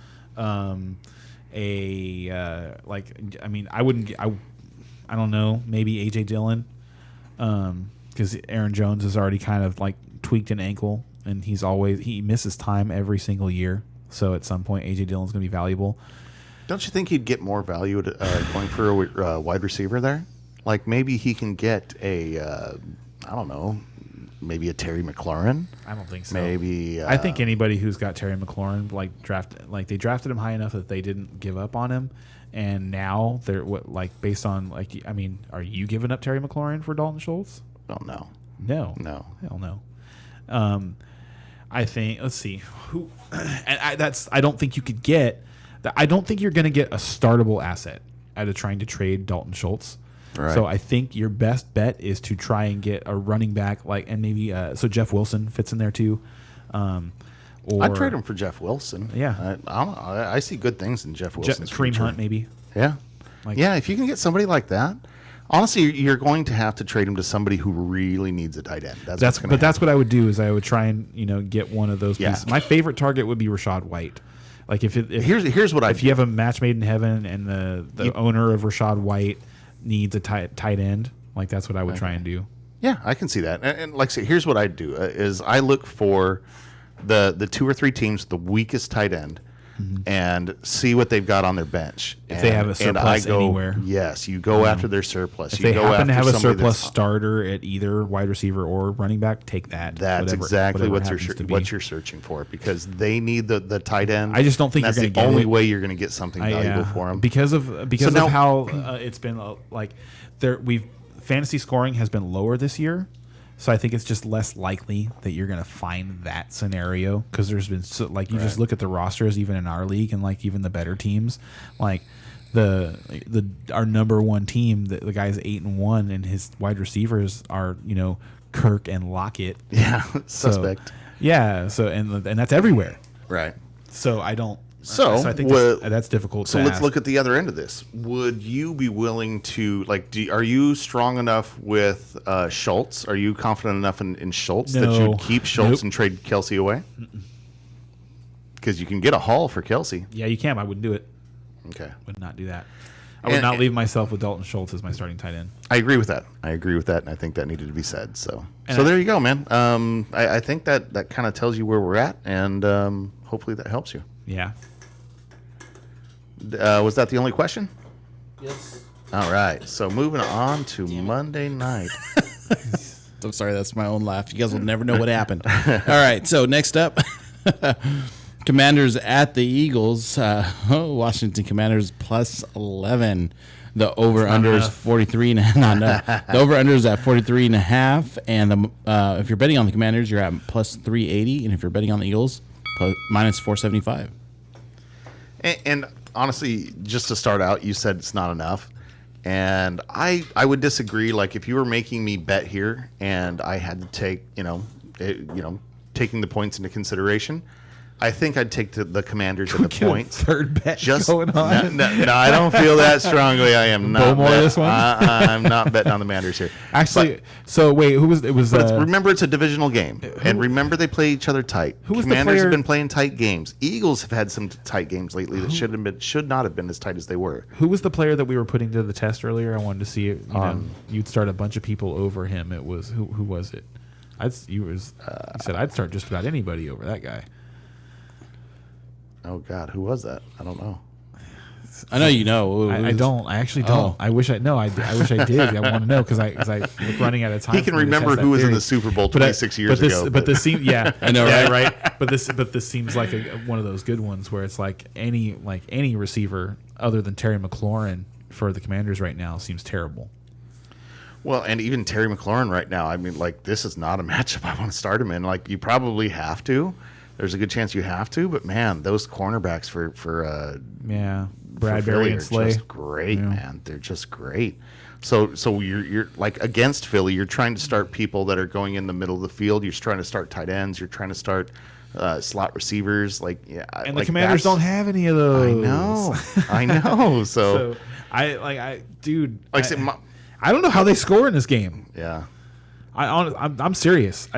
I don't know, maybe AJ Dillon, because Aaron Jones has already kind of tweaked an ankle, and he misses time every single year. So at some point, AJ Dillon's gonna be valuable. Don't you think he'd get more value going for a wide receiver there? Like maybe he can get I don't know, maybe a Terry McLaurin. I don't think so. Maybe I think anybody who's got Terry McLaurin they drafted him high enough that they didn't give up on him, and now they're based on are you giving up Terry McLaurin for Dalton Schultz? Oh no, No, hell no. I think let's see who, and I don't think you could get. I don't think you're going to get a startable asset out of trying to trade Dalton Schultz. Right. So I think your best bet is to try and get a running back and maybe so Jeff Wilson fits in there too. Or I'd trade him for Jeff Wilson. Yeah. I don't know. I see good things in Jeff Wilson's Kareem future. Hunt maybe. Yeah, if you can get somebody like that, honestly, you're going to have to trade him to somebody who really needs a tight end. That's what I would do is I would try and get one of those Yeah. pieces. My favorite target would be Rashad White. Like if here's what if you have a match made in heaven and the owner of Rashad White needs a tight end, that's what I would try and do. Yeah, I can see that. And like I say, here's what I do is I look for the 2 or 3 teams with the weakest tight end and see what they've got on their bench. If they have a surplus anywhere. Yes, you go after their surplus. If you they go happen to after have a somebody surplus that's- starter at either wide receiver or running back, take that. That's exactly whatever what you're searching for because they need the tight end. I just don't think that's you're the gonna get only it. way you're going to get something valuable for them. because of now- how it's been fantasy scoring has been lower this year. So I think it's just less likely that you're going to find that scenario because there's been just look at the rosters even in our league and even the better teams our number one team the guy's 8-1 and his wide receivers are Kirk and Lockett. Yeah, suspect. So and that's everywhere. Right. So I don't. So, So I think that's difficult. So to let's ask. look at the other end of this. Would you be willing to are you strong enough with Schultz? Are you confident enough in Schultz that No. you'd keep Schultz Nope. and trade Kelsey away? Because you can get a haul for Kelsey. Yeah, you can. I wouldn't do it. Okay. Would not do that. I would And- not leave myself with Dalton Schultz as my starting tight end. I agree with that. And I think that needed to be said. So And so I- there you go, man. I think that kind of tells you where we're at, and hopefully that helps you. Yeah. Was that the only question? Yes. All right. So moving on to Monday night. I'm sorry, that's my own laugh. You guys will never know what happened. All right, so next up, Commanders at the Eagles. Washington Commanders plus 11. The over/under is 43 and not enough. The over/under is at 43 and a half, and if you're betting on the Commanders, you're at plus 380, and if you're betting on the Eagles, minus 475. And honestly, just to start out, you said it's not enough. And I would disagree. Like if you were making me bet here and I had to take, taking the points into consideration, I think I'd take the Commanders and the Get a points. third bet Just going on. No, I don't feel that strongly. I am not. Bowmore this one? I'm not betting on the Commanders here. Actually, so wait, who was it? Was Remember, it's a divisional game, and remember they play each other tight. Who was the Commanders player- have been playing tight games. Eagles have had some tight games lately that should not have been as tight as they were. who was the player that we were putting to the test earlier? I wanted to see it. You'd start a bunch of people over him. It was who was it? You said I'd start just about anybody over that guy. Oh God, who was that? I don't know. I know you know. I don't. I actually don't. Oh. I wish I know. I wish I did. I want to know because I was running out of time. He can for me to remember test who that was in theory. the Super Bowl But 26 years ago. But this seems I know, yeah, right? But this seems like one of those good ones where it's like any receiver other than Terry McLaurin for the Commanders right now seems terrible. Well, and even Terry McLaurin right now, I mean, like, this is not a matchup I want to start him in. Like, you probably have to. There's a good chance you have to, but man, those cornerbacks for Yeah, for Bradbury Philly and are Slay. just great, Yeah. man. They're just great. So you're like against Philly, you're trying to start people that are going in the middle of the field. You're trying to start tight ends. You're trying to start slot receivers. Like And the like Commanders don't have any of those. I know. So, So dude, like I said, I don't know how they score in this game. yeah. I'm serious.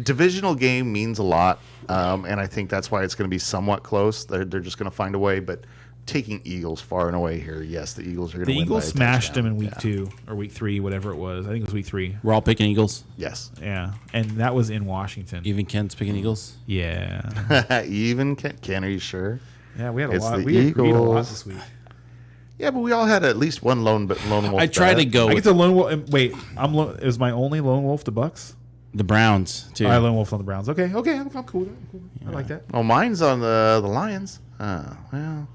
Divisional game means a lot, and I think that's why it's going to be somewhat close. They're just going to find a way, but taking Eagles far and away here, yes, the Eagles are going to The win. Eagles by a smashed them touchdown. in week 2 or week 3, whatever it was. I think it was week 3. We're all picking Eagles. Yes. Yeah, and that was in Washington. Even Ken's picking Eagles. Yeah, Even Ken, are you sure? yeah, we had a It's lot. the We agreed a lot Eagles. this week. Yeah, but we all had at least one lone wolf. I tried to bet. go I get with the lone wolf. Wait, it was my only lone wolf to Bucks. the Browns too. I lone wolf on the Browns. Okay, I'm cool with that. I'm cool. I like that. Oh, mine's on the Lions. Oh, well.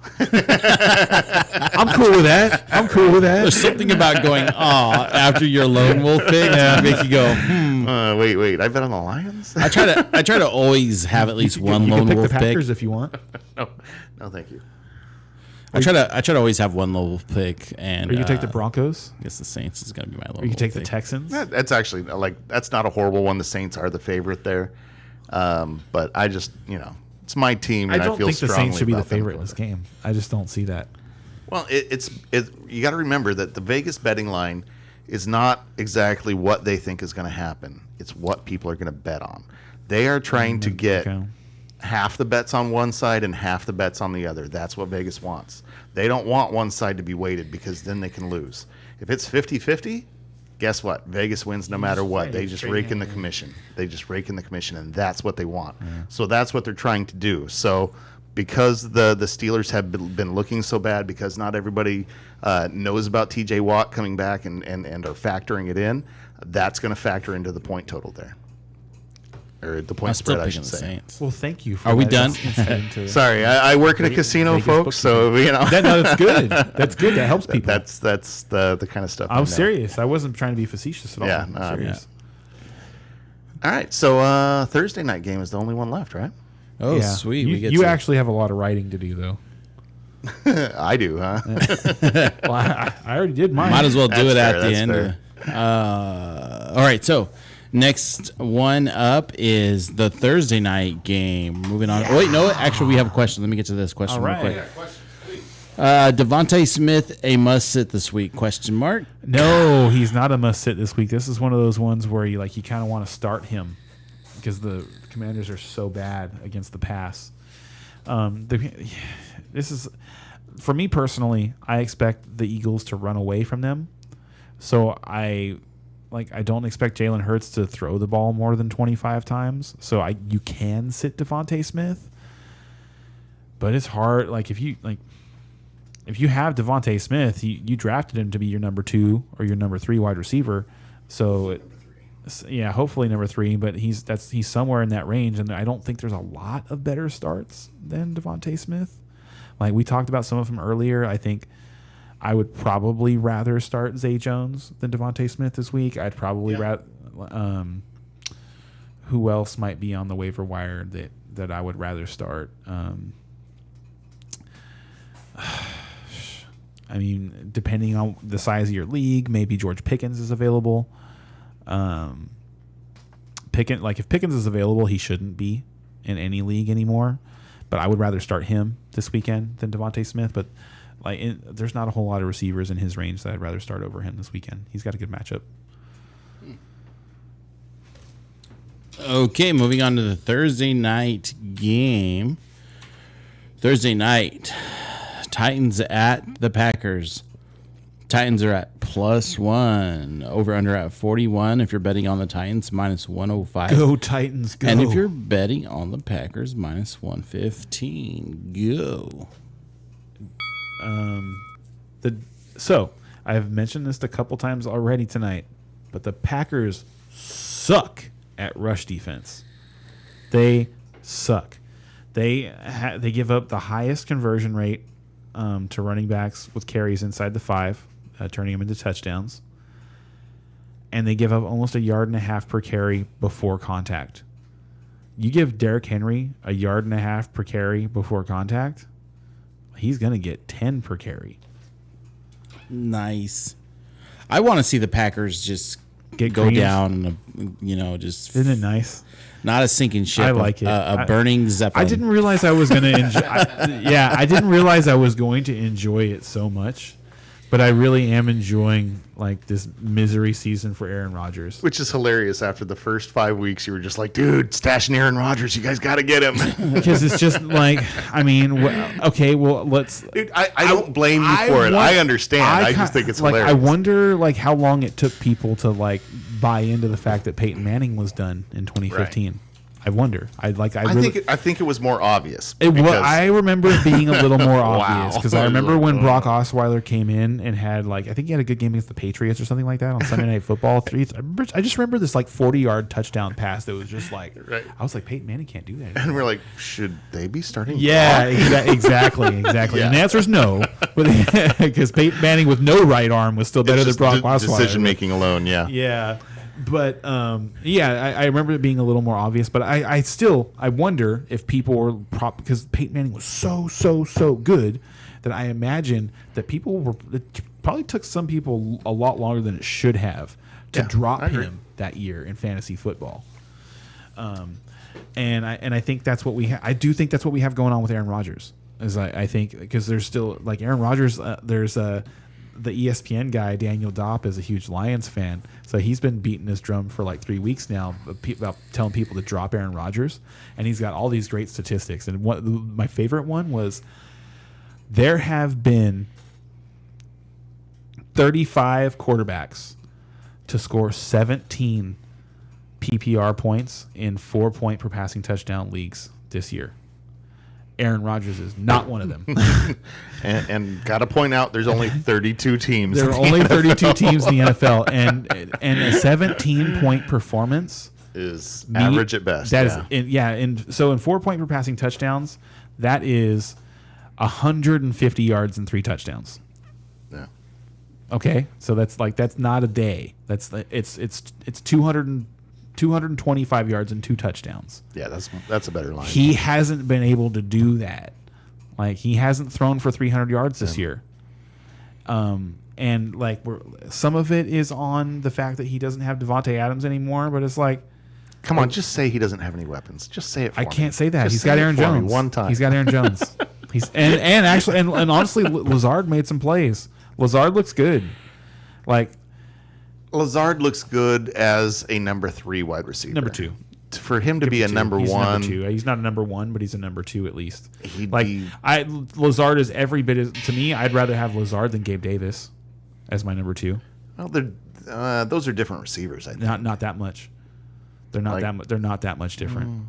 I'm cool with that. I'm cool with that. There's something about going after your lone wolf pick to make you go. Wait. I bet on the Lions? I try to always have at least one You lone can pick wolf the pick. Packers if you want. No, thank you. I try to always have one lone wolf pick, and Or you can take the Broncos. I guess the Saints is going to be my lone. Or you can wolf take the pick. Texans. That's actually that's not a horrible one. The Saints are the favorite there, but I just it's my team, I and I, don't feel think the strongly Saints should be the about them. favorite in this game. I just don't see that. Well, it's you got to remember that the Vegas betting line is not exactly what they think is going to happen. It's what people are going to bet on. They are trying to get Okay. half the bets on one side and half the bets on the other. That's what Vegas wants. They don't want one side to be weighted because then they can lose. If it's 50-50, guess what? Vegas wins no matter what. They just rake in the commission. They just rake in the commission, and that's what they want. So that's what they're trying to do. So because the Steelers have been looking so bad, because not everybody knows about TJ Watt coming back and are factoring it in, that's going to factor into the point total there. Or the I'm point still spread, I picking should the say. Saints. Well, thank you. For Are we that. done? That's into- Sorry, I work in a casino, Vegas folks, so That's good. That's good. That helps people. that's the kind of stuff. I I'm know. serious. I wasn't trying to be facetious at all. Yeah, I'm no, serious. All right, so Thursday night game is the only one left, right? Oh, Yeah. sweet! You actually have a lot of writing to do, though. I do, huh? Well, I already did mine. might as well do That's it fair, at the that's end. fair. All right, so Next one up is the Thursday night game. Moving on. Oh, wait, no. Actually, we have a question. Let me get to this question real quick. Devontae Smith, a must sit this week? Question mark. No, he's not a must sit this week. This is one of those ones where you kind of want to start him because the Commanders are so bad against the pass. This is, for me personally, I expect the Eagles to run away from them. So I don't expect Jalen Hurts to throw the ball more than 25 times. So you can sit Devontae Smith, but it's hard. If you have Devontae Smith, you drafted him to be your number 2 or your number 3 wide receiver. So hopefully number 3, but he's somewhere in that range, and I don't think there's a lot of better starts than Devontae Smith. Like we talked about some of them earlier, I think I would probably rather start Zay Jones than Devontae Smith this week. I'd probably rather. Who else might be on the waiver wire that I would rather start? I mean, depending on the size of your league, maybe George Pickens is available. If Pickens is available, he shouldn't be in any league anymore. But I would rather start him this weekend than Devontae Smith. But there's not a whole lot of receivers in his range that I'd rather start over him this weekend. He's got a good matchup. Okay, moving on to the Thursday night game. Thursday night, Titans at the Packers. Titans are at +1. Over under at 41. If you're betting on the Titans, -105. Go Titans, go. And if you're betting on the Packers, -115. Go. So I have mentioned this a couple times already tonight, but the Packers suck at rush defense. They suck. They give up the highest conversion rate to running backs with carries inside the 5, turning them into touchdowns. And they give up almost 1.5 yards per carry before contact. You give Derrick Henry 1.5 yards per carry before contact, he's going to get 10 per carry. Nice. I want to see the Packers just Get go creamed. down, just Isn't it nice? not a sinking ship. I like it. A burning Zeppelin. I didn't realize I was going to enjoy. I didn't realize I was going to enjoy it so much, but I really am enjoying this misery season for Aaron Rodgers. Which is hilarious. After the first 5 weeks, you were just like, dude, stashing Aaron Rodgers. You guys got to get him. Because it's just let's. Dude, I don't blame you for it. I understand. I just think it's hilarious. I wonder how long it took people to buy into the fact that Peyton Manning was done in 2015. Right. I wonder. I think it was more obvious. I remember it being a little more obvious Wow. because I remember when Brock Osweiler came in and had I think he had a good game against the Patriots or something like that on Sunday Night Football. I just remember this 40-yard touchdown pass that was just Right. I was like, Peyton Manning can't do that anymore. And we're like, should they be starting? Yeah, Brock? exactly. Yeah. And the answer is no, because Peyton Manning with no right arm was still better than It's Brock just Osweiler. decision making alone. Yeah. Yeah. But I remember it being a little more obvious. But I wonder if people were because Peyton Manning was so good that I imagine that it probably took some people a lot longer than it should have to drop him that year in fantasy football. And I think that's what we I do think that's what we have going on with Aaron Rodgers. I think because there's still Aaron Rodgers. There's the ESPN guy, Daniel Dopp, is a huge Lions fan. So he's been beating his drum for 3 weeks now about telling people to drop Aaron Rodgers. And he's got all these great statistics. And my favorite one was there have been 35 quarterbacks to score 17 PPR points in 4-point per passing touchdown leagues this year. Aaron Rodgers is not one of them. and got to point out, there's only 32 teams. There are only 32 teams in the NFL, and a 17-point performance is average at best. That is, and so in 4-point per passing touchdowns, that is 150 yards and 3 touchdowns. Yeah. Okay, so that's not a day. It's 225 yards and 2 touchdowns. Yeah, that's a better line. He hasn't been able to do that. He hasn't thrown for 300 yards this year. and like some of it is on the fact that he doesn't have Devontae Adams anymore, but it's like, Come on, just say he doesn't have any weapons. Just say it for I me. can't say that. Just He's say got it Aaron for me Jones. one time. He's got Aaron Jones. And actually and honestly, Lazard made some plays. Lazard looks good. Like Lazard looks good as a number 3 wide receiver. number 2. For him to be a number He's 1, Number 2. He's not a number 1, but he's a number 2 at least. He'd Like be- Lazard is every bit as, to me. I'd rather have Lazard than Gabe Davis as my number 2. well, those are different receivers. I think. Not that much. They're not Like- They're not that much different.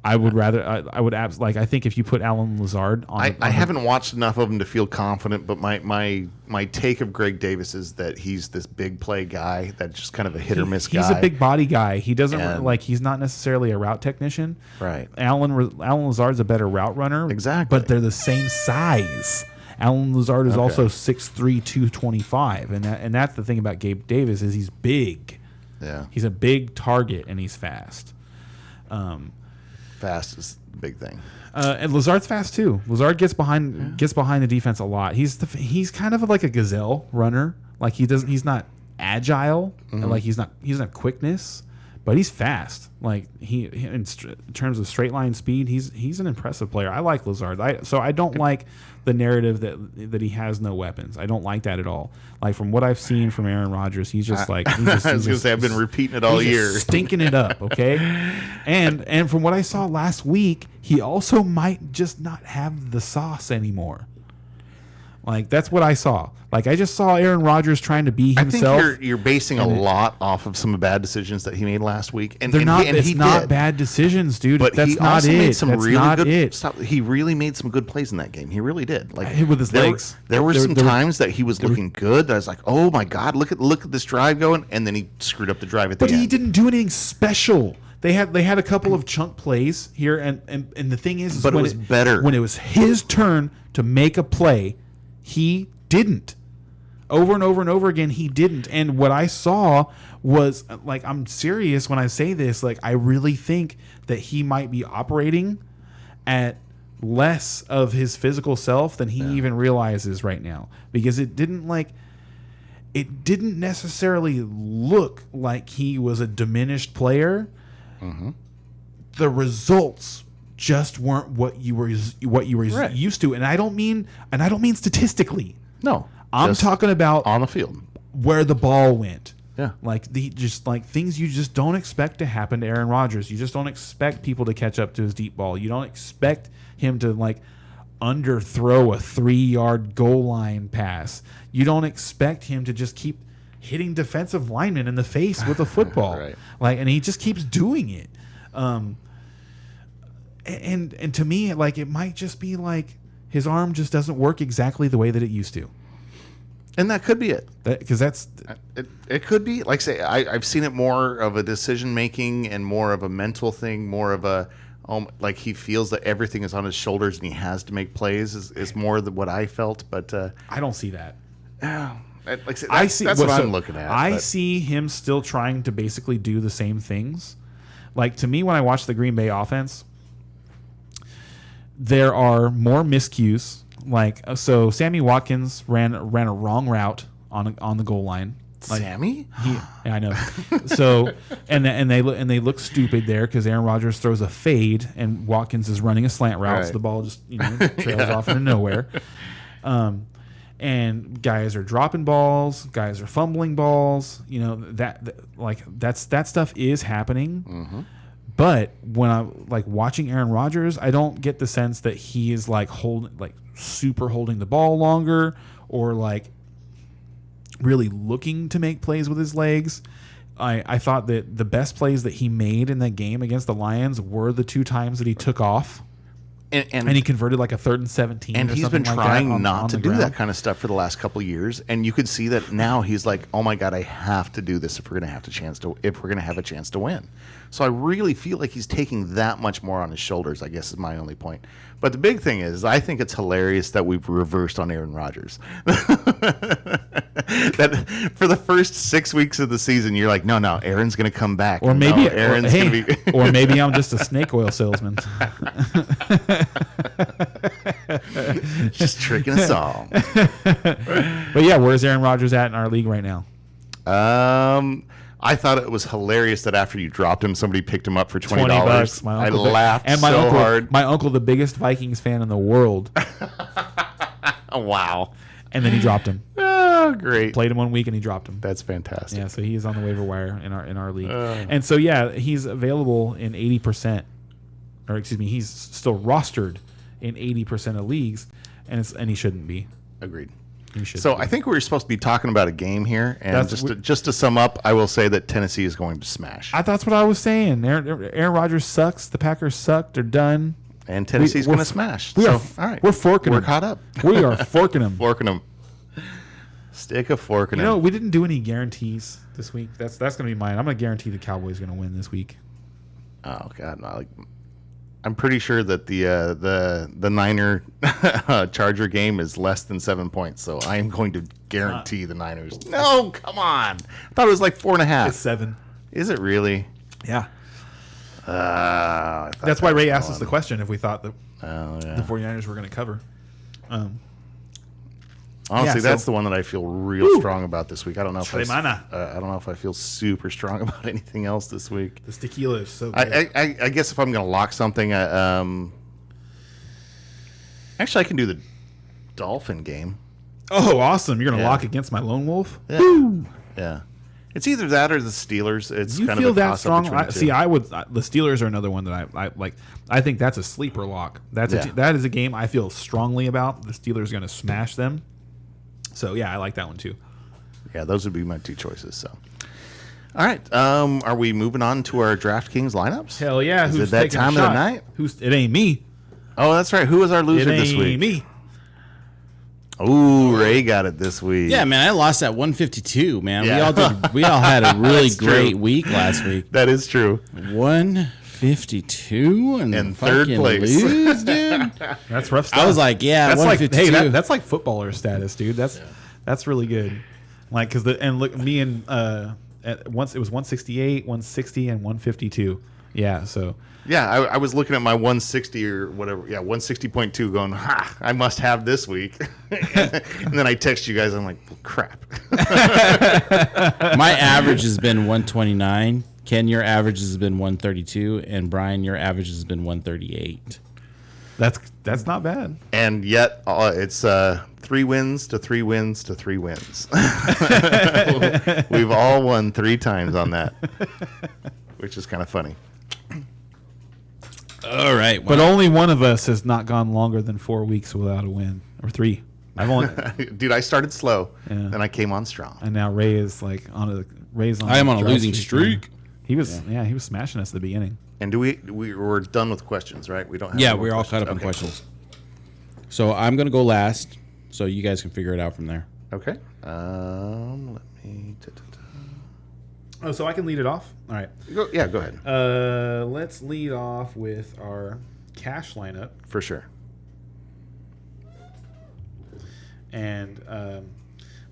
I would rather. I would like. I think if you put Alan Lazard on, I haven't watched enough of him to feel confident, but my take of Greg Davis is that he's this big play guy that's just kind of a hit or miss guy. He's a big body guy. He doesn't And- like. He's not necessarily a route technician. Right. Alan Lazard's a better route runner. Exactly. But they're the same size. Alan Lazard is also 6'3", 225, and that's the thing about Gabe Davis is he's big. Yeah. He's a big target and he's fast. Fast is the big thing. And Lazard's fast too. Lazard gets behind the defense a lot. He's kind of like a gazelle runner. Like he's not agile. And like he doesn't have quickness, but he's fast. Like in terms of straight line speed, he's an impressive player. I like Lazard. So I don't like the narrative that he has no weapons. I don't like that at all. Like from what I've seen from Aaron Rodgers, he's just like I was going to say I've been repeating it all he's year. just stinking it up, okay? And from what I saw last week, he also might just not have the sauce anymore. Like that's what I saw. Like I just saw Aaron Rodgers trying to be I think himself. you're basing a lot off of some bad decisions that he made last week, and They're and not. he, and It's he not did. bad decisions, dude. But That's he not also it. made some That's really not good. it. He really made some good plays in that game. He really did. Like With his legs. There were some There were- times that he was looking good. That I was like, oh my god, look at this drive going, and then he screwed up the drive at the But end. he didn't do anything special. They had a couple of chunk plays here, and the thing is But it when was better. when it was his turn to make a play, he didn't. Over and over and over again, he didn't. And what I saw was like, I'm serious when I say this. Like, I really think that he might be operating at less of his physical self than he even realizes right now, because it didn't necessarily look like he was a diminished player. The results just weren't what you were Right. used to, and I don't mean statistically. No, I'm just talking about on the field. where the ball went. Yeah. Like things you just don't expect to happen to Aaron Rodgers. You just don't expect people to catch up to his deep ball. You don't expect him to underthrow a 3-yard goal line pass. You don't expect him to just keep hitting defensive linemen in the face with a football. Right. And he just keeps doing it. And to me, it might just be like his arm just doesn't work exactly the way that it used to. And that could be it. Because that's It could be. Like say, I've seen it more of a decision making and more of a mental thing, more of a like he feels that everything is on his shoulders and he has to make plays is more than what I felt. But I don't see that. like I say, I see that's what I'm looking at. I but- see him still trying to basically do the same things. Like to me, when I watch the Green Bay offense, there are more miscues. So Sammy Watkins ran a wrong route on the goal line. Sammy. Yeah, I know. So and they look stupid there because Aaron Rodgers throws a fade and Watkins is running a slant route, so Right. the ball just trails off into nowhere. And guys are dropping balls, guys are fumbling balls. That stuff is happening. Mm-hmm. But when I'm watching Aaron Rodgers, I don't get the sense that he is super holding the ball longer or really looking to make plays with his legs. I thought that the best plays that he made in that game against the Lions were the 2 times that he took off and he converted a 3rd and 17. And or he's something been like that trying on not to the do that ground. kind of stuff for the last couple of years, and you could see that now he's like, "Oh my god, I have to do this if we're going to have a chance to win." So I really feel like he's taking that much more on his shoulders, I guess is my only point. But the big thing is, I think it's hilarious that we've reversed on Aaron Rodgers. That for the first 6 weeks of the season, you're like, no, Aaron's going to come back. Or maybe Aaron's going to be. or maybe I'm just a snake oil salesman. Just tricking us all. But yeah, where's Aaron Rodgers at in our league right now? I thought it was hilarious that after you dropped him, somebody picked him up for $20. $20. I laughed and my so uncle, hard. My uncle, the biggest Vikings fan in the world, Oh, wow. and then he dropped him. Oh, great. Played him 1 week and he dropped him. That's fantastic. Yeah, so he's on the waiver wire in our league. And so yeah, he's available in 80%, or excuse me, he's still rostered in 80% of leagues, and he shouldn't be. Agreed. He should. So I think we were supposed to be talking about a game here, and That's- just to sum up, I will say that Tennessee is going to smash, That's what I was saying. Aaron Rodgers sucks. The Packers suck. They're done. and Tennessee's we're going to f- smash. We So, are. all right, We're forking we're them. caught up. We are forking them. Forking them. Stick a fork in You know, them. we didn't do any guarantees this week. That's going to be mine. I'm going to guarantee the Cowboys are going to win this week. Oh God, no, I'm pretty sure that the Niner Charger game is less than 7 points. So I am going to guarantee the Niners. No, come on. I thought it was like 4.5. It's 7. Is it really? Yeah. I thought That's why that Ray was asked us the one. question if we thought the Oh yeah. 49ers were going to cover. Honestly, Yeah, that's so- the one that I feel real strong about this week. I don't know if Suleimana. I don't know if I feel super strong about anything else this week. This tequila is so good. I guess if I'm going to lock something, actually I can do the Dolphin game. Oh, awesome. You're going to Yeah. lock against my lone wolf? Yeah. Yeah. It's either that or the Steelers. It's You kind feel of a that toss-up strong? between the two. See, the Steelers are another one that I like. I think that's a sleeper lock. Yeah. That is a game I feel strongly about. The Steelers are going to smash them. So, yeah, I like that one too. Yeah, those would be my two choices. So, all right. Are we moving on to our DraftKings lineups? Hell yeah. Is Who's it that taking a time of the shot? night? It ain't me. Oh, that's right. Who was our It loser ain't this week? me. Ooh, Ray got it this week. Yeah, man, I lost at 152. Man, Yeah. we all had a really That's true. great week last week. That is true. 152 and In third fucking place. lose, dude. That's rough stuff. I was like, yeah, that's like 152. that's like footballer status, dude. That's really good. Like, because look, me and once it was 168, 160, and 152. Yeah, so Yeah, I was looking at my 160 or whatever. Yeah, 160.2 going, ha, I must have this week. And then I text you guys. I'm like, well, crap. My average has been 129. Ken, your average has been 132, and Brian, your average has been 138. that's not bad. And yet it's 3 wins to 3 wins to 3 wins. We've all won 3 times on that, which is kind of funny. All right, But only one of us has not gone longer than 4 weeks without a win, or 3. I've only, Dude, I started slow, Yeah. then I came on strong. and now Ray is like Ray's on. I am the on a dry losing streak. He was he was smashing us at the beginning. And we're done with questions, right? We don't have yeah, any more we're all caught up in Okay, questions. So I'm gonna go last, so you guys can figure it out from there. cool. Okay. Let me. Oh, so I can lead it off. All right. Go ahead. Let's lead off with our cash lineup. For sure. And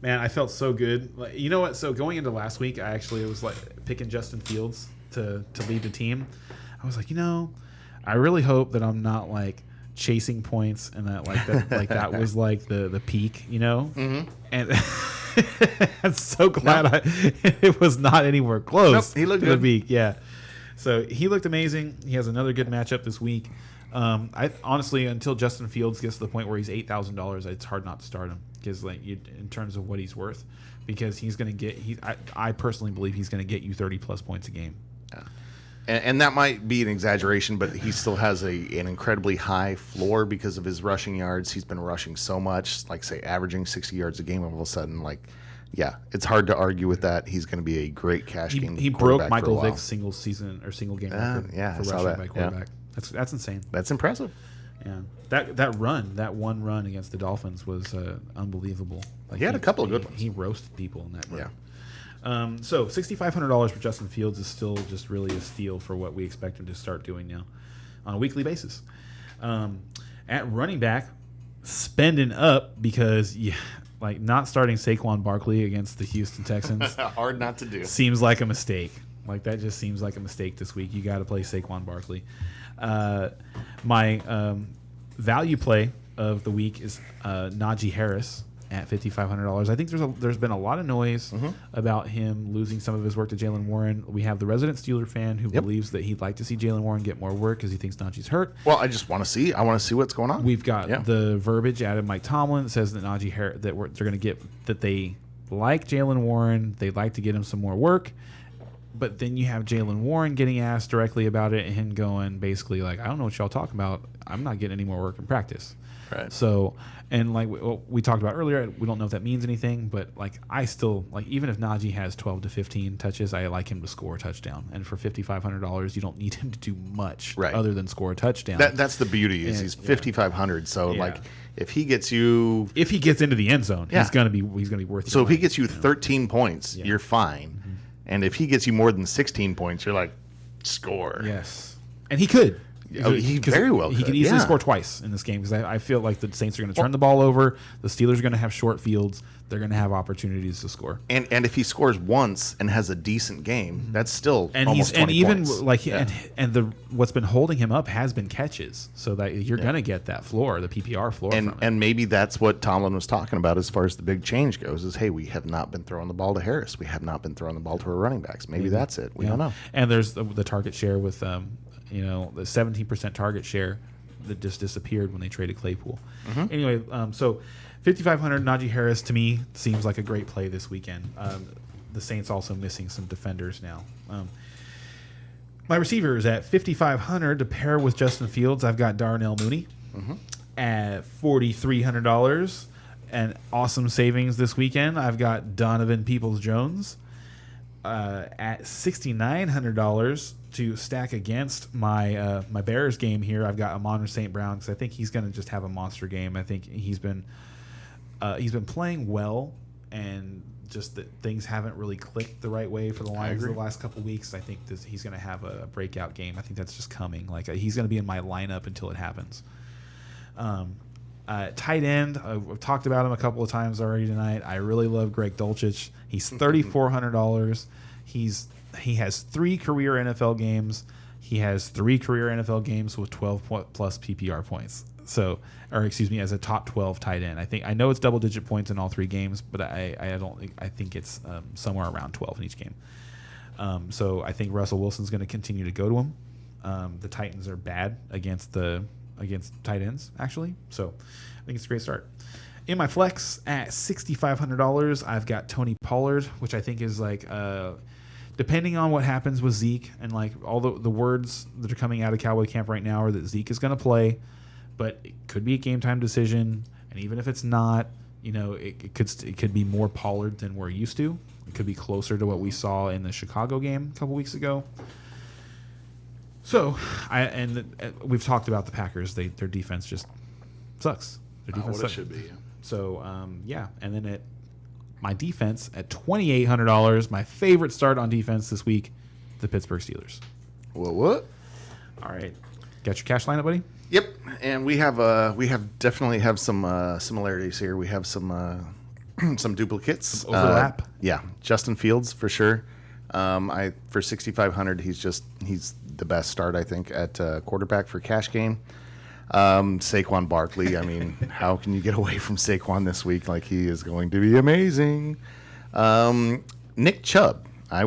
man, I felt so good. Like, you know what? So going into last week, I actually was like picking Justin Fields to lead the team. I was like, I really hope that I'm not like chasing points and that that was like the peak, Mm-hmm. And I'm so glad it was not anywhere close. Nope, he looked to the good. peak. Yeah. So he looked amazing. He has another good matchup this week. I honestly, until Justin Fields gets to the point where he's $8,000, it's hard not to start him because, in terms of what he's worth, because he's going to get. I personally believe he's going to get you 30+ points a game. And that might be an exaggeration, but he still has an incredibly high floor because of his rushing yards. He's been rushing so much, like say averaging 60 yards a game. All of a sudden, it's hard to argue with that. He's going to be a great cash game. He broke quarterback for a Michael while. Vick's single season or single game record yeah, I for saw rushing that, by yeah. quarterback. That's insane. That's impressive. Yeah, that one run against the Dolphins was unbelievable. He had a couple of good ones. He roasted people in that run. Yeah. So $6,500 for Justin Fields is still just really a steal for what we expect him to start doing now on a weekly basis. At running back, spending up because not starting Saquon Barkley against the Houston Texans Hard not to do. seems like a mistake. That just seems like a mistake this week. You got to play Saquon Barkley. My value play of the week is Najee Harris at $5,500. I think there's been a lot of noise about him losing some of his work to Jalen Warren. We have the resident Steeler fan who believes that he'd like to see Jalen Warren get more work because he thinks Najee's hurt. Well, I want to see what's going on. We've got the verbiage out of Mike Tomlin that says that Najee Harris, they're going to get that they like Jalen Warren. They'd like to get him some more work. But then you have Jalen Warren getting asked directly about it and him going basically like, I don't know what y'all talking about. I'm not getting any more work in practice. Right. So, and like we talked about earlier, we don't know if that means anything, but like I still, like even if Najee has 12 to 15 touches, I like him to score a touchdown. And for $5,500, you don't need him to do much other than score a touchdown. That's the beauty is he's 5,500. So like if he gets into the end zone, he's gonna be worth it. So if he gets you 13 points, you're fine. And if he gets you more than 16 points, you're like, score. Yes. And he could. He very well He could easily score twice in this game because I feel like the Saints are going to turn the ball over. The Steelers are going to have short fields. They're going to have opportunities to score. And if he scores once and has a decent game, that's still almost 20 points. What's been holding him up has been catches, so that you're going to get that floor, the PPR floor. And maybe that's what Tomlin was talking about as far as the big change goes. Is hey, we have not been throwing the ball to Harris. We have not been throwing the ball to our running backs. Maybe that's it. We don't know. And there's the target share with the 17% target share that just disappeared when they traded Claypool. Anyway, so 5,500 Najee Harris to me seems like a great play this weekend. The Saints also missing some defenders now. My receivers at 5,500 to pair with Justin Fields. I've got Darnell Mooney at $4,300, and awesome savings this weekend. I've got Donovan Peoples-Jones at $6,900 to stack against my my Bears game here. I've got Amon St. Brown because I think he's going to just have a monster game. I think he's been playing well, and just that things haven't really clicked the right way for the Lions the last couple of weeks. I think he's going to have a breakout game. I think that's just coming. Like he's going to be in my lineup until it happens. Tight end, I've talked about him a couple of times already tonight. I really love Greg Dulcich. He's $3,400. He has 3 career NFL games. He has 3 career NFL games with 12 plus PPR points. As a top 12 tight end. I know it's double digit points in all 3 games, but I think it's somewhere around 12 in each game. So I think Russell Wilson's going to continue to go to him. The Titans are bad against tight ends actually, so I think it's a great start. In my flex at $6,500, I've got Tony Pollard, which I think is like depending on what happens with Zeke, and like all the words that are coming out of Cowboy camp right now are that Zeke is going to play, but it could be a game time decision, and even if it's not, it could be more Pollard than we're used to. It could be closer to what we saw in the Chicago game a couple weeks ago. So, we've talked about the Packers. Their defense just sucks. Their defense what sucks. It should be. So, and then my defense at $2,800. My favorite start on defense this week, the Pittsburgh Steelers. What? All right, got your cash lineup, buddy? Yep, and we definitely have some similarities here. We have some duplicates. Some overlap. Justin Fields for sure. For 6,500, he's the best start I think at quarterback for cash game. Saquon Barkley. I mean, how can you get away from Saquon this week? Like he is going to be amazing. Nick Chubb. I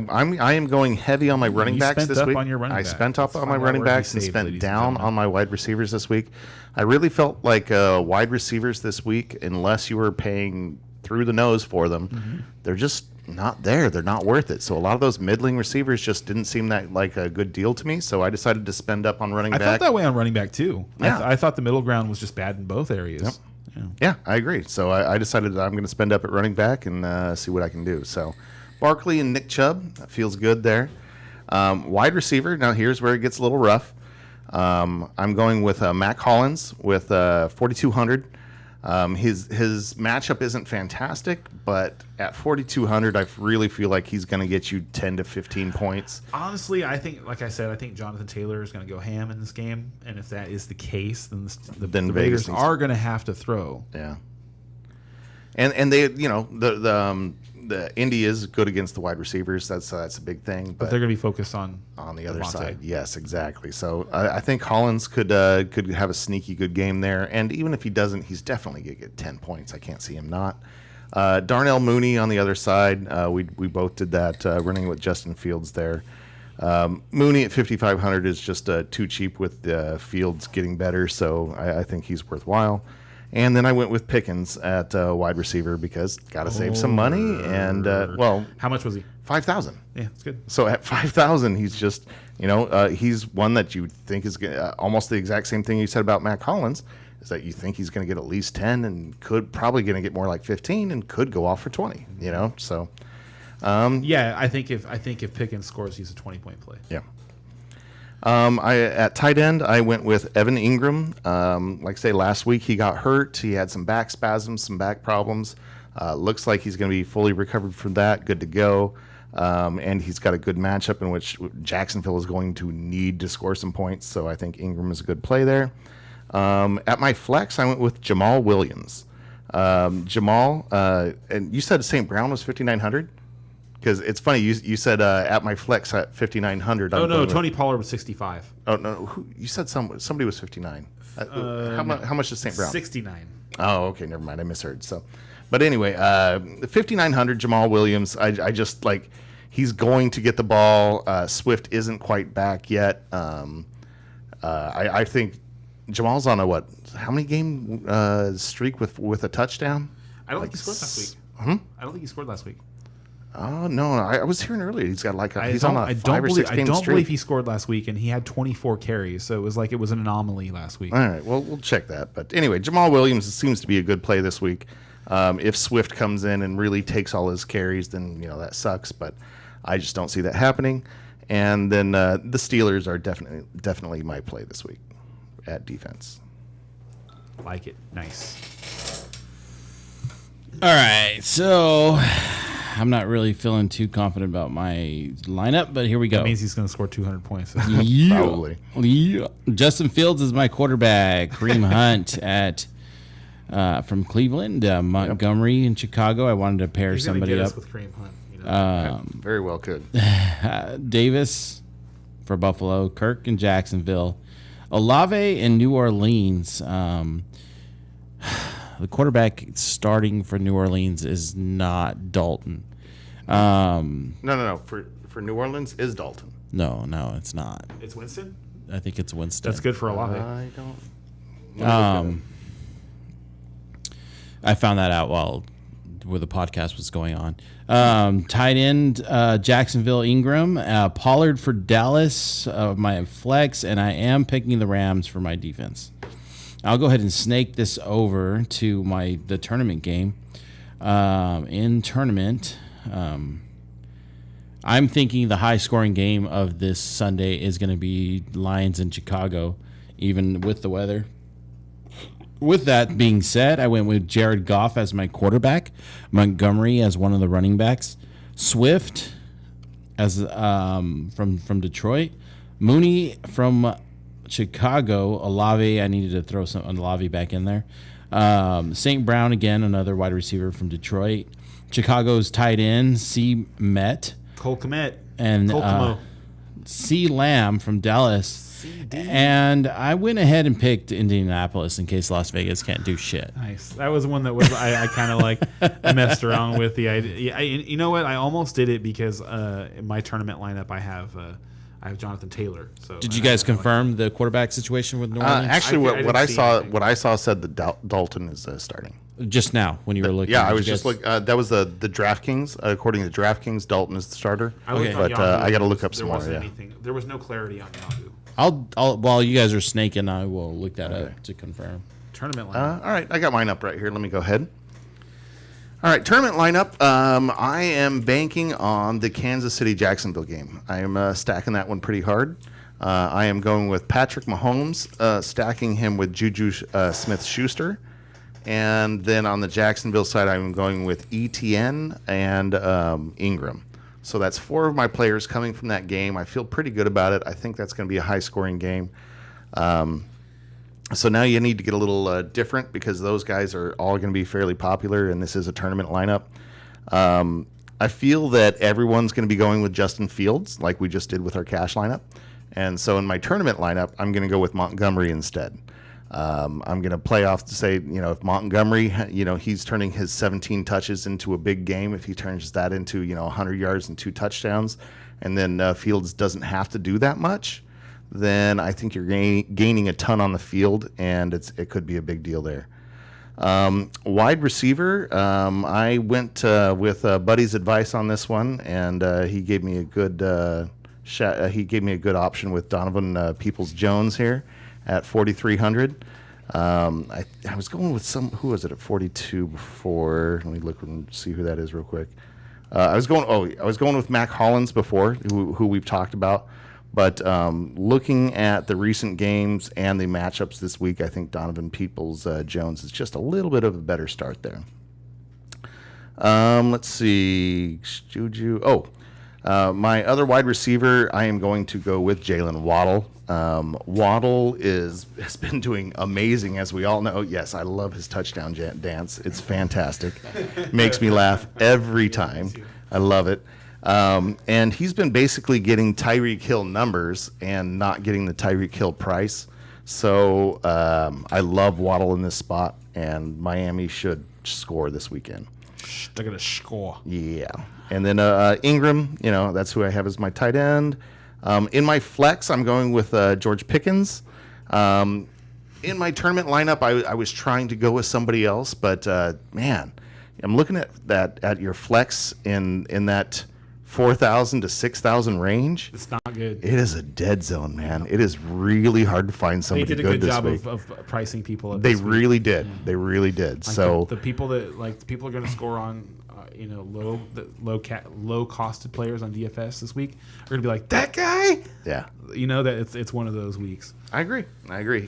am going heavy on my running backs this week. I spent up on my running backs and spent down on my wide receivers this week. I really felt like wide receivers this week, unless you were paying through the nose for them, they're just not there. They're not worth it. So a lot of those middling receivers just didn't seem that like a good deal to me. So I decided to spend up on running back. I felt that way on running back too. Yeah. I thought the middle ground was just bad in both areas. Yep. Yeah, I agree. So I decided that I'm going to spend up at running back and see what I can do. So Barkley and Nick Chubb, that feels good there. Wide receiver, now here's where it gets a little rough. I'm going with Matt Collins with 4,200. His matchup isn't fantastic, but at 4,200, I really feel like he's going to get you 10 to 15 points. Honestly, I think, like I said, I think Jonathan Taylor is going to go ham in this game, and if that is the case, then the Raiders are going to have to throw. Yeah, and they, the the Indy is good against the wide receivers. That's a big thing. But they're going to be focused on the other Devontae. side, yes, exactly. So I think Hollins could have a sneaky good game there. And even if he doesn't, he's definitely going to get 10 points. I can't see him not. Darnell Mooney on the other side. We both did that running with Justin Fields there. Mooney at 5,500 is just too cheap with Fields getting better, so I think he's worthwhile. And then I went with Pickens at wide receiver because got to save some money. And How much was he? 5,000. Yeah, it's good. So at 5,000, he's just he's one that you think is almost the exact same thing you said about Matt Collins. Is that you think he's going to get at least 10 and probably going to get more like 15 and could go off for 20. So. Yeah, I think if Pickens scores, he's a 20-point play. Yeah. At tight end, I went with Evan Ingram. Like I say, last week he got hurt. He had some back spasms, some back problems. Looks like he's going to be fully recovered from that, good to go. And he's got a good matchup in which Jacksonville is going to need to score some points. So I think Ingram is a good play there. At my flex, I went with Jamal Williams. Jamal, and you said St. Brown was 5,900? Because it's funny, you said at my flex at 5,900. Oh, no, Tony Pollard was 65. Oh, no, you said somebody was 59. How much is St. Brown? 69. Oh, okay, never mind. I misheard. So, but anyway, 5,900 Jamal Williams. I just like he's going to get the ball. Swift isn't quite back yet. I think Jamal's on a how many game streak with a touchdown? I don't think he scored last week. I don't think he scored last week. Oh no, I was hearing earlier he's got he's on a 5 or 6 game I don't streak. believe he scored last week, and he had 24 carries, so it was an anomaly last week. All right, well we'll check that. But anyway, Jamal Williams seems to be a good play this week. If Swift comes in and really takes all his carries, then that sucks. But I just don't see that happening. And then the Steelers are definitely my play this week at defense. Like it, nice. All right, so I'm not really feeling too confident about my lineup, but here we go. That means he's going to score 200 points. Yeah. Probably. Yeah. Justin Fields is my quarterback. Kareem Hunt from Cleveland. Montgomery in Chicago. I wanted to pair He's gonna somebody get up. us with Kareem Hunt. Very well could. Davis for Buffalo. Kirk in Jacksonville. Olave in New Orleans. The quarterback starting for New Orleans is not Dalton. No. For New Orleans is Dalton. No, it's not. It's Winston? I think it's Winston. That's good for Olave. I don't. I found that out while the podcast was going on. Tight end, Jacksonville Ingram. Pollard for Dallas, my flex, and I am picking the Rams for my defense. I'll go ahead and snake this over to the tournament game. In tournament, I'm thinking the high-scoring game of this Sunday is going to be Lions in Chicago, even with the weather. With that being said, I went with Jared Goff as my quarterback, Montgomery as one of the running backs, Swift as from Detroit, Mooney from Chicago, Olave. I needed to throw some Olave back in there. St. Brown again, another wide receiver from Detroit. Chicago's tight end, C. Met. Cole Kmet. And Cole Kmet. C. Lamb from Dallas. CD. And I went ahead and picked Indianapolis in case Las Vegas can't do shit. Nice. That was one that was I kind of like messed around with the idea. You know what? I almost did it because in my tournament lineup I have Jonathan Taylor. So Did you guys confirm the quarterback situation with New Orleans? Actually, I what I didn't see saw, anything. what I saw said that Dalton is starting. Just now when you were looking. Yeah, I Did was you just guys- looking. That was the DraftKings. According to DraftKings, Dalton is the starter. I looked on But Yahoo, I got to and look up there some more. wasn't Yeah. anything. There was no clarity on Yahoo. I'll while you guys are snaking, I will look that up to confirm. Tournament lineup. All right, I got mine up right here. Let me go ahead. All right, tournament lineup. I am banking on the Kansas City-Jacksonville game. I am stacking that one pretty hard. I am going with Patrick Mahomes, stacking him with Juju Smith-Schuster. And then on the Jacksonville side, I'm going with ETN and Ingram. So that's 4 of my players coming from that game. I feel pretty good about it. I think that's going to be a high-scoring game. So now you need to get a little different because those guys are all going to be fairly popular, and this is a tournament lineup. I feel that everyone's going to be going with Justin Fields, like we just did with our cash lineup. And so in my tournament lineup, I'm going to go with Montgomery instead. I'm going to play off to say, if Montgomery, he's turning his 17 touches into a big game. If he turns that into, 100 yards and 2 touchdowns, and then Fields doesn't have to do that much, then I think you're gaining a ton on the field, and it could be a big deal there. Wide receiver, I went with Buddy's advice on this one, and he gave me a good option with Donovan Peoples-Jones here at 4,300. I was going with who was it at 42 before? Let me look and see who that is real quick. I was going with Mac Hollins before, who we've talked about. But looking at the recent games and the matchups this week, I think Donovan Peoples-Jones is just a little bit of a better start there. Let's see. Juju. My other wide receiver, I am going to go with Jalen Waddle. Waddle has been doing amazing, as we all know. Yes, I love his touchdown dance. It's fantastic. Makes me laugh every time. I love it. And he's been basically getting Tyreek Hill numbers and not getting the Tyreek Hill price. So I love Waddle in this spot, and Miami should score this weekend. They're going to score. Yeah. And then Ingram, that's who I have as my tight end. In my flex, I'm going with George Pickens. In my tournament lineup, I was trying to go with somebody else, but man, I'm looking at your flex in that 4,000 to 6,000 range. It's not good. It is a dead zone, man. It is really hard to find somebody They did a good good this job week. of pricing people. They really did. They really did. Like So the people are going to score on low costed players on DFS this week are going to be like, that guy. yeah, That it's one of those weeks. I agree.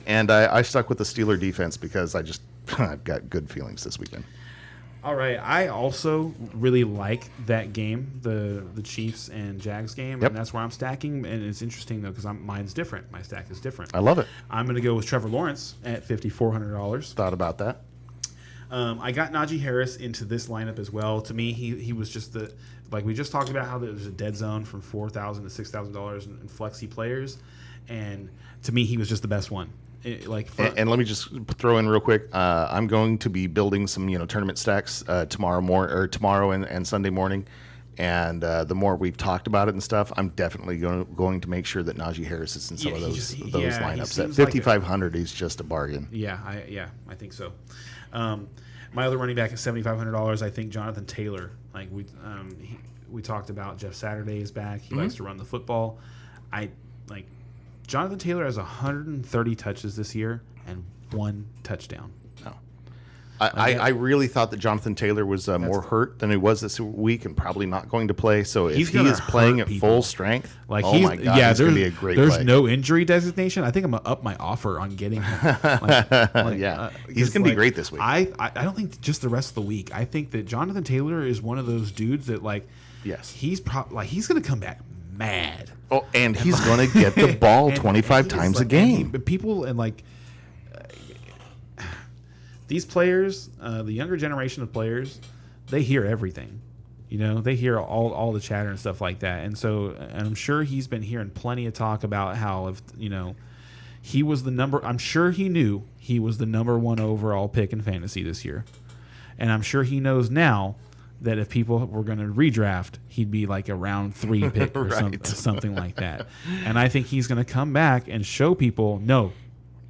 And I stuck with the Steeler defense because I've got good feelings this weekend. All right. I also really like that game, the Chiefs and Jags game, Yep. and that's where I'm stacking. And it's interesting though because mine's different. My stack is different. I love it. I'm going to go with Trevor Lawrence at $5,400. Thought about that. I got Najee Harris into this lineup as well. To me, he was just like we just talked about how there's a dead zone from $4,000 to $6,000 in flexi players, and to me, he was just the best one. And let me just throw in real quick. I'm going to be building some tournament stacks tomorrow and Sunday morning, and the more we've talked about it and stuff, I'm definitely going to make sure that Najee Harris is in some of those lineups. At 5,500, he's just a bargain. Yeah, I think so. My other running back is $7,500. I think Jonathan Taylor. Like we talked about, Jeff Saturday is back. He likes to run the football. Jonathan Taylor has 130 touches this year and 1 touchdown. No. I really thought that Jonathan Taylor was more hurt than he was this week and probably not going to play. So if he is playing at full strength, my God, he's going to be a great play. There's no injury designation. I think I'm going to up my offer on getting him. He's going to be great this week. I don't think just the rest of the week. I think that Jonathan Taylor is one of those dudes that yes, he's he's going to come back mad. Oh, and he's going to get the ball 25 times a game. People these players, the younger generation of players, they hear everything. They hear all the chatter and stuff like that. And so I'm sure he's been hearing plenty of talk about how he was I'm sure he knew he was the number 1 overall pick in fantasy this year. And I'm sure he knows now that if people were going to redraft, he'd be like a round 3 pick or Right. something like that. And I think he's going to come back and show people, no,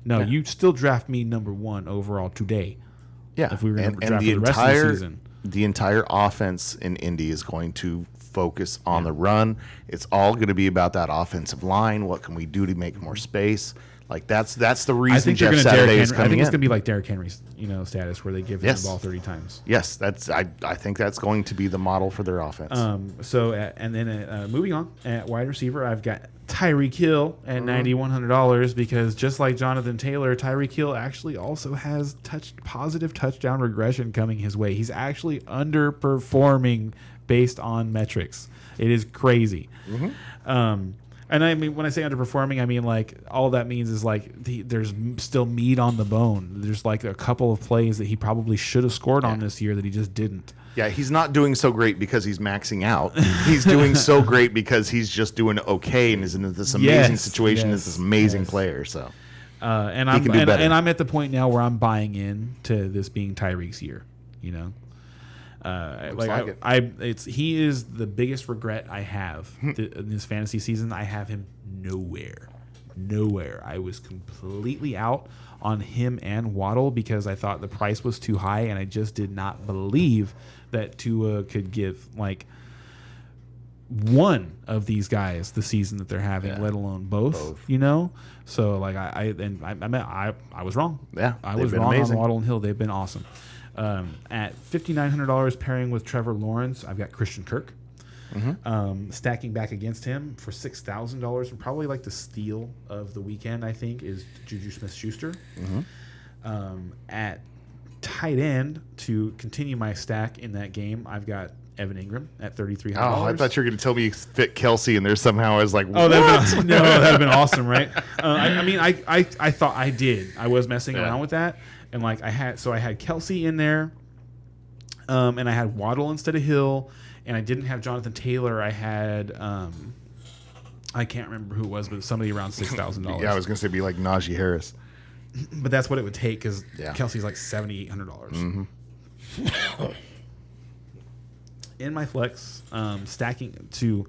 you still draft me number 1 overall today. Yeah, If we were going to and draft the for the rest of the season. The entire offense in Indy is going to focus on the run. It's all going to be about that offensive line. What can we do to make more space? That's the reason I think Jeff Saturday is coming in. I think it's going to be like Derrick Henry's status where they give him Yes. the ball 30 times. Yes, I think that's going to be the model for their offense. Moving on at wide receiver, I've got Tyreek Hill at $9,100 because just like Jonathan Taylor, Tyreek Hill actually also has positive touchdown regression coming his way. He's actually underperforming based on metrics. It is crazy. And I mean, when I say underperforming, I mean all that means is there's still meat on the bone. There's a couple of plays that he probably should have scored on this year that he just didn't. Yeah, he's not doing so great because he's maxing out. He's doing so great because he's just doing okay and is in this amazing Yes, situation yes, as this amazing yes. player. So And He I'm can do better. and I'm at the point now where I'm buying in to this being Tyreek's year. You know, like it. he is the biggest regret I have in this fantasy season. I have him nowhere. I was completely out on him and Waddle because I thought the price was too high, and I just did not believe that Tua could give like one of these guys the season that they're having, let alone both. You know, so like I was wrong. Yeah, I they've was been wrong amazing. on Waddle and Hill. They've been awesome. At $5,900 pairing with Trevor Lawrence, I've got Christian Kirk. Stacking back against him for $6,000, and probably like the steal of the weekend, I think, is Juju Smith-Schuster. At tight end, to continue my stack in that game, I've got Evan Ingram at $3,300. Oh, I thought you were going to tell me you fit Kelsey, and there's somehow I was like, Oh, what? that'd have been awesome, right? I thought I did. I was messing around with that, and like I had Kelsey in there, and I had Waddle instead of Hill, and I didn't have Jonathan Taylor. I had I can't remember who it was, but somebody around $6,000. Yeah, I was going to say be like Najee Harris. But that's what it would take because Yeah. Kelsey's like $7,800. In my flex, stacking to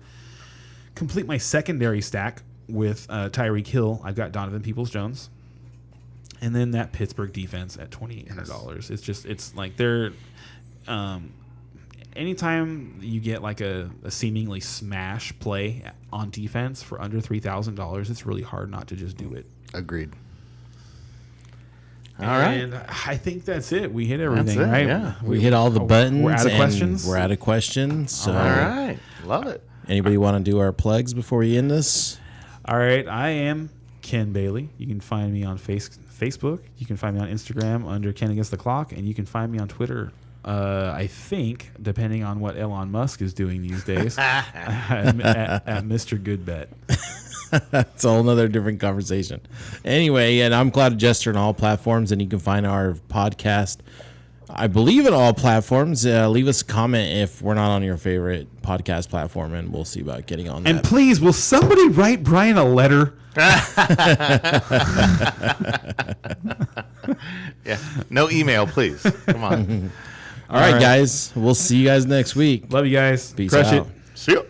complete my secondary stack with Tyreek Hill, I've got Donovan Peoples-Jones, and then that Pittsburgh defense at $2,800. It's like they're anytime you get like a seemingly smash play on defense for under $3,000, it's really hard not to just do it. Agreed. All right. And I think that's it. We hit everything, it, right? yeah. We hit all the buttons. We're out of and questions. We're out of questions. So All right. Love it. anybody want to do our plugs before we end this? All right. I am Ken Bailey. You can find me on Facebook. You can find me on Instagram under Ken Against the Clock, and you can find me on Twitter. I think, depending on what Elon Musk is doing these days, at Mr. Goodbet. That's a whole nother different conversation. Anyway, and I'm Cloud Jester on all platforms, and you can find our podcast, I believe, on all platforms. Leave us a comment if we're not on your favorite podcast platform, and we'll see about getting on And that. please, will somebody write Brian a letter? Yeah. No email, please. Come on. All right, guys. We'll see you guys next week. Love you guys. Peace Crush out. it. See ya.